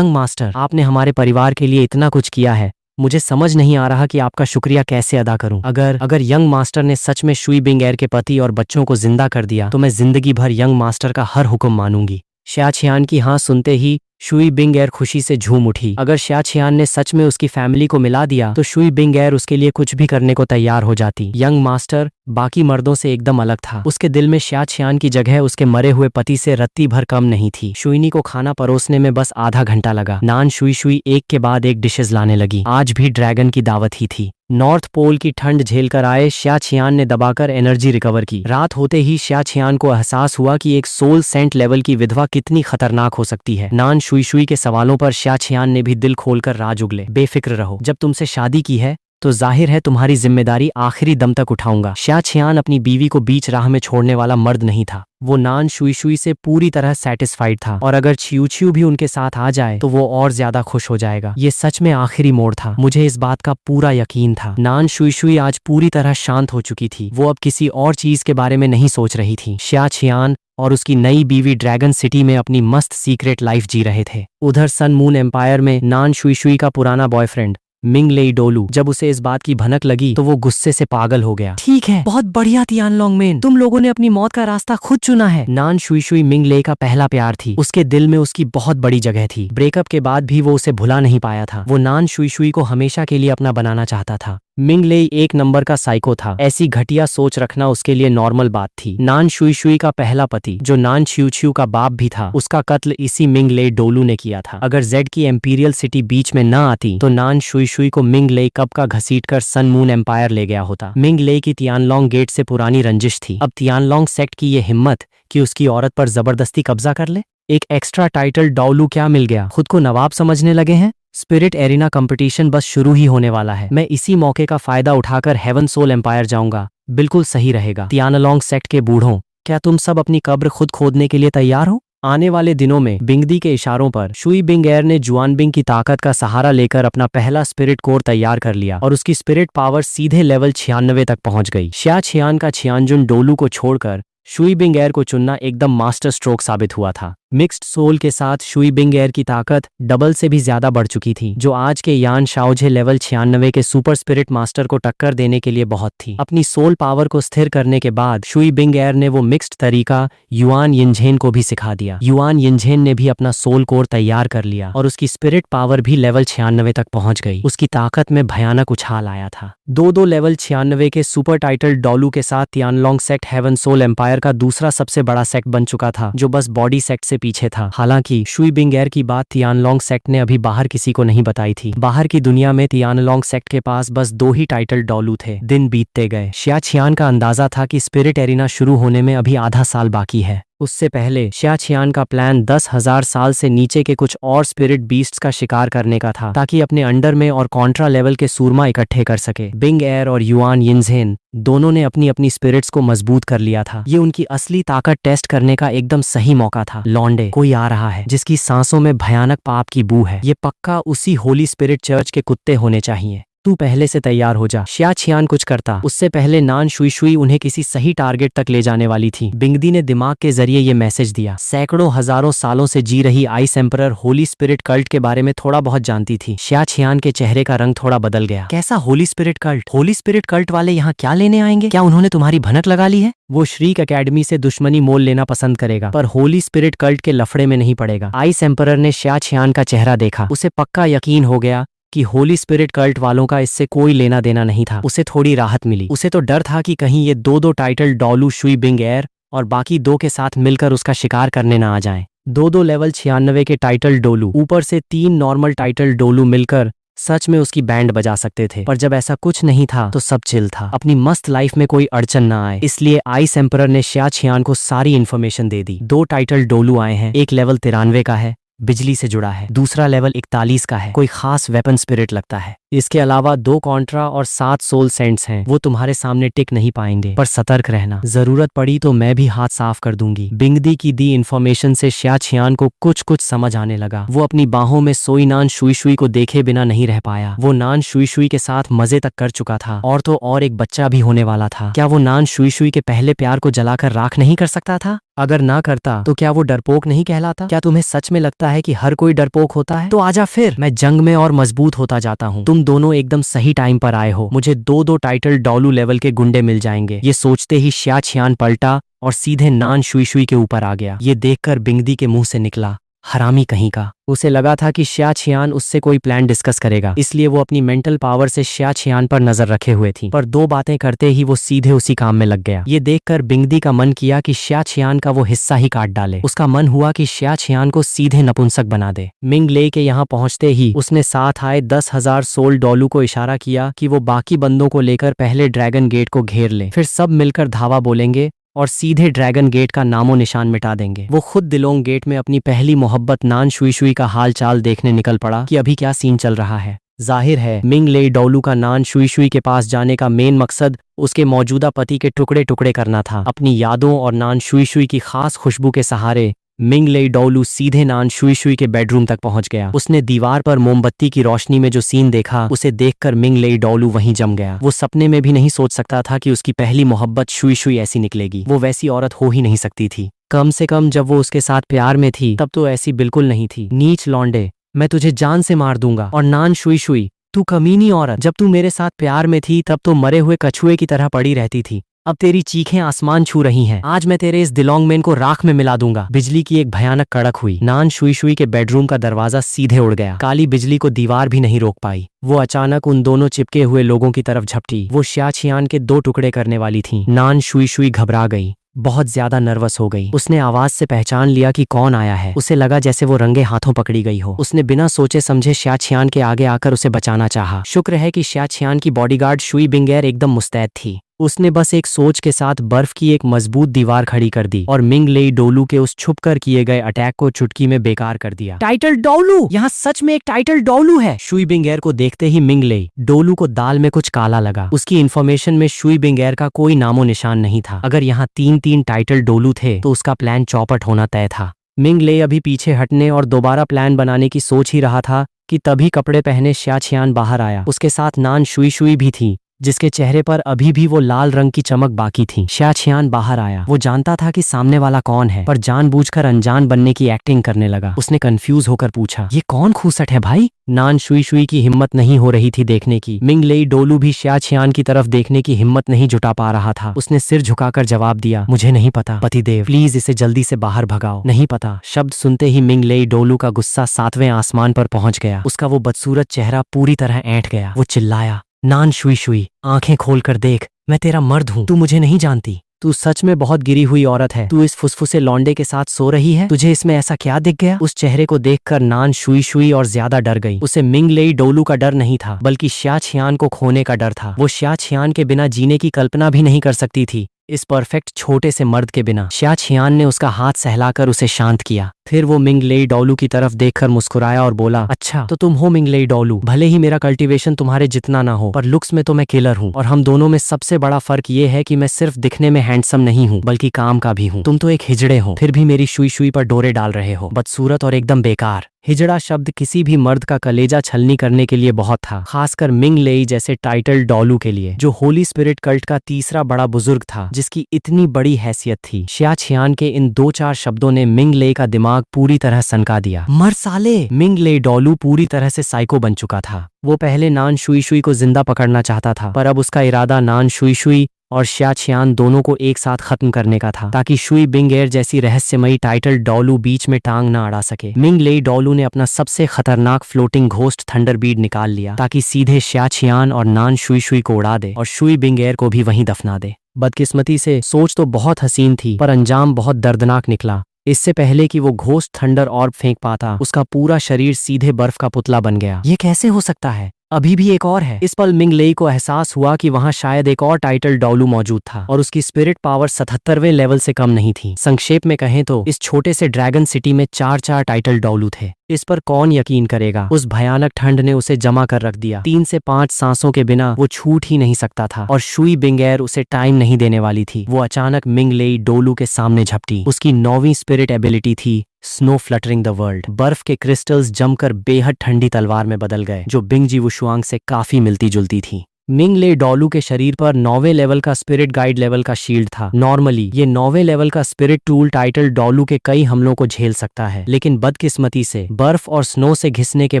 मास्टर, आपने हमारे परिवार के लिए इतना कुछ किया है। मुझे समझ नहीं आ रहा कि आपका शुक्रिया कैसे अदा करूं। अगर यंग मास्टर ने सच में शुई बिंग एर के पति और बच्चों को जिंदा कर दिया तो मैं जिंदगी भर यंग मास्टर का हर हुक्म मानूंगी। शिया छियान की हाँ सुनते ही शुई बिंग एर खुशी से झूम उठी। अगर शिया छियान ने सच में उसकी फैमिली को मिला दिया तो शुई बिंग एर उसके लिए कुछ भी करने को तैयार हो जाती। यंग मास्टर बाकी मर्दों से एकदम अलग था। उसके दिल में शिया छियान की जगह उसके मरे हुए पति से रत्ती भर कम नहीं थी। शुईनी को खाना परोसने में बस आधा घंटा लगा। नान शुई शुई एक के बाद एक डिशेज लाने लगी। आज भी ड्रैगन की दावत ही थी। नॉर्थ पोल की ठंड झेलकर आए शिया छियान ने दबाकर एनर्जी रिकवर की। रात होते ही शिया छियान को एहसास हुआ कि एक सोल सेंट लेवल की विधवा कितनी खतरनाक हो सकती है। नान शुई शुई के सवालों पर शिया छियान ने भी दिल खोलकर राज उगले। बेफिक्र रहो, जब तुमसे शादी की है तो जाहिर है तुम्हारी जिम्मेदारी आखिरी दम तक उठाऊंगा। शिया छियान अपनी बीवी को बीच राह में छोड़ने वाला मर्द नहीं था। वो नान शुई शुई से पूरी तरह सेटिस्फाइड था और अगर छियू छियू भी उनके साथ आ जाए तो वो और ज्यादा खुश हो जाएगा। ये सच में आखिरी मोड़ था। मुझे इस बात का पूरा यकीन था। नान शुई शुई आज पूरी तरह शांत हो चुकी थी। वो अब किसी और चीज के बारे में नहीं सोच रही थी। शिया छियान और उसकी नई बीवी ड्रैगन सिटी में अपनी मस्त सीक्रेट लाइफ जी रहे थे। उधर सन मून एम्पायर में नान शुई शुई का पुराना बॉयफ्रेंड मिंग लेई डोलू। जब उसे इस बात की भनक लगी तो वो गुस्से से पागल हो गया। ठीक है, बहुत बढ़िया तियानलोंग मेन, तुम लोगों ने अपनी मौत का रास्ता खुद चुना है। नान शुई शुई मिंग लेई का पहला प्यार थी। उसके दिल में उसकी बहुत बड़ी जगह थी। ब्रेकअप के बाद भी वो उसे भुला नहीं पाया था। वो नान शुई शुई को हमेशा के लिए अपना बनाना चाहता था। मिंग लेई एक नंबर का साइको था। ऐसी घटिया सोच रखना उसके लिए नॉर्मल बात थी। नान शुई शुई का पहला पति, जो नान छिउ छिउ का बाप भी था, उसका कत्ल इसी मिंग लेई डोलू ने किया था। अगर जेड की एम्पीरियल सिटी बीच में न आती तो नान शुई शुई को मिंग लेई कब का घसीटकर सन मून एम्पायर ले गया होता। मिंग लेई की तियानलोंग गेट से पुरानी रंजिश थी। अब तियानलोंग सेक्ट की ये हिम्मत कि उसकी औरत पर जबरदस्ती कब्जा कर ले। एक एक्स्ट्रा टाइटल डोलू क्या मिल गया, खुद को नवाब समझने लगे हैं। स्पिरिट एरिना कंपटीशन बस शुरू ही होने वाला है। मैं इसी मौके का फायदा उठाकर हेवन सोल एम्पायर जाऊंगा। बिल्कुल सही रहेगा। तियानलोंग सेक्ट के बूढ़ों, क्या तुम सब अपनी कब्र खुद खोदने के लिए तैयार हो? आने वाले दिनों में बिंगदी के इशारों पर शुई बिंग एर ने जुआन बिंग की ताकत का सहारा लेकर अपना पहला स्पिरिट कोर तैयार कर लिया और उसकी स्पिरिट पावर सीधे लेवल 96 तक पहुंच गई। शिया छियान का छियानजुन डोलू को छोड़कर शुई बिंग एर को चुनना एकदम मास्टर स्ट्रोक साबित हुआ था। मिक्स्ड सोल के साथ शुई बिंग एर की ताकत डबल से भी ज्यादा बढ़ चुकी थी, जो आज के यान शाओझे लेवल 96 के सुपर स्पिरिट मास्टर को टक्कर देने के लिए बहुत थी। अपनी सोल पावर को स्थिर करने के बाद शुई बिंग एर ने वो मिक्स्ड तरीका युआन यिनझेन को भी सिखा दिया। युआन यिनझेन ने भी अपना सोल कोर तैयार कर लिया और उसकी स्पिरिट पावर भी लेवल 96 तक पहुंच गई। उसकी ताकत में भयानक उछाल आया था। दो लेवल 96 के सुपर टाइटल डोलू के साथ Tianlong sect heaven soul empire का दूसरा सबसे बड़ा सेक्ट बन चुका था, जो बस बॉडी सेक्ट से पीछे था। हालांकि शुई बिंग एर की बात तियानलोंग सेक्ट ने अभी बाहर किसी को नहीं बताई थी। बाहर की दुनिया में तियानलोंग सेक्ट के पास बस 2 ही टाइटल डोलू थे। दिन बीतते गए। शिया छियान का अंदाजा था कि स्पिरिट एरिना शुरू होने में अभी आधा साल बाकी है। उससे पहले शिया छियान का प्लान 10,000 साल से नीचे के कुछ और स्पिरिट बीस्ट्स का शिकार करने का था, ताकि अपने अंडर में और कॉन्ट्रा लेवल के सूरमा इकट्ठे कर सके। बिंग एर और युआन यिनझेन दोनों ने अपनी अपनी स्पिरिट्स को मजबूत कर लिया था। ये उनकी असली ताकत टेस्ट करने का एकदम सही मौका था। लौंडे, कोई आ रहा है जिसकी सांसों में भयानक पाप की बू है। ये पक्का उसी होली स्पिरिट चर्च के कुत्ते होने चाहिए। तू पहले से तैयार हो जा। शिया छियान कुछ करता उससे पहले नान शुई शुई उन्हें किसी सही टारगेट तक ले जाने वाली थी। बिंगदी ने दिमाग के जरिए ये मैसेज दिया। सैकड़ों हजारों सालों से जी रही ice emperor Holi spirit cult के बारे में थोड़ा बहुत जानती थी। शिया छियान के चेहरे का रंग थोड़ा बदल गया। कैसा Holi spirit cult? Holi spirit cult वाले यहाँ क्या लेने आएंगे? क्या उन्होंने तुम्हारी भनक लगा ली है? वो श्रीक एकेडमी से दुश्मनी मोल लेना पसंद करेगा, पर होली स्पिरिट कल्ट के लफड़े में नहीं पड़ेगा। आइस एम्परर ने शिया छियान का चेहरा देखा। उसे पक्का यकीन हो गया कि होली स्पिरिट कल्ट वालों का इससे कोई लेना देना नहीं था। उसे थोड़ी राहत मिली। उसे तो डर था कि कहीं ये दो टाइटल डोलू शुई बिंग एर और बाकी 2 के साथ मिलकर उसका शिकार करने ना आ जाएं। 2 लेवल 96 के टाइटल डोलू ऊपर से 3 नॉर्मल टाइटल डोलू मिलकर सच में उसकी बैंड बजा सकते थे। पर जब ऐसा कुछ नहीं था तो सब चिल था। अपनी मस्त लाइफ में कोई अड़चन ना आए, इसलिए आइस एम्परर ने शिया छियान को सारी इन्फॉर्मेशन दे दी। 2 टाइटल डोलू आए हैं। एक लेवल 93 का है, बिजली से जुड़ा है। दूसरा लेवल 41 का है, कोई खास वेपन स्पिरिट लगता है। इसके अलावा 2 कॉन्ट्रा और 7 सोल सेंट्स हैं। वो तुम्हारे सामने टिक नहीं पाएंगे, पर सतर्क रहना। जरूरत पड़ी तो मैं भी हाथ साफ कर दूंगी। बिंगदी की दी इन्फॉर्मेशन से शिया छियान को कुछ समझ आने लगा। वो अपनी बाहों में सोई नान शुई शुई को देखे बिना नहीं रह पाया। वो नान शुई शुई के साथ मजे तक कर चुका था और तो और एक बच्चा भी होने वाला था। क्या वो नान शुई शुई के पहले प्यार को जलाकर राख नहीं कर सकता था? अगर ना करता तो क्या वो डरपोक नहीं कहलाता? क्या तुम्हें सच में लगता है कि हर कोई डरपोक होता है? तो आजा फिर, मैं जंग में और मजबूत होता जाता हूँ। तुम दोनों एकदम सही टाइम पर आए हो। मुझे 2 टाइटल डोलू लेवल के गुंडे मिल जाएंगे। ये सोचते ही शिया छियान पलटा और सीधे नान शुई शुई के ऊपर आ गया। ये देखकर बिंगदी के मुंह से निकला, हरामी कहीं का। उसे लगा था कि शिया छियान उससे कोई प्लान डिस्कस करेगा, इसलिए वो अपनी मेंटल पावर से शिया छियान पर नजर रखे हुए थी। पर 2 बातें करते ही वो सीधे उसी काम में लग गया। ये देखकर बिंगदी का मन किया कि शिया छियान का वो हिस्सा ही काट डाले। उसका मन हुआ कि शिया छियान को सीधे नपुंसक बना दे। मिंग ले के यहाँ पहुंचते ही उसने साथ आए 10,000 सोल डोलू को इशारा किया कि वो बाकी बंदों को लेकर पहले ड्रैगन गेट को घेर ले। फिर सब मिलकर धावा बोलेंगे और सीधे ड्रैगन गेट का नामो निशान मिटा देंगे। वो खुद दिलोंग गेट में अपनी पहली मोहब्बत नान शुई शुई का हाल चाल देखने निकल पड़ा कि अभी क्या सीन चल रहा है। जाहिर है मिंग लेई डोलू का नान शुई शुई के पास जाने का मेन मकसद उसके मौजूदा पति के टुकड़े टुकड़े करना था। अपनी यादों और नान शुई शुई की खास खुशबू के सहारे मिंग लेई डोलू सीधे नान शुई शुई के बेडरूम तक पहुंच गया। उसने दीवार पर मोमबत्ती की रोशनी में जो सीन देखा, उसे देखकर मिंग लेई डोलू वहीं जम गया। वो सपने में भी नहीं सोच सकता था कि उसकी पहली मोहब्बत शुई शुई ऐसी निकलेगी। वो वैसी औरत हो ही नहीं सकती थी। कम से कम जब वो उसके साथ प्यार में थी तब तो ऐसी बिल्कुल नहीं थी। नीच लौंडे, मैं तुझे जान से मार दूंगा। और नान शुई शुई, तू कमीनी औरत, जब तू मेरे साथ प्यार में थी तब तो मरे हुए कछुए की तरह पड़ी रहती थी। अब तेरी चीखें आसमान छू रही हैं। आज मैं तेरे इस दिलोंगमेन को राख में मिला दूंगा। बिजली की एक भयानक कड़क हुई। नान शुई शुई के बेडरूम का दरवाजा सीधे उड़ गया। काली बिजली को दीवार भी नहीं रोक पाई। वो अचानक उन दोनों चिपके हुए लोगों की तरफ झपटी। वो शियाचियान के 2 टुकड़े करने वाली थी। नान शुई शुई घबरा गई, बहुत ज्यादा नर्वस हो गई। उसने आवाज से पहचान लिया कि कौन आया है। उसे लगा जैसे वो रंगे हाथों पकड़ी गई हो। उसने बिना सोचे समझे शियाचियान के आगे आकर उसे बचाना चाहा। शुक्र है कि शियाचियान की बॉडीगार्ड शुई बिंगेर एकदम मुस्तैद थी। उसने बस एक सोच के साथ बर्फ की एक मजबूत दीवार खड़ी कर दी और मिंग लेई डोलू के उस छुपकर किए गए अटैक को चुटकी में बेकार कर दिया। टाइटल डोलू, यहाँ सच में एक टाइटल डोलू है। शुई बिंगेर को देखते ही मिंग लेई डोलू को दाल में कुछ काला लगा। उसकी इन्फॉर्मेशन में शुई बिंगेर का कोई नामो निशान नहीं था। अगर यहाँ 3-3 टाइटल डोलू थे तो उसका प्लान चौपट होना तय था। मिंग लेई अभी पीछे हटने और दोबारा प्लान बनाने की सोच ही रहा था कि तभी कपड़े पहने शियाचियान बाहर आया। उसके साथ नान शुई शुई भी थी, जिसके चेहरे पर अभी भी वो लाल रंग की चमक बाकी थी। शियाचियान बाहर आया। वो जानता था कि सामने वाला कौन है, पर जानबूझकर अनजान बनने की एक्टिंग करने लगा। उसने कंफ्यूज होकर पूछा, ये कौन खूसट है भाई? नान शुई शुई की हिम्मत नहीं हो रही थी देखने की। मिंग लेई डोलू भी शियाचियान की तरफ देखने की हिम्मत नहीं जुटा पा रहा था। उसने सिर झुकाकर जवाब दिया, मुझे नहीं पता पतिदेव, प्लीज इसे जल्दी से बाहर भगाओ। नहीं पता शब्द सुनते ही मिंग लेई डोलू का गुस्सा 7वें आसमान पर पहुंच गया। उसका वो बदसूरत चेहरा पूरी तरह ऐंठ गया। वो चिल्लाया, नान शुई शुई, आंखें खोलकर देख, मैं तेरा मर्द हूँ, तू मुझे नहीं जानती। तू सच में बहुत गिरी हुई औरत है। तू इस फुसफुसे लौंडे के साथ सो रही है। तुझे इसमें ऐसा क्या दिख गया? उस चेहरे को देखकर नान शुई शुई और ज्यादा डर गई। उसे मिंग लेई डोलू का डर नहीं था, बल्कि शियाचियान को खोने का डर था। वो शियाचियान के बिना जीने की कल्पना भी नहीं कर सकती थी, इस परफेक्ट छोटे से मर्द के बिना। शियाचियान ने उसका हाथ सहलाकर उसे शांत किया। फिर वो मिंग लेई डोलू की तरफ देखकर मुस्कुराया और बोला, अच्छा तो तुम हो मिंग लेई डोलू। भले ही मेरा कल्टीवेशन तुम्हारे जितना ना हो, पर लुक्स में तो मैं किलर हूँ। और हम दोनों में सबसे बड़ा फर्क ये है कि मैं सिर्फ दिखने में हैंडसम नहीं हूँ, बल्कि काम का भी हूँ। तुम तो एक हिजड़े हो, फिर भी मेरी शुई शुई पर डोरे डाल रहे हो। बदसूरत और एकदम बेकार। हिजड़ा शब्द किसी भी मर्द का कलेजा छलनी करने के लिए बहुत था, खासकर मिंग लेई जैसे टाइटल डोलू के लिए, जो होली स्पिरिट कल्ट का तीसरा बड़ा बुजुर्ग था, जिसकी इतनी बड़ी हैसियत थी। शियाचियान के इन 2-4 शब्दों ने मिंग लेई का दिमाग पूरी तरह सनका दिया। मर साले! मिंग लेई डोलू पूरी तरह से साइको बन चुका था। वो पहले नान शुई शुई को जिंदा पकड़ना चाहता था, पर अब उसका इरादा नान शुई शुई और शियाचियान दोनों को एक साथ खत्म करने का था, ताकि शुई बिंगेर जैसी रहस्यमयी टाइटल डोलू बीच में टांग न अड़ा सके। मिंग लेई डोलू ने अपना सबसे खतरनाक फ्लोटिंग घोस्ट थंडरबीड निकाल लिया, ताकि सीधे शियाचियान और नान शुई शुई को उड़ा दे और शुई बिंगेर को भी वहीं दफना दे। बदकिस्मती से सोच तो बहुत हसीन थी, पर अंजाम बहुत दर्दनाक निकला। इससे पहले कि वो घोस्ट थंडर ऑर्ब फेंक पाता, उसका पूरा शरीर सीधे बर्फ का पुतला बन गया। ये कैसे हो सकता है? अभी भी एक और है। इस पल मिंग लेई को एहसास हुआ कि वहां शायद एक और टाइटल डोलू मौजूद था और उसकी स्पिरिट पावर 77वें लेवल से कम नहीं थी। संक्षेप में कहें तो इस छोटे से ड्रैगन सिटी में 4-4 टाइटल डोलू थे। इस पर कौन यकीन करेगा? उस भयानक ठंड ने उसे जमा कर रख दिया। 3 से 5 सांसों के बिना वो छूट ही नहीं सकता था और शुई बिंगेर उसे टाइम नहीं देने वाली थी। वो अचानक मिंग लेई डोलू के सामने झपटी। उसकी 9वीं स्पिरिट एबिलिटी थी स्नो फ्लटरिंग द वर्ल्ड। बर्फ के क्रिस्टल्स जमकर बेहद ठंडी तलवार में बदल गए, जो बिंगजी वुशुआंग से काफी मिलती जुलती थी। मिंग लेई डोलू के शरीर पर 9वें लेवल का स्पिरिट गाइड लेवल का शील्ड था। नॉर्मली ये 9वें लेवल का स्पिरिट टूल टाइटल डोलू के कई हमलों को झेल सकता है, लेकिन बदकिस्मती से बर्फ और स्नो से घिसने के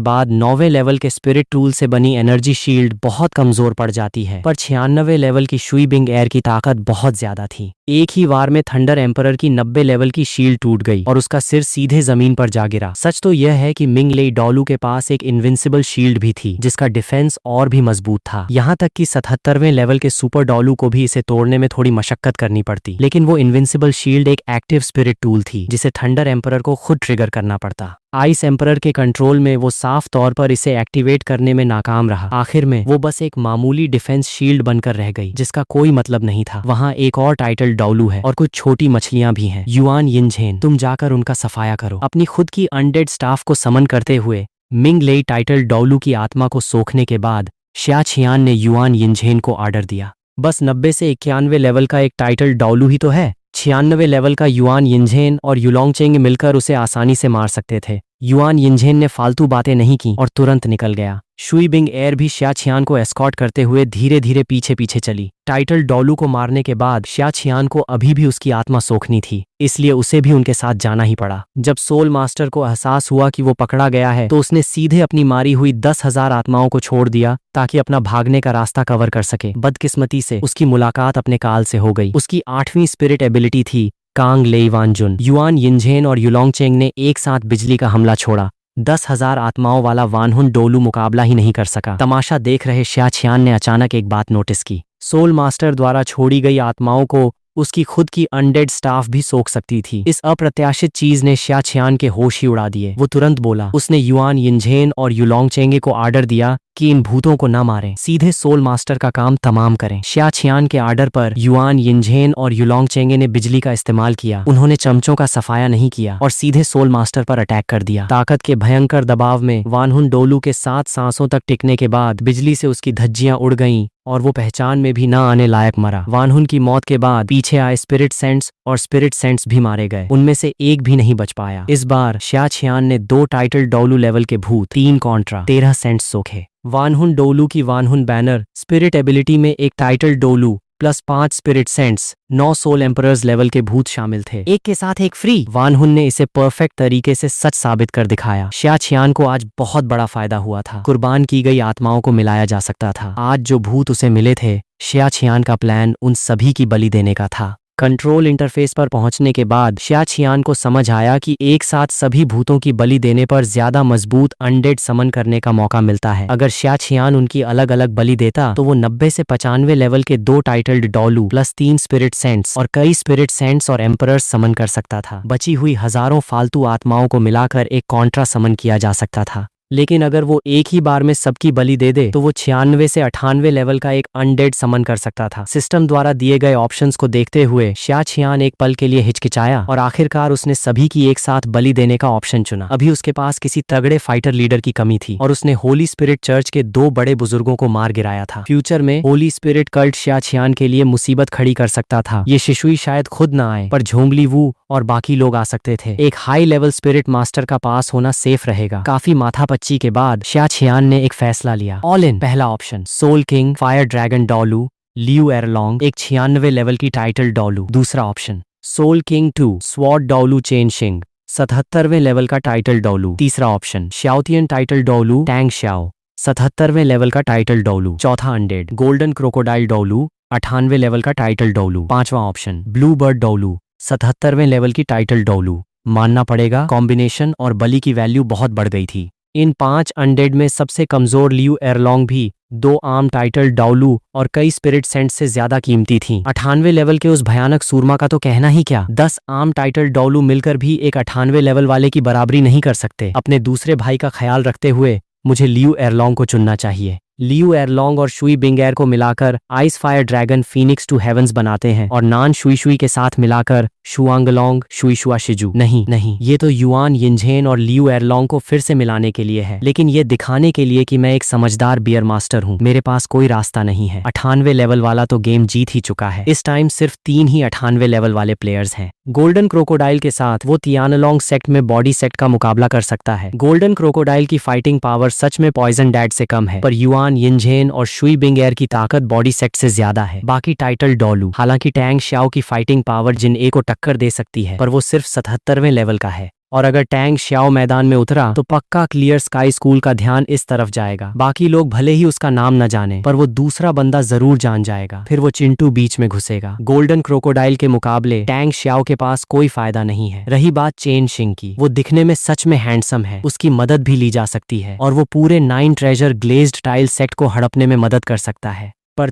बाद 9वें लेवल के स्पिरिट टूल से बनी एनर्जी शील्ड बहुत कमजोर पड़ जाती है। पर 96वें लेवल की शुई बिंग एयर की ताकत बहुत ज्यादा थी। एक ही वार में थंडर एम्परर की 90 लेवल की शील्ड टूट गई और उसका सिर सीधे जमीन पर जा गिरा। सच तो यह है कि मिंग लेई डोलू के पास एक इनविंसिबल शील्ड भी थी, जिसका डिफेंस और भी मजबूत था। यहाँ तक कि 77वें लेवल के सुपर डोलू को भी इसे तोड़ने में थोड़ी मशक्कत करनी पड़ती। लेकिन वो इनविंसिबल शील्ड एक एक्टिव स्पिरिट टूल थी, जिसे थंडर एम्परर को खुद ट्रिगर करना पड़ता। आइस एम्परर के कंट्रोल में वो साफ तौर पर इसे एक्टिवेट करने में नाकाम रहा। आखिर में वो बस एक मामूली डिफेंस शील्ड बनकर रह गई, जिसका कोई मतलब नहीं था। वहाँ एक और टाइटल डोलू है और कुछ छोटी मछलियां भी हैं। युआन यिनझेन, तुम जाकर उनका सफाया करो। अपनी खुद की अनडेड स्टाफ को समन करते हुए मिंग लेई टाइटल डोलू की आत्मा को सोखने के बाद शियाचियान ने युआन यिनझेन को ऑर्डर दिया। बस 90 से 91वें लेवल का एक टाइटल डोलू ही तो है। 96वें लेवल का युआन यिनझेन और युलोंगचेंग मिलकर उसे आसानी से मार सकते थे। युआन यिनझेन ने फालतू बातें नहीं की और तुरंत निकल गया। शुई बिंग एर भी शिया छियान को एस्कॉर्ट करते हुए धीरे धीरे पीछे पीछे चली। टाइटल डोलू को मारने के बाद शिया छियान को अभी भी उसकी आत्मा सोखनी थी, इसलिए उसे भी उनके साथ जाना ही पड़ा। जब सोल मास्टर को एहसास हुआ कि वो पकड़ा गया है तो उसने सीधे अपनी मारी हुई 10,000 आत्माओं को छोड़ दिया ताकि अपना भागने का रास्ता कवर कर सके। बदकिस्मती से उसकी मुलाकात अपने काल से हो गई। उसकी 8वीं स्पिरिट एबिलिटी थी कांग लेईवानजुन। युआन यिनझेन और युलोंगचेंग ने एक साथ बिजली का हमला छोड़ा। 10,000 आत्माओं वाला वानहुन डोलू मुकाबला ही नहीं कर सका। तमाशा देख रहे शिया छियान ने अचानक एक बात नोटिस की। सोल मास्टर द्वारा छोड़ी गई आत्माओं को उसकी खुद की अनडेड स्टाफ भी सोख सकती थी। इस अप्रत्याशित चीज ने शिया छियान के होश ही उड़ा दिए। वो तुरंत बोला। उसने युआन यिनझेन और युलोंगचेंगे को आर्डर दिया कि इन भूतों को न मारें, सीधे सोल मास्टर का काम तमाम करें। शिया छियान के आर्डर पर युआन यिनझेन और युलोंगचेंगे ने बिजली का इस्तेमाल किया। उन्होंने चमचों का सफाया नहीं किया और सीधे सोल मास्टर पर अटैक कर दिया। ताकत के भयंकर दबाव में वानहुन डोलू के 7 सांसों तक टिकने के बाद बिजली से उसकी धज्जियां उड़ गईं और वो पहचान में भी न आने लायक मरा। वानहुन की मौत के बाद पीछे आए स्पिरिट सेंट्स और स्पिरिट सेंट्स भी मारे गए। उनमें से एक भी नहीं बच पाया। इस बार शिया छियान ने 2 टाइटल डोलू लेवल के भूत, 3 कॉन्ट्रा, 13 सेंट्स सोखे। वानहुन डोलू की वानहुन बैनर स्पिरिट एबिलिटी में एक title Douluo plus 5 spirit saints, 9 soul emperors level के भूत शामिल थे, एक के साथ एक फ्री। वानहुन ने इसे परफेक्ट तरीके से सच साबित कर दिखाया। शिया छियान को आज बहुत बड़ा फायदा हुआ था। कुर्बान की गई आत्माओं को मिलाया जा सकता था। आज जो भूत उसे मिले थे, शिया छियान का प्लान उन सभी की बलि देने का था। कंट्रोल इंटरफेस पर पहुंचने के बाद शिया छियान को समझ आया कि एक साथ सभी भूतों की बलि देने पर ज्यादा मजबूत अनडेड समन करने का मौका मिलता है। अगर शिया छियान उनकी अलग अलग बलि देता तो वो 90 से 95 लेवल के 2 टाइटल्ड डोलू प्लस 3 स्पिरिट सेंट्स और कई स्पिरिट सेंट्स और एम्परर्स समन कर सकता था। बची हुई हजारों फालतू आत्माओं को मिलाकर एक कॉन्ट्रा समन किया जा सकता था। लेकिन अगर वो एक ही बार में सबकी बलि दे दे तो वो 96 से 98 लेवल का एक अनडेड समन कर सकता था। सिस्टम द्वारा दिए गए ऑप्शंस को देखते हुए शिया छियान एक पल के लिए हिचकिचाया और आखिरकार उसने सभी की एक साथ बलि देने का ऑप्शन चुना। अभी उसके पास किसी तगड़े फाइटर लीडर की कमी थी और उसने होली स्पिरिट चर्च के 2 बड़े बुजुर्गों को मार गिराया था। फ्यूचर में होली स्पिरिट कल्ट शिया छियान के लिए मुसीबत खड़ी कर सकता था। ये शिशुई शायद खुद ना आए पर झोंगली वू और बाकी लोग आ सकते थे। एक हाई लेवल स्पिरिट मास्टर का पास होना सेफ रहेगा। काफी माथापच्ची के बाद शिया छियान ने एक फैसला लिया। All in. पहला option soul king fire dragon Douluo Liu Erlong, एक 96 लेवल की टाइटल डोलू। दूसरा option soul king 2 sword Douluo Chen शिंग, 77वें लेवल का टाइटल डोलू। तीसरा option Haotian title Douluo Tang Hao, 77वें लेवल का टाइटल डोलू। चौथा अनडेड गोल्डन क्रोकोडाइल डोलू, 98वें लेवल का टाइटल डोलू। पांचवा ऑप्शन ब्लू बर्ड डोलू, 77वें लेवल की टाइटल डोलू। मानना पड़ेगा कॉम्बिनेशन और बलि की वैल्यू बहुत बढ़ गई थी। इन 5 अनडेड में सबसे कमजोर लियू एरलोंग भी 2 आर्म टाइटल डोलू और कई स्पिरिट सेंट से ज्यादा कीमती थी। 98वें लेवल के उस भयानक सूरमा का तो कहना ही क्या। 10 आर्म टाइटल डोलू मिलकर भी एक 98वें लेवल वाले की बराबरी नहीं कर सकते। अपने दूसरे भाई का ख्याल रखते हुए मुझे लियू एरलोंग को चुनना चाहिए। लियू एरलोंग और शुई बिंगेर को मिलाकर ice fire dragon phoenix two heavens बनाते हैं और नान शुई शुई के साथ मिलाकर शुआंगलोंग शुई शुआ शिजू। नहीं, ये तो युआन यिनझेन और लियू एरलोंग को फिर से मिलाने के लिए है, लेकिन ये दिखाने के लिए कि मैं एक समझदार बियर मास्टर हूँ। मेरे पास कोई रास्ता नहीं है। 98वें लेवल वाला तो गेम जीत ही चुका है। इस टाइम सिर्फ 3 ही 98वें लेवल वाले प्लेयर्स हैं। गोल्डन क्रोकोडाइल के साथ वो तियानलोंग सेक्ट में बॉडी सेक्ट का मुकाबला कर सकता है। गोल्डन क्रोकोडाइल की फाइटिंग पावर सच में पॉइजन डैड से कम है, पर युआन यिनझेन और शुई बिंगेर की ताकत बॉडी सेक्ट से ज्यादा है। बाकी टाइटल डोलू, हालांकि टैंग शाओ की फाइटिंग पावर जिन ए को टक्कर दे सकती है, पर वो सिर्फ 77वें लेवल का है। और अगर टैंग श्याओ मैदान में उतरा तो पक्का क्लियर स्काई स्कूल का ध्यान इस तरफ जाएगा। बाकी लोग भले ही उसका नाम न जाने, पर वो दूसरा बंदा जरूर जान जाएगा। फिर वो चिंटू बीच में घुसेगा। गोल्डन क्रोकोडाइल के मुकाबले टैंग श्याओ के पास कोई फायदा नहीं है। रही बात चेन शिंग की, वो दिखने में सच में हैंडसम है, उसकी मदद भी ली जा सकती है और वो पूरे 9 ट्रेजर ग्लेज्ड टाइल सेट को हड़पने में मदद कर सकता है। पर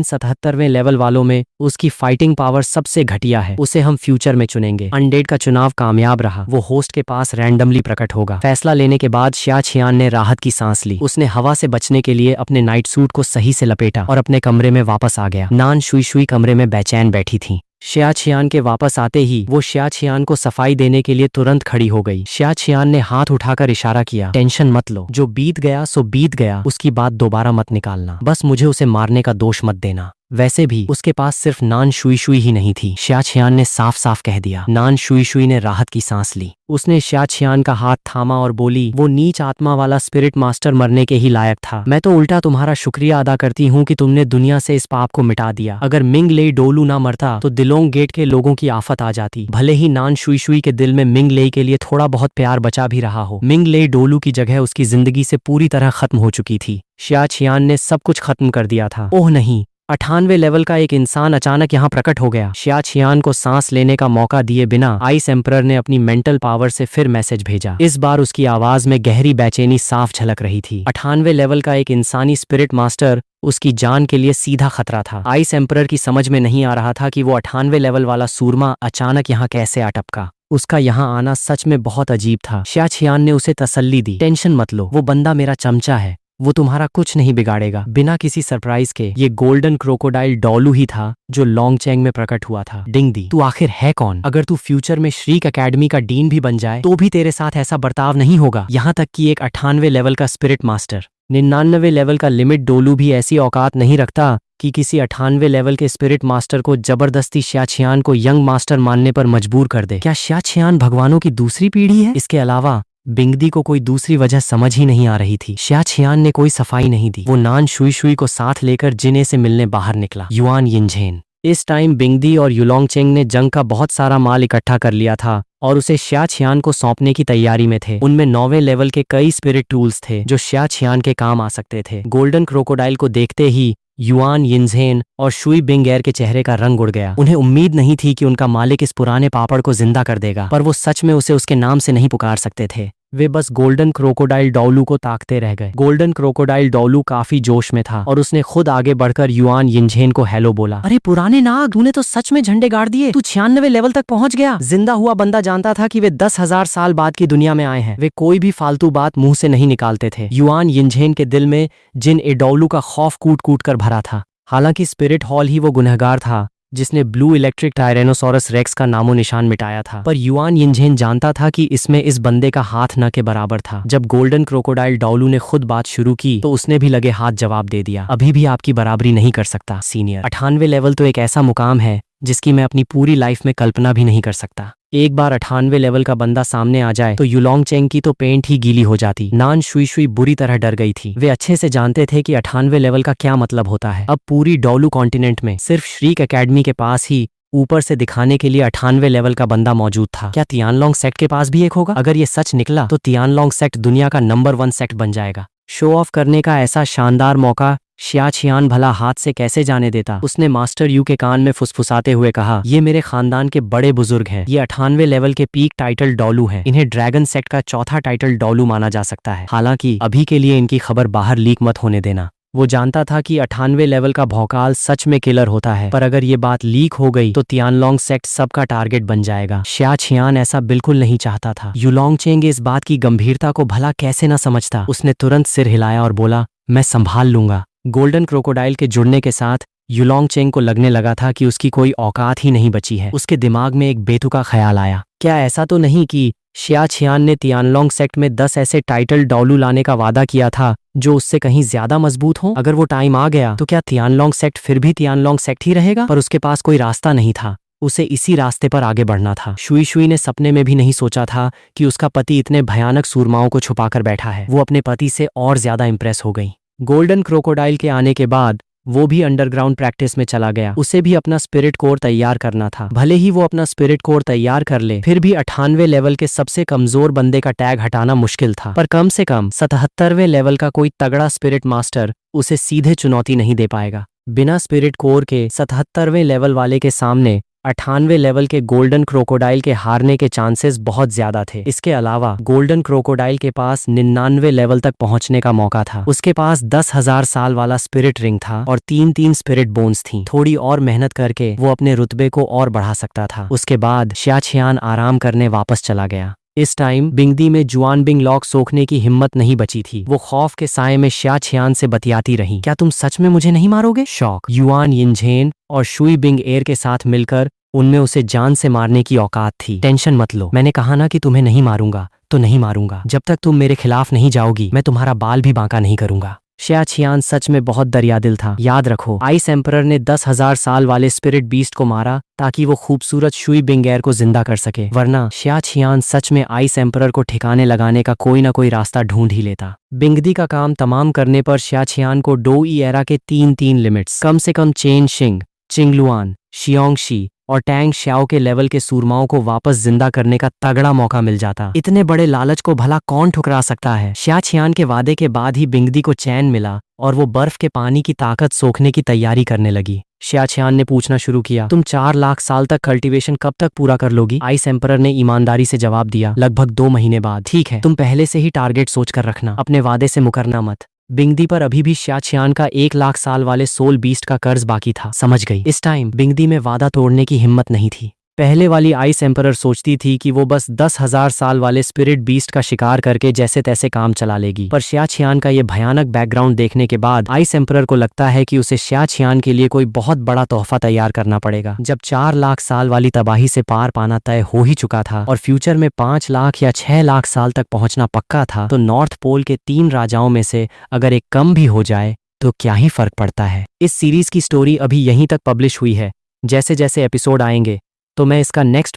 77वें लेवल वालों में उसकी फाइटिंग पावर सबसे घटिया है। उसे हम फ्यूचर में चुनेंगे। अनडेड का चुनाव कामयाब रहा। वो होस्ट के पास रैंडमली प्रकट होगा। फैसला लेने के बाद शिया छियान ने राहत की सांस ली। उसने हवा से बचने के लिए अपने नाइट सूट को सही से लपेटा और अपने कमरे में वापस आ गया। नान शुई शुई कमरे में बेचैन बैठी थी। शिया छियान के वापस आते ही वो शिया छियान को सफाई देने के लिए तुरंत खड़ी हो गई। शिया छियान ने हाथ उठाकर इशारा किया, टेंशन मत लो, जो बीत गया सो बीत गया, उसकी बात दोबारा मत निकालना, बस मुझे उसे मारने का दोष मत देना। वैसे भी उसके पास सिर्फ नान शुई शुई ही नहीं थी। शिया छियान ने साफ साफ कह दिया। नान शुई शुई ने राहत की सांस ली। उसने शिया छियान का हाथ थामा और बोली, वो नीच आत्मा वाला स्पिरिट मास्टर मरने के ही लायक था। मैं तो उल्टा तुम्हारा शुक्रिया अदा करती हूँ कि तुमने दुनिया से इस पाप को मिटा दिया। अगर मिंग लेई डोलू ना मरता तो दिलोंग गेट के लोगों की आफत आ जाती। भले ही नान शुई शुई के दिल में मिंग लेई के लिए थोड़ा बहुत प्यार बचा भी रहा हो, मिंग लेई डोलू की जगह उसकी जिंदगी से पूरी तरह खत्म हो चुकी थी। शिया छियान ने सब कुछ खत्म कर दिया था। ओह नहीं, 98वें लेवल का एक इंसान अचानक यहाँ प्रकट हो गया। शिया छियान को सांस लेने का मौका दिए बिना आइस एम्परर ने अपनी मेंटल पावर से फिर मैसेज भेजा। इस बार उसकी आवाज में गहरी बेचैनी साफ झलक रही थी। 98वें लेवल का एक इंसानी स्पिरिट मास्टर उसकी जान के लिए सीधा खतरा था। आइस एम्परर की समझ में नहीं आ रहा था कि वो 98वें लेवल वाला सूरमा अचानक यहाँ कैसे आ टपका। उसका यहाँ आना सच में बहुत अजीब था। शिया छियान ने उसे तसल्ली दी, टेंशन मत लो, वो बंदा मेरा चमचा है, वो तुम्हारा कुछ नहीं बिगाड़ेगा। बिना किसी सरप्राइज के ये गोल्डन क्रोकोडाइल डॉलू ही था जो लॉन्गचेंग में प्रकट हुआ था। डिंगदी, तू आखिर है कौन? अगर तू फ्यूचर में श्रीक एकेडमी का डीन भी बन जाए तो भी तेरे साथ ऐसा बर्ताव नहीं होगा। यहाँ तक कि एक 98वें लेवल का स्पिरिट मास्टर 99वें लेवल का लिमिट डोलू भी ऐसी औकात नहीं रखता कि किसी 98वें लेवल के स्पिरिट मास्टर को जबरदस्ती शिया छियान को यंग मास्टर मानने पर मजबूर कर दे। क्या शिया छियान भगवानों की दूसरी पीढ़ी है? इसके अलावा बिंगदी को कोई दूसरी वजह समझ ही नहीं आ रही थी। शिया छियान ने कोई सफाई नहीं दी। वो नान शुई शुई को साथ लेकर जिने से मिलने बाहर निकला। युआन यिनझेन। इस टाइम बिंगदी और युलोंग चेंग ने जंग का बहुत सारा माल इकट्ठा कर लिया था और उसे शिया छियान को सौंपने की तैयारी में थे। उनमें 9वें लेवल के कई स्पिरिट टूल्स थे जो शिया छियान के काम आ सकते थे। गोल्डन क्रोकोडाइल को देखते ही युआन यिनझेन और शुई बिंगएर के चेहरे का रंग उड़ गया। उन्हें उम्मीद नहीं थी कि उनका मालिक इस पुराने पापड़ को जिंदा कर देगा, पर वो सच में उसे उसके नाम से नहीं पुकार सकते थे। वे बस गोल्डन क्रोकोडाइल डॉलू को ताकते रह गए। गोल्डन क्रोकोडाइल डॉलू काफी जोश में था और उसने खुद आगे बढ़कर युआन यिनझेन को हेलो बोला। अरे पुराने नाग, तूने तो सच में झंडे गाड़ दिए। तू 96वें लेवल तक पहुंच गया। जिंदा हुआ बंदा जानता था कि वे 10,000 साल बाद की दुनिया में आए हैं। वे कोई भी फालतू बात मुंह से नहीं निकालते थे। युआन यिनझेन के दिल में जिन एडोलू का खौफ कूट कूट कर भरा था। हालांकि स्पिरिट हॉल ही वो गुनहगार था जिसने ब्लू इलेक्ट्रिक टायरेनोसोरस रेक्स का नामो निशान मिटाया था, पर युआन यिनझेन जानता था कि इसमें इस बंदे का हाथ न के बराबर था। जब गोल्डन क्रोकोडाइल डॉलू ने खुद बात शुरू की तो उसने भी लगे हाथ जवाब दे दिया। अभी भी आपकी बराबरी नहीं कर सकता सीनियर। 98वें लेवल तो एक ऐसा मुकाम है जिसकी मैं अपनी पूरी लाइफ में कल्पना भी नहीं कर सकता। एक बार 98वें लेवल का बंदा सामने आ जाए तो युलोंग चेंग की तो पेंट ही गीली हो जाती। नान शुई शुई बुरी तरह डर गई थी। वे अच्छे से जानते थे कि 98वें लेवल का क्या मतलब होता है। अब पूरी डोलू कॉन्टिनेंट में सिर्फ श्रीक एकेडमी के पास ही ऊपर से दिखाने के लिए 98वें लेवल का बंदा मौजूद था। क्या तियानलोंग सेक्ट के पास भी एक होगा? अगर ये सच निकला तो तियानलोंग सेक्ट दुनिया का नंबर 1 सेक्ट बन जाएगा। शो ऑफ करने का ऐसा शानदार मौका शिया छियान भला हाथ से कैसे जाने देता। उसने मास्टर यू के कान में फुसफुसाते हुए कहा, ये मेरे खानदान के बड़े बुजुर्ग हैं। ये 98वें लेवल के पीक टाइटल डॉलू हैं। इन्हें ड्रैगन सेक्ट का चौथा टाइटल डॉलू माना जा सकता है। हालांकि अभी के लिए इनकी खबर बाहर लीक मत होने देना। वो जानता था कि 98वें लेवल का भौकाल सच में किलर होता है, पर अगर ये बात लीक हो गई तो तियानलोंग सेक्ट सबका टारगेट बन जाएगा। शिया छियान ऐसा बिल्कुल नहीं चाहता था। युलोंग चेंग इस बात की गंभीरता को भला कैसे न समझता। उसने तुरंत सिर हिलाया और बोला, मैं संभाल लूंगा। गोल्डन क्रोकोडाइल के जुड़ने के साथ युलोंग चेंग को लगने लगा था कि उसकी कोई औकात ही नहीं बची है। उसके दिमाग में एक बेतुका ख्याल आया, क्या ऐसा तो नहीं कि शिया छियान ने तियानलोंग सेक्ट में 10 ऐसे टाइटल डॉलू लाने का वादा किया था जो उससे कहीं ज्यादा मजबूत हो? अगर वो टाइम आ गया तो क्या तियानलोंग सेक्ट फिर भी तियानलोंग सेक्ट ही रहेगा? पर उसके पास कोई रास्ता नहीं था। उसे इसी रास्ते पर आगे बढ़ना था। शुई शुई ने सपने में भी नहीं सोचा था कि उसका पति इतने भयानक सूरमाओं को छुपाकर बैठा है। वो अपने पति से और ज्यादा इंप्रेस हो गई। गोल्डन क्रोकोडाइल के आने के बाद वो भी अंडरग्राउंड प्रैक्टिस में चला गया। उसे भी अपना स्पिरिट कोर तैयार करना था। भले ही वो अपना स्पिरिट कोर तैयार कर ले, फिर भी 98वें लेवल के सबसे कमजोर बंदे का टैग हटाना मुश्किल था। पर कम से कम 77वें लेवल का कोई तगड़ा स्पिरिट मास्टर उसे सीधे चुनौती नहीं दे पाएगा। बिना स्पिरिट कोर के 77वें लेवल वाले के सामने 98वें लेवल के गोल्डन क्रोकोडाइल के हारने के चांसेस बहुत ज्यादा थे। इसके अलावा गोल्डन क्रोकोडाइल के पास 99वें लेवल तक पहुंचने का मौका था। उसके पास 10,000 साल वाला स्पिरिट रिंग था और 3-3 स्पिरिट बोन्स थी। थोड़ी और मेहनत करके वो अपने रुतबे को और बढ़ा सकता था। उसके बाद शिया छियान आराम करने वापस चला गया। इस टाइम बिंगदी में जुआन बिंग लॉक सोखने की हिम्मत नहीं बची थी। वो खौफ के साए में शिया छियान से बतियाती रही, क्या तुम सच में मुझे नहीं मारोगे? शौक युआन यिनझेन और शुई बिंग एर के साथ मिलकर उनमें उसे जान से मारने की औकात थी। टेंशन मत लो, मैंने कहा ना कि तुम्हें नहीं मारूंगा तो नहीं मारूंगा। जब तक तुम मेरे खिलाफ नहीं जाओगी मैं तुम्हारा बाल भी बांका नहीं करूंगा। शिया छियान सच में बहुत दरियादिल था। याद रखो, आइस एम्परर ने 10,000 साल वाले स्पिरिट बीस्ट को मारा ताकि वो खूबसूरत शुई बिंगेर को जिंदा कर सके, वरना शिया छियान सच में आइस एम्परर को ठिकाने लगाने का कोई ना कोई रास्ता ढूंढ ही लेता। बिंगदी का काम तमाम करने पर शिया छियान को डोई एरा के तीन लिमिट्स, कम से कम चेन शिंग, चिंगलुआन, शियोंगशी और टैंग श्याओ के लेवल के सूरमाओं को वापस जिंदा करने का तगड़ा मौका मिल जाता। इतने बड़े लालच को भला कौन ठुकरा सकता है। शिया छियान के वादे के बाद ही बिंगदी को चैन मिला और वो बर्फ के पानी की ताकत सोखने की तैयारी करने लगी। शिया छियान ने पूछना शुरू किया, तुम 4 लाख साल तक कल्टीवेशन कब तक पूरा कर लोगी? आइस एम्परर ने ईमानदारी से जवाब दिया, लगभग 2 महीने बाद। ठीक है, तुम पहले से ही टारगेट सोच कर रखना, अपने वादे से मुकरना मत। बिंगदी पर अभी भी शिया छियान का 1 लाख साल वाले सोल बीस्ट का कर्ज बाकी था। समझ गई। इस टाइम बिंगदी में वादा तोड़ने की हिम्मत नहीं थी। पहले वाली आइस एम्परर सोचती थी कि वो बस 10,000 साल वाले स्पिरिट बीस्ट का शिकार करके जैसे तैसे काम चला लेगी, पर शिया छियान का ये भयानक बैकग्राउंड देखने के बाद आइस एम्परर को लगता है कि उसे शिया छियान के लिए कोई बहुत बड़ा तोहफा तैयार करना पड़ेगा। जब 4 लाख साल वाली तबाही से पार पाना तय हो ही चुका था और फ्यूचर में 5 लाख या 6 लाख साल तक पहुंचना पक्का था, तो नॉर्थ पोल के 3 राजाओं में से अगर एक कम भी हो जाए तो क्या ही फर्क पड़ता है। इस सीरीज की स्टोरी अभी यहीं तक पब्लिश हुई है। जैसे जैसे एपिसोड आएंगे तो मैं इसका नेक्स्ट